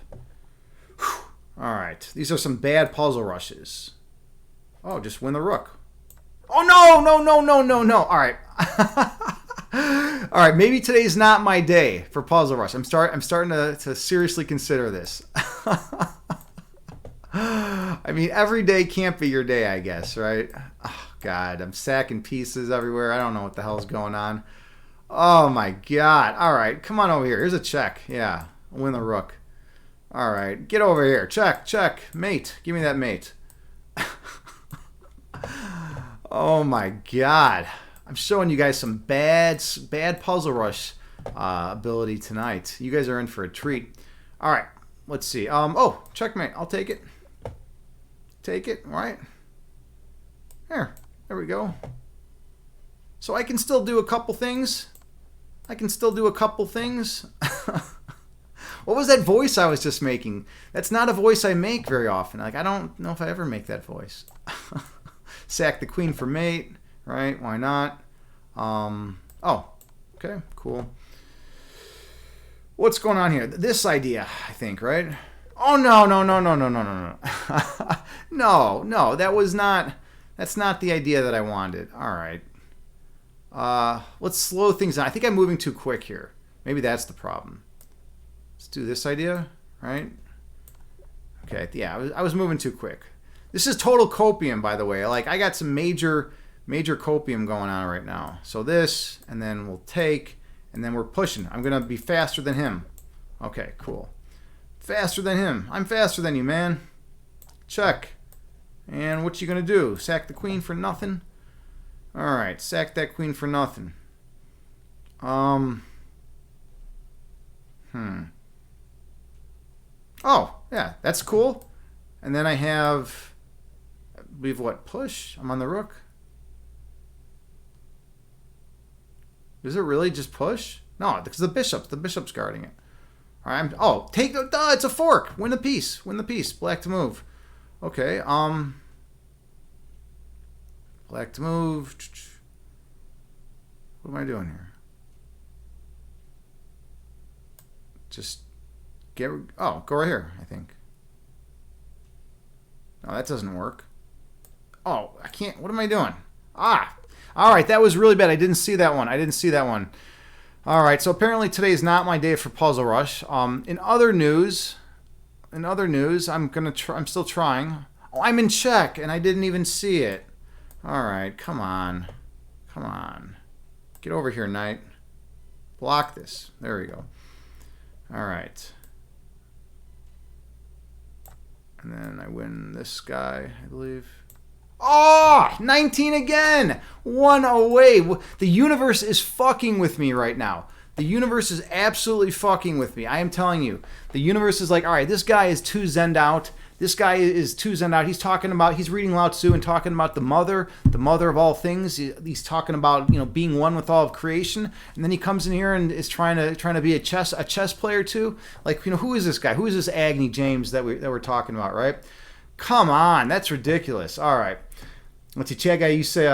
Whew. All right. These are some bad Puzzle Rushes. Oh, just win the rook. Oh, no. All right. All right, maybe today's not my day for Puzzle Rush. I'm starting to seriously consider this. I mean, every day can't be your day, I guess, right? Oh, God, I'm sacking pieces everywhere. I don't know what the hell's going on. Oh, my God. All right, come on over here. Here's a check. Yeah, win the rook. All right, get over here. Check. Mate, give me that mate. Oh my God! I'm showing you guys some bad Puzzle Rush ability tonight. You guys are in for a treat. All right, let's see. Oh, checkmate. I'll take it. Take it. All right. There we go. So I can still do a couple things. What was that voice I was just making? That's not a voice I make very often. I don't know if I ever make that voice. Sack the queen for mate, right? Why not? Oh, okay, cool. What's going on here? This idea, I think, right? Oh, no. No, that's not the idea that I wanted. All right. Let's slow things down. I think I'm moving too quick here. Maybe that's the problem. Let's do this idea, right? Okay, yeah, I was moving too quick. This is total copium, by the way. Like, I got some major copium going on right now. So this, and then we'll take, and then we're pushing. I'm going to be faster than him. Okay, cool. Faster than him. I'm faster than you, man. Check. And what you going to do? Sack the queen for nothing? All right, sack that queen for nothing. Oh, yeah, that's cool. And then I have, I believe, what, push? I'm on the rook. Is it really just push? No, because the bishop's guarding it. All right, take, it's a fork. Win the piece, black to move. Okay, black to move. What am I doing here? Just go right here, I think. No, that doesn't work. Oh, I can't, what am I doing? All right, that was really bad. I didn't see that one. All right, so apparently today is not my day for Puzzle Rush. In other news, I'm still trying. Oh, I'm in check, and I didn't even see it. All right, come on. Get over here, knight. Block this. There we go. All right. And then I win this guy, I believe. Oh, 19 again. 1 away. The universe is fucking with me right now. The universe is absolutely fucking with me. I am telling you. The universe is like, all right, this guy is too zenned out. He's reading Lao Tzu and talking about the mother of all things. He's talking about, being one with all of creation. And then he comes in here and is trying to be a chess player too. Like, who is this guy? Who is this Agni James that we're talking about, right? Come on, that's ridiculous. All right. Let's see, Chad guy, you say,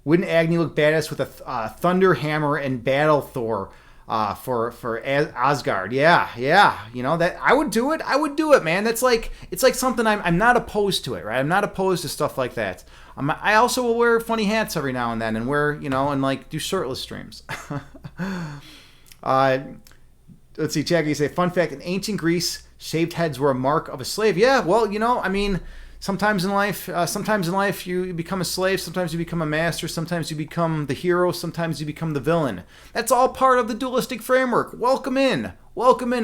wouldn't Agni look badass with a thunder hammer and battle Thor? For Asgard, yeah, that I would do it, man. That's like, it's like something I'm not opposed to it, right? I'm not opposed to stuff like that. I also will wear funny hats every now and then, and wear, and like do shirtless streams. Let's see, Chaggy, you say, fun fact: in ancient Greece, shaved heads were a mark of a slave. Yeah, well, sometimes in life you become a slave, sometimes you become a master, sometimes you become the hero, sometimes you become the villain. That's all part of the dualistic framework. Welcome in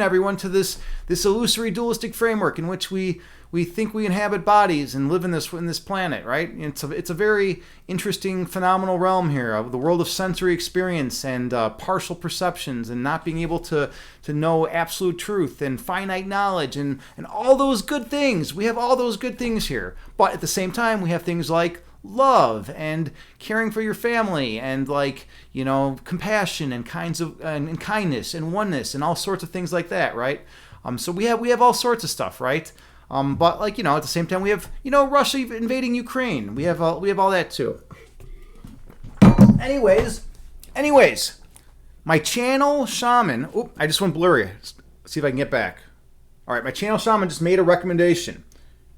everyone to this illusory dualistic framework in which we think we inhabit bodies and live in this planet, right? It's a very interesting phenomenal realm here of the world of sensory experience and partial perceptions and not being able to know absolute truth and finite knowledge and all those good things. We have all those good things here. But at the same time, we have things like love and caring for your family and compassion and and kindness and oneness and all sorts of things like that, right? So we have all sorts of stuff, right? But at the same time, we have Russia invading Ukraine. We have all that too. Anyways, my channel shaman. Oop, I just went blurry. Let's see if I can get back. All right, my channel shaman just made a recommendation.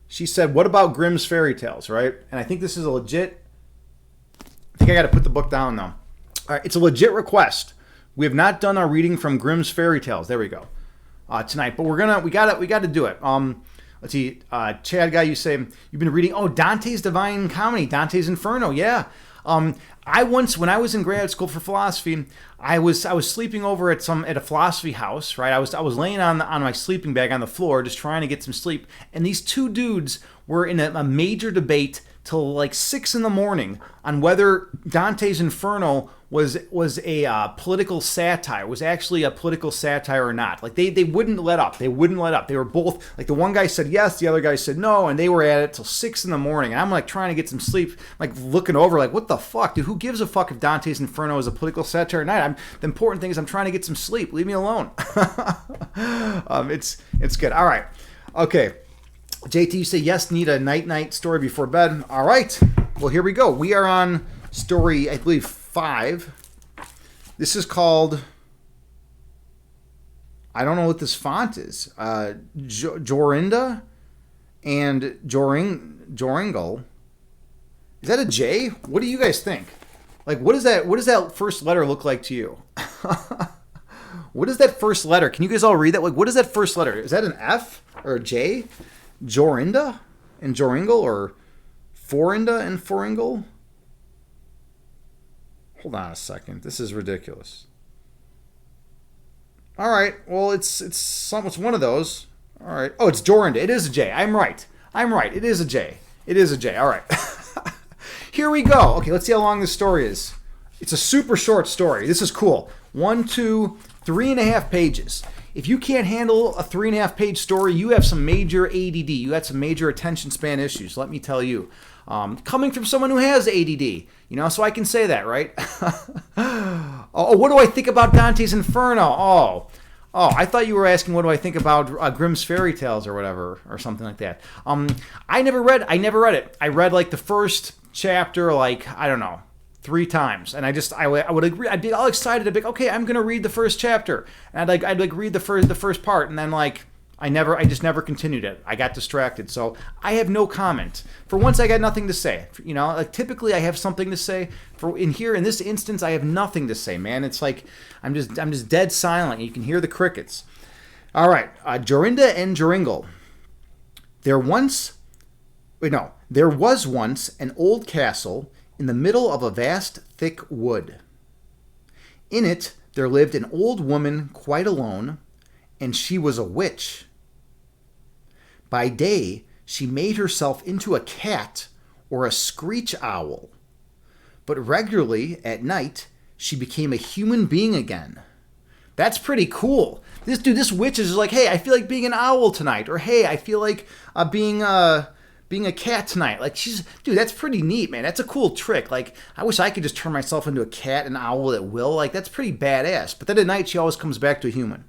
She said, "What about Grimm's fairy tales?" Right, and I think this is a legit. I think I got to put the book down though. All right, it's a legit request. We have not done our reading from Grimm's fairy tales. There we go. Tonight, but we got to do it. Let's see, Chad guy, you say you've been reading Dante's Divine Comedy, Dante's Inferno. Yeah. I once, when I was in grad school for philosophy, I was sleeping over at a philosophy house, right? I was laying on my sleeping bag on the floor, just trying to get some sleep, and these two dudes were in a major debate till like 6 a.m. on whether Dante's Inferno was a political satire, was actually a political satire or not. Like they wouldn't let up. They were both, like the one guy said yes, the other guy said no, and they were at it till 6 a.m. And I'm like trying to get some sleep, like looking over, like what the fuck, dude? Who gives a fuck if Dante's Inferno is a political satire or not? The important thing is I'm trying to get some sleep. Leave me alone. It's good. All right. Okay. JT, you say yes, need a night story before bed. All right. Well, here we go. We are on story, I believe, 5. This is called, I don't know what this font is. Jorinda and Joringle. Is that a J? What do you guys think? Like, what does that first letter look like to you? What is that first letter? Can you guys all read that? Like, what is that first letter? Is that an F or a J? Jorinda and Joringle, or Forinda and Foringle? Hold on a second. This is ridiculous. All right. Well, it's one of those. All right. Oh, it's Jorinda. It is a J. I'm right. It is a J. All right. Here we go. Okay, let's see how long this story is. It's a super short story. This is cool. 1, 2, 3.5 pages. If you can't handle a 3.5 page story, you have some major ADD. You got some major attention span issues, let me tell you. Coming from someone who has ADD, so I can say that, right? Oh, what do I think about Dante's Inferno? Oh, I thought you were asking what do I think about Grimm's Fairy Tales or whatever, or something like that. I never read it. I read like the first chapter, like, I don't know, 3 times, and I would agree. I'd be all excited. I'd be like, okay, I'm gonna read the first chapter, and I'd read the first part, and then like I just never continued it. I got distracted, so I have no comment. For once, I got nothing to say. Like typically I have something to say. In this instance, I have nothing to say, man. It's like I'm just dead silent. You can hear the crickets. All right, Jorinda and Joringle. There was once an old castle in the middle of a vast, thick wood. In it, there lived an old woman quite alone, and she was a witch. By day, she made herself into a cat or a screech owl, but regularly at night, she became a human being again. That's pretty cool. This witch is like, hey, I feel like being an owl tonight, or hey, I feel like being a cat tonight. Like that's pretty neat, man. That's a cool trick. Like, I wish I could just turn myself into a cat and owl at will. Like, that's pretty badass. But then at night, she always comes back to a human.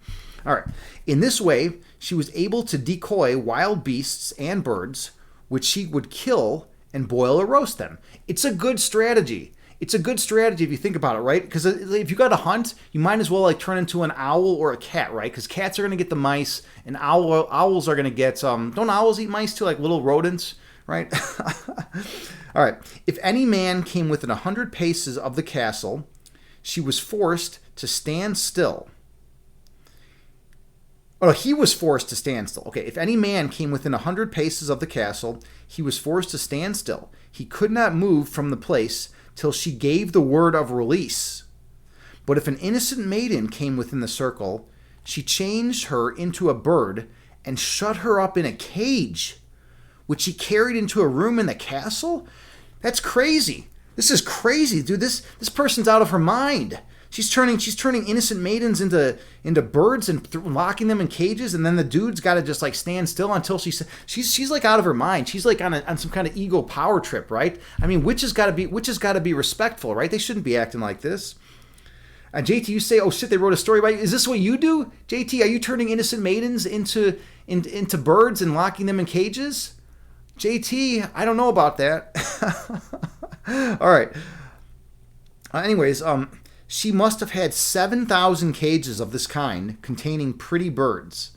All right. In this way, she was able to decoy wild beasts and birds, which she would kill and boil or roast them. It's a good strategy. It's a good strategy if you think about it, right? Because if you got to hunt, you might as well like turn into an owl or a cat, right? Because cats are going to get the mice, and owls are going to get don't owls eat mice too, like little rodents, right? All right. If any man came within 100 paces of the castle, she was forced to stand still. Oh, he was forced to stand still. Okay, if any man came within 100 paces of the castle, he was forced to stand still. He could not move from the place till she gave the word of release. But if an innocent maiden came within the circle, she changed her into a bird and shut her up in a cage, which she carried into a room in the castle? That's crazy. This is crazy, dude. This person's out of her mind. She's turning innocent maidens into birds and locking them in cages, and then the dude's got to just like stand still until she's like out of her mind. She's like on some kind of ego power trip, right? I mean, witches got to be respectful, right? They shouldn't be acting like this. JT, you say, oh shit, they wrote a story about you. Is this what you do, JT? Are you turning innocent maidens into birds and locking them in cages? JT, I don't know about that. All right. Anyways, she must have had 7,000 cages of this kind containing pretty birds.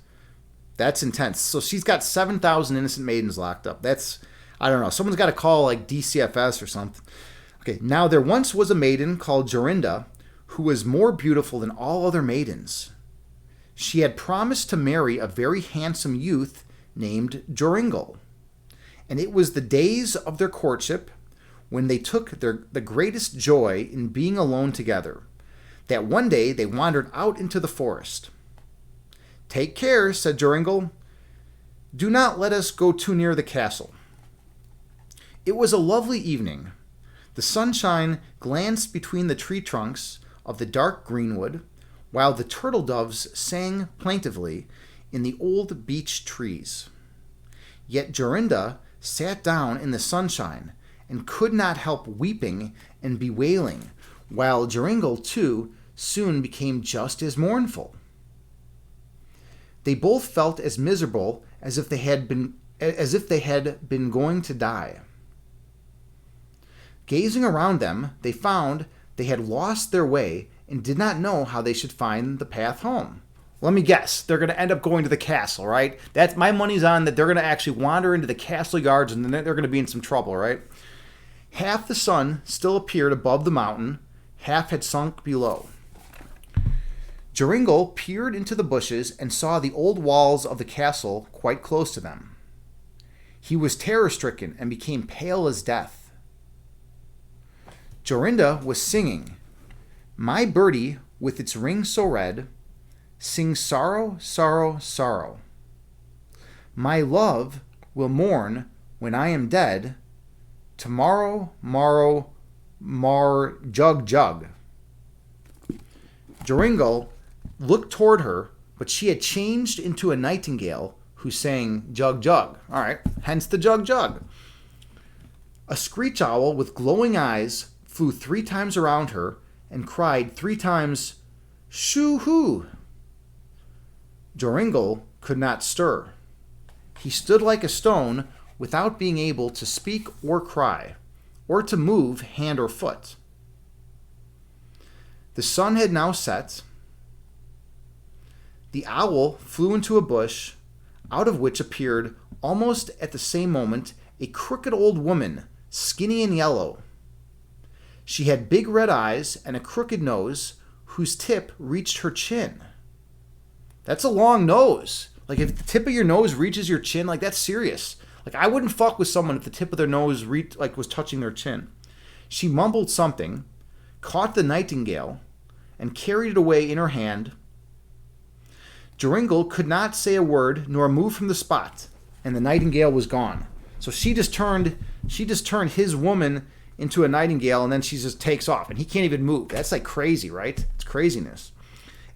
That's intense. So she's got 7,000 innocent maidens locked up. That's, I don't know. Someone's got to call like DCFS or something. Okay, now there once was a maiden called Jorinda who was more beautiful than all other maidens. She had promised to marry a very handsome youth named Joringle. And it was the days of their courtship, when they took the greatest joy in being alone together, that one day they wandered out into the forest. "Take care," said Joringle. "Do not let us go too near the castle." It was a lovely evening. The sunshine glanced between the tree trunks of the dark greenwood, while the turtle doves sang plaintively in the old beech trees. Yet Jorinda sat down in the sunshine and could not help weeping and bewailing, while Joringle, too, soon became just as mournful. They both felt as miserable as if they had been going to die. Gazing around them, they found they had lost their way and did not know how they should find the path home. Let me guess, they're going to end up going to the castle, right? That's my money's on that they're going to actually wander into the castle yards, and then they're going to be in some trouble, right? Half the sun still appeared above the mountain, half had sunk below. Joringle peered into the bushes and saw the old walls of the castle quite close to them. He was terror-stricken and became pale as death. Jorinda was singing, "My birdie with its ring so red, sings sorrow, sorrow, sorrow. My love will mourn when I am dead, tomorrow, morrow, jug, jug." Joringel looked toward her, but she had changed into a nightingale who sang jug, jug. All right, hence the jug, jug. A screech owl with glowing eyes flew 3 times around her and cried 3 times, "Shoo-hoo!" Joringel could not stir. He stood like a stone without being able to speak or cry, or to move hand or foot. The sun had now set. The owl flew into a bush, out of which appeared, almost at the same moment, a crooked old woman, skinny and yellow. She had big red eyes and a crooked nose, whose tip reached her chin. That's a long nose. Like, if the tip of your nose reaches your chin, like, that's serious. Like, I wouldn't fuck with someone if the tip of their nose was touching their chin. She mumbled something, caught the nightingale, and carried it away in her hand. Joringel could not say a word nor move from the spot, and the nightingale was gone. So she just turned his woman into a nightingale, and then she just takes off, and he can't even move. That's like crazy, right? It's craziness.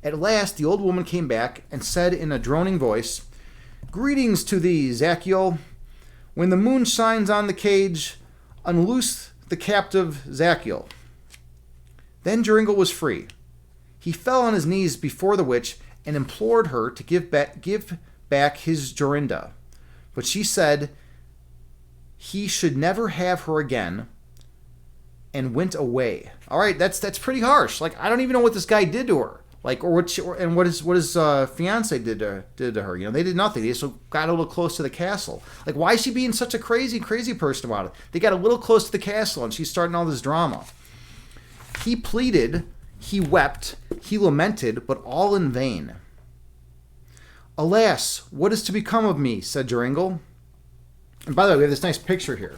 At last, the old woman came back and said in a droning voice, "Greetings to thee, Zachiel. When the moon shines on the cage, unloose the captive Zachiel." Then Joringel was free. He fell on his knees before the witch and implored her to give back his Jorinda. But she said he should never have her again, and went away. All right, that's pretty harsh. Like, I don't even know what this guy did to her. Like, what his fiance did to her. You know, they did nothing. They just got a little close to the castle. Like, why is she being such a crazy person about it? They got a little close to the castle, and she's starting all this drama. He pleaded, he wept, he lamented, but all in vain. "Alas, what is to become of me?" said Joringel. And by the way, we have this nice picture here.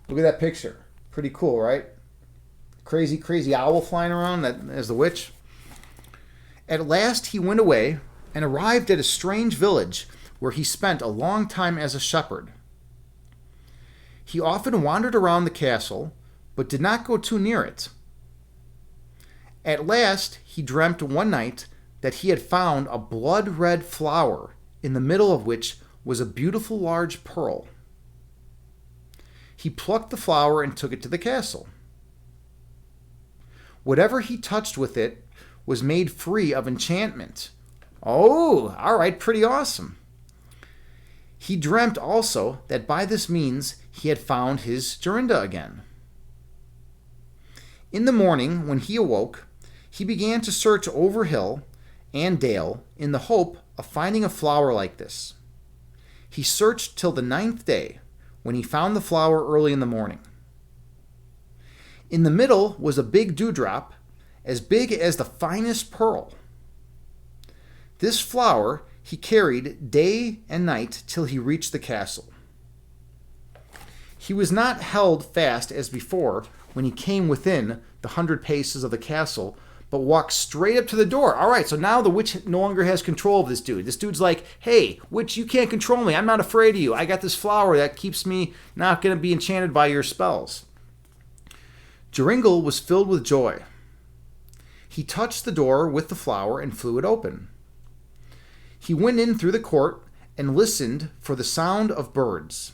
Look at that picture. Pretty cool, right? Crazy, crazy owl flying around as the witch. At last he went away and arrived at a strange village where he spent a long time as a shepherd. He often wandered around the castle, but did not go too near it. At last he dreamt one night that he had found a blood-red flower, in the middle of which was a beautiful large pearl. He plucked the flower and took it to the castle. Whatever he touched with it was made free of enchantment. Oh, all right, pretty awesome. He dreamt also that by this means he had found his Jorinda again. In the morning, when he awoke, he began to search over hill and dale in the hope of finding a flower like this. He searched till the 9th day, when he found the flower early in the morning. In the middle was a big dewdrop, as big as the finest pearl. This flower he carried day and night till he reached the castle. He was not held fast as before when he came within the 100 paces of the castle, but walked straight up to the door. All right, so now the witch no longer has control of this dude. This dude's like, "Hey, witch, you can't control me. I'm not afraid of you. I got this flower that keeps me not going to be enchanted by your spells." Joringel was filled with joy. He touched the door with the flower and flew it open. He went in through the court and listened for the sound of birds.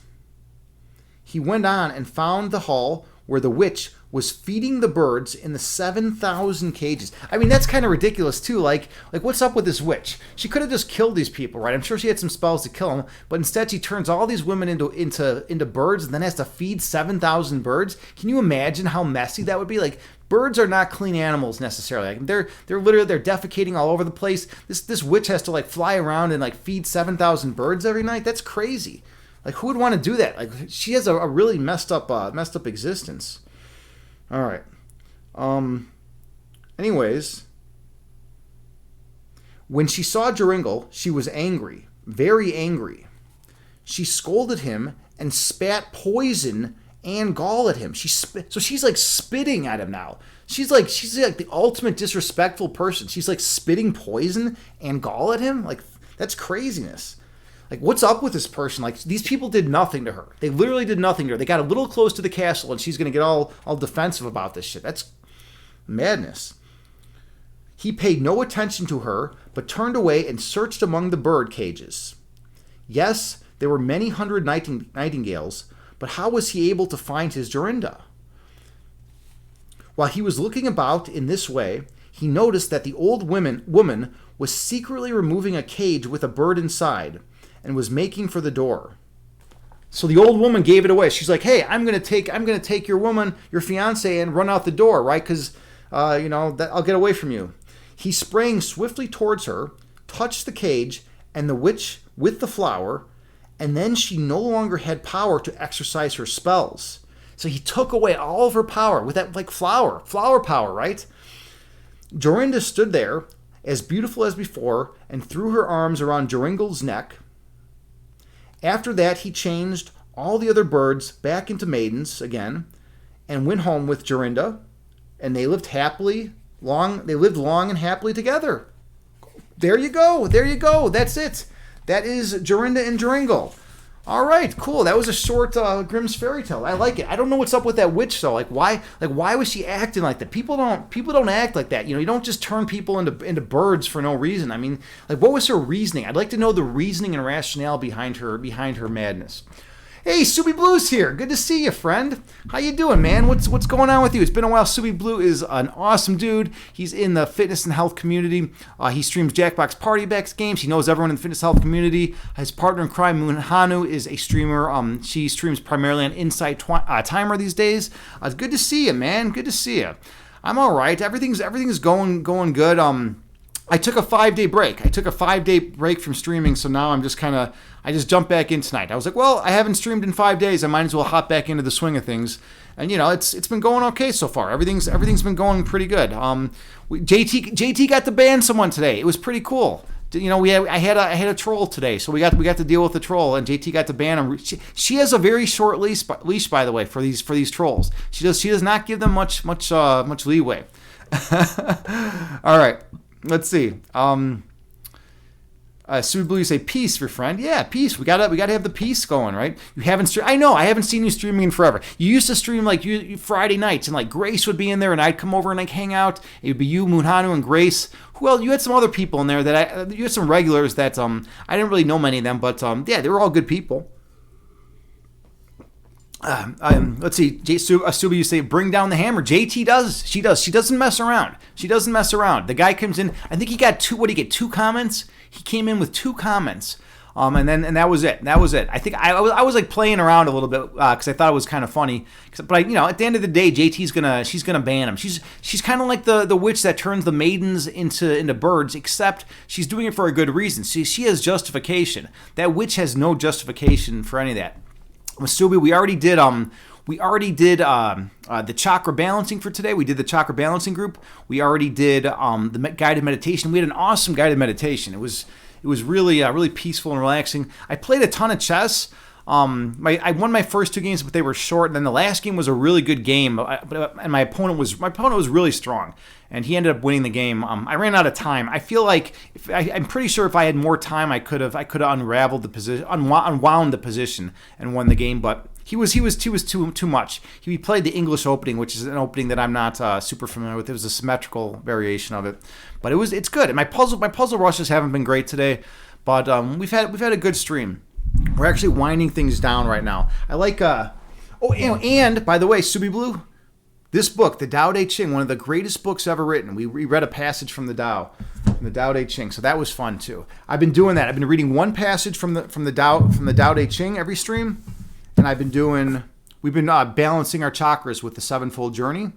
He went on and found the hall where the witch was feeding the birds in the 7,000 cages. I mean, that's kind of ridiculous too. Like what's up with this witch? She could have just killed these people, right? I'm sure she had some spells to kill them, but instead she turns all these women into birds and then has to feed 7,000 birds. Can you imagine how messy that would be? Like, birds are not clean animals necessarily. Like, they're defecating all over the place. This witch has to like fly around and like feed 7,000 birds every night. That's crazy. Like, who would want to do that? Like, she has a really messed up existence. All right. Anyways, when she saw Joringel, she was angry, very angry. she scolded him and spat poison and gall at him. So she's like spitting at him now. She's like the ultimate disrespectful person. She's like spitting poison and gall at him. Like, that's craziness. Like, what's up with this person? Like, these people did nothing to her. They literally did nothing to her. They got a little close to the castle, and she's going to get all defensive about this shit. That's madness. He paid no attention to her, but turned away and searched among the bird cages. Yes, there were many hundred nightingales, but how was he able to find his Jorinda? While he was looking about in this way, he noticed that the old woman was secretly removing a cage with a bird inside and was making for the door. So the old woman gave it away. She's like, "Hey, I'm gonna take your woman, your fiance, and run out the door, right? Because I'll get away from you." He sprang swiftly towards her, touched the cage and the witch with the flower, and then she no longer had power to exercise her spells. So he took away all of her power with that, like, flower power, right? Jorinda stood there, as beautiful as before, and threw her arms around Joringel's neck. After that, he changed all the other birds back into maidens again, and went home with Jorinda, and they lived long and happily together. There you go. That's it. That is Jorinda and Joringel. All right, cool. That was a short Grimm's fairy tale. I like it. I don't know what's up with that witch though. Like why was she acting like that? People don't act like that. You don't just turn people into birds for no reason. I mean, like, what was her reasoning? I'd like to know the reasoning and rationale behind her madness. Hey, Subi Blue's here. Good to see you, friend. How you doing, man? What's going on with you? It's been a while. Subi Blue is an awesome dude. He's in the fitness and health community. He streams Jackbox Party Backs games. He knows everyone in the fitness health community. His partner in crime, Moon Hanu, is a streamer. She streams primarily on Inside Timer these days. It's good to see you, man. Good to see you. I'm all right. Everything's going good. I took a 5-day break. I took a 5-day break from streaming, so now I just jumped back in tonight. I was like, well, I haven't streamed in 5 days. I might as well hop back into the swing of things. And it's been going okay so far. Everything's been going pretty good. JT got to ban someone today. It was pretty cool. I had a troll today, so we got to deal with the troll, and JT got to ban him. She has a very short leash, by the way, for these trolls. She does not give them much leeway. All right. Let's see. Subi Blue, you say peace, your friend. Yeah, peace. We gotta have the peace going, right? You haven't. I know. I haven't seen you streaming in forever. You used to stream like you Friday nights, and like Grace would be in there, and I'd come over and like hang out. It would be you, Moonhanu, and Grace. Well, you had some other people in there you had some regulars that I didn't really know many of them, but yeah, they were all good people. Let's see. Subi, you say bring down the hammer. JT does. She does. She doesn't mess around. The guy comes in. I think he got two. What did he get? 2 comments. He came in with 2 comments. And that was it. I think I was like playing around a little bit because I thought it was kind of funny. But at the end of the day, she's gonna ban him. She's kind of like the witch that turns the maidens into birds, except she's doing it for a good reason. She has justification. That witch has no justification for any of that. Subi, we already did the chakra balancing for today. We did the chakra balancing group. We already did the guided meditation. We had an awesome guided meditation. It was really peaceful and relaxing. I played a ton of chess. I won my first 2 games, but they were short. And then the last game was a really good game, and my opponent was really strong, and he ended up winning the game. I ran out of time. I feel like I'm pretty sure if I had more time, I could have unraveled the position, unwound the position, and won the game. But he was too much. He played the English opening, which is an opening that I'm not super familiar with. It was a symmetrical variation of it, but it's good. And my puzzle rushes haven't been great today, but we've had a good stream. We're actually winding things down right now. I like and by the way, Subi Blue, this book, the Tao Te Ching, one of the greatest books ever written. We read a passage from the Tao Te Ching, so that was fun too. I've been doing that. I've been reading one passage from the Tao Te Ching every stream, and we've been balancing our chakras with the 7-fold journey,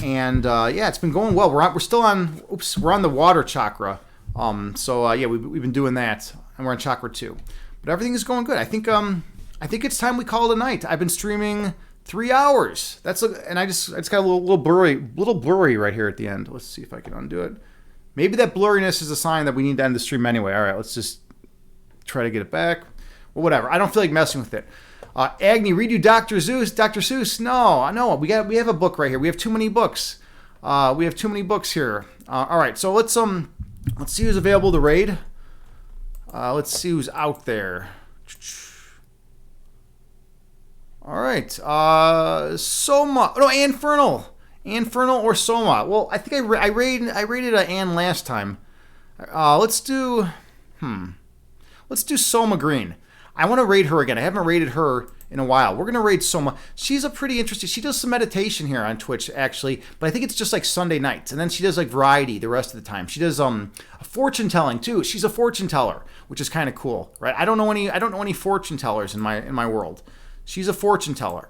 and yeah, it's been going well. We're still on the water chakra, so yeah, we've been doing that, and we're on chakra 2. But everything is going good. I think it's time we call it a night. I've been streaming 3 hours. It's got a little blurry right here at the end. Let's see if I can undo it. Maybe that blurriness is a sign that we need to end the stream anyway. All right, let's just try to get it back. Well, whatever. I don't feel like messing with it. Agni, read you Dr. Seuss. Dr. Seuss. No. We have a book right here. We have too many books. We have too many books here. All right. So let's see who's available to raid. Let's see who's out there. All right. Soma. No, Infernal or Soma. Well, I think I rated Anne last time. Let's do Soma Green. I want to raid her again. I haven't raided her in a while. We're going to raid Soma. She's a pretty interesting. She does some meditation here on Twitch, actually, but I think it's just like Sunday nights. And then she does like variety the rest of the time. She does a fortune telling too. She's a fortune teller, which is kind of cool, right? I don't know any fortune tellers in my world. She's a fortune teller.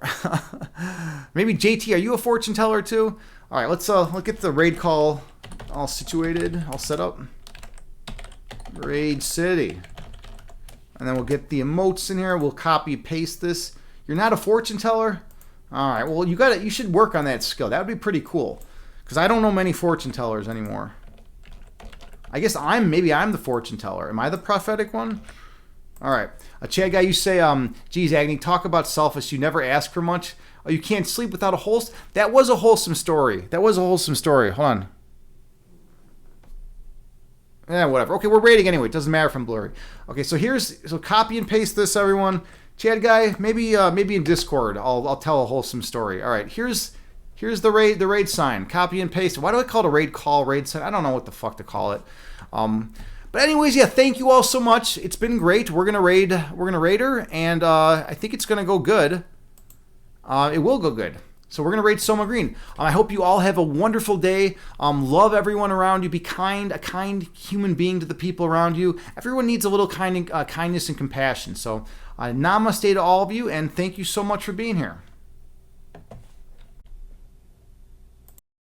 Maybe JT, are you a fortune teller too? All right, let's get the raid call all situated, all set up. Raid City. And then we'll get the emotes in here. We'll copy paste this. You're not a fortune teller? All right. Well, you should work on that skill. That would be pretty cool. Because I don't know many fortune tellers anymore. I guess maybe I'm the fortune teller. Am I the prophetic one? All right. Chad guy, you say, geez, Agni, talk about selfish. You never ask for much. Oh, you can't sleep without a wholesome. That was a wholesome story. Hold on. Yeah, whatever. Okay, we're rating anyway. It doesn't matter if I'm blurry. Okay, so copy and paste this, everyone. Chad guy, maybe in Discord, I'll tell a wholesome story. All right, here's the raid sign. Copy and paste. Why do I call it a raid call, raid sign? I don't know what the fuck to call it. But anyways, yeah, thank you all so much. It's been great. We're gonna raid her, and I think it's gonna go good. It will go good. So we're going to raid Soma Green. I hope you all have a wonderful day. Love everyone around you. Be kind, a kind human being to the people around you. Everyone needs a little kindness and compassion. So namaste to all of you, and thank you so much for being here.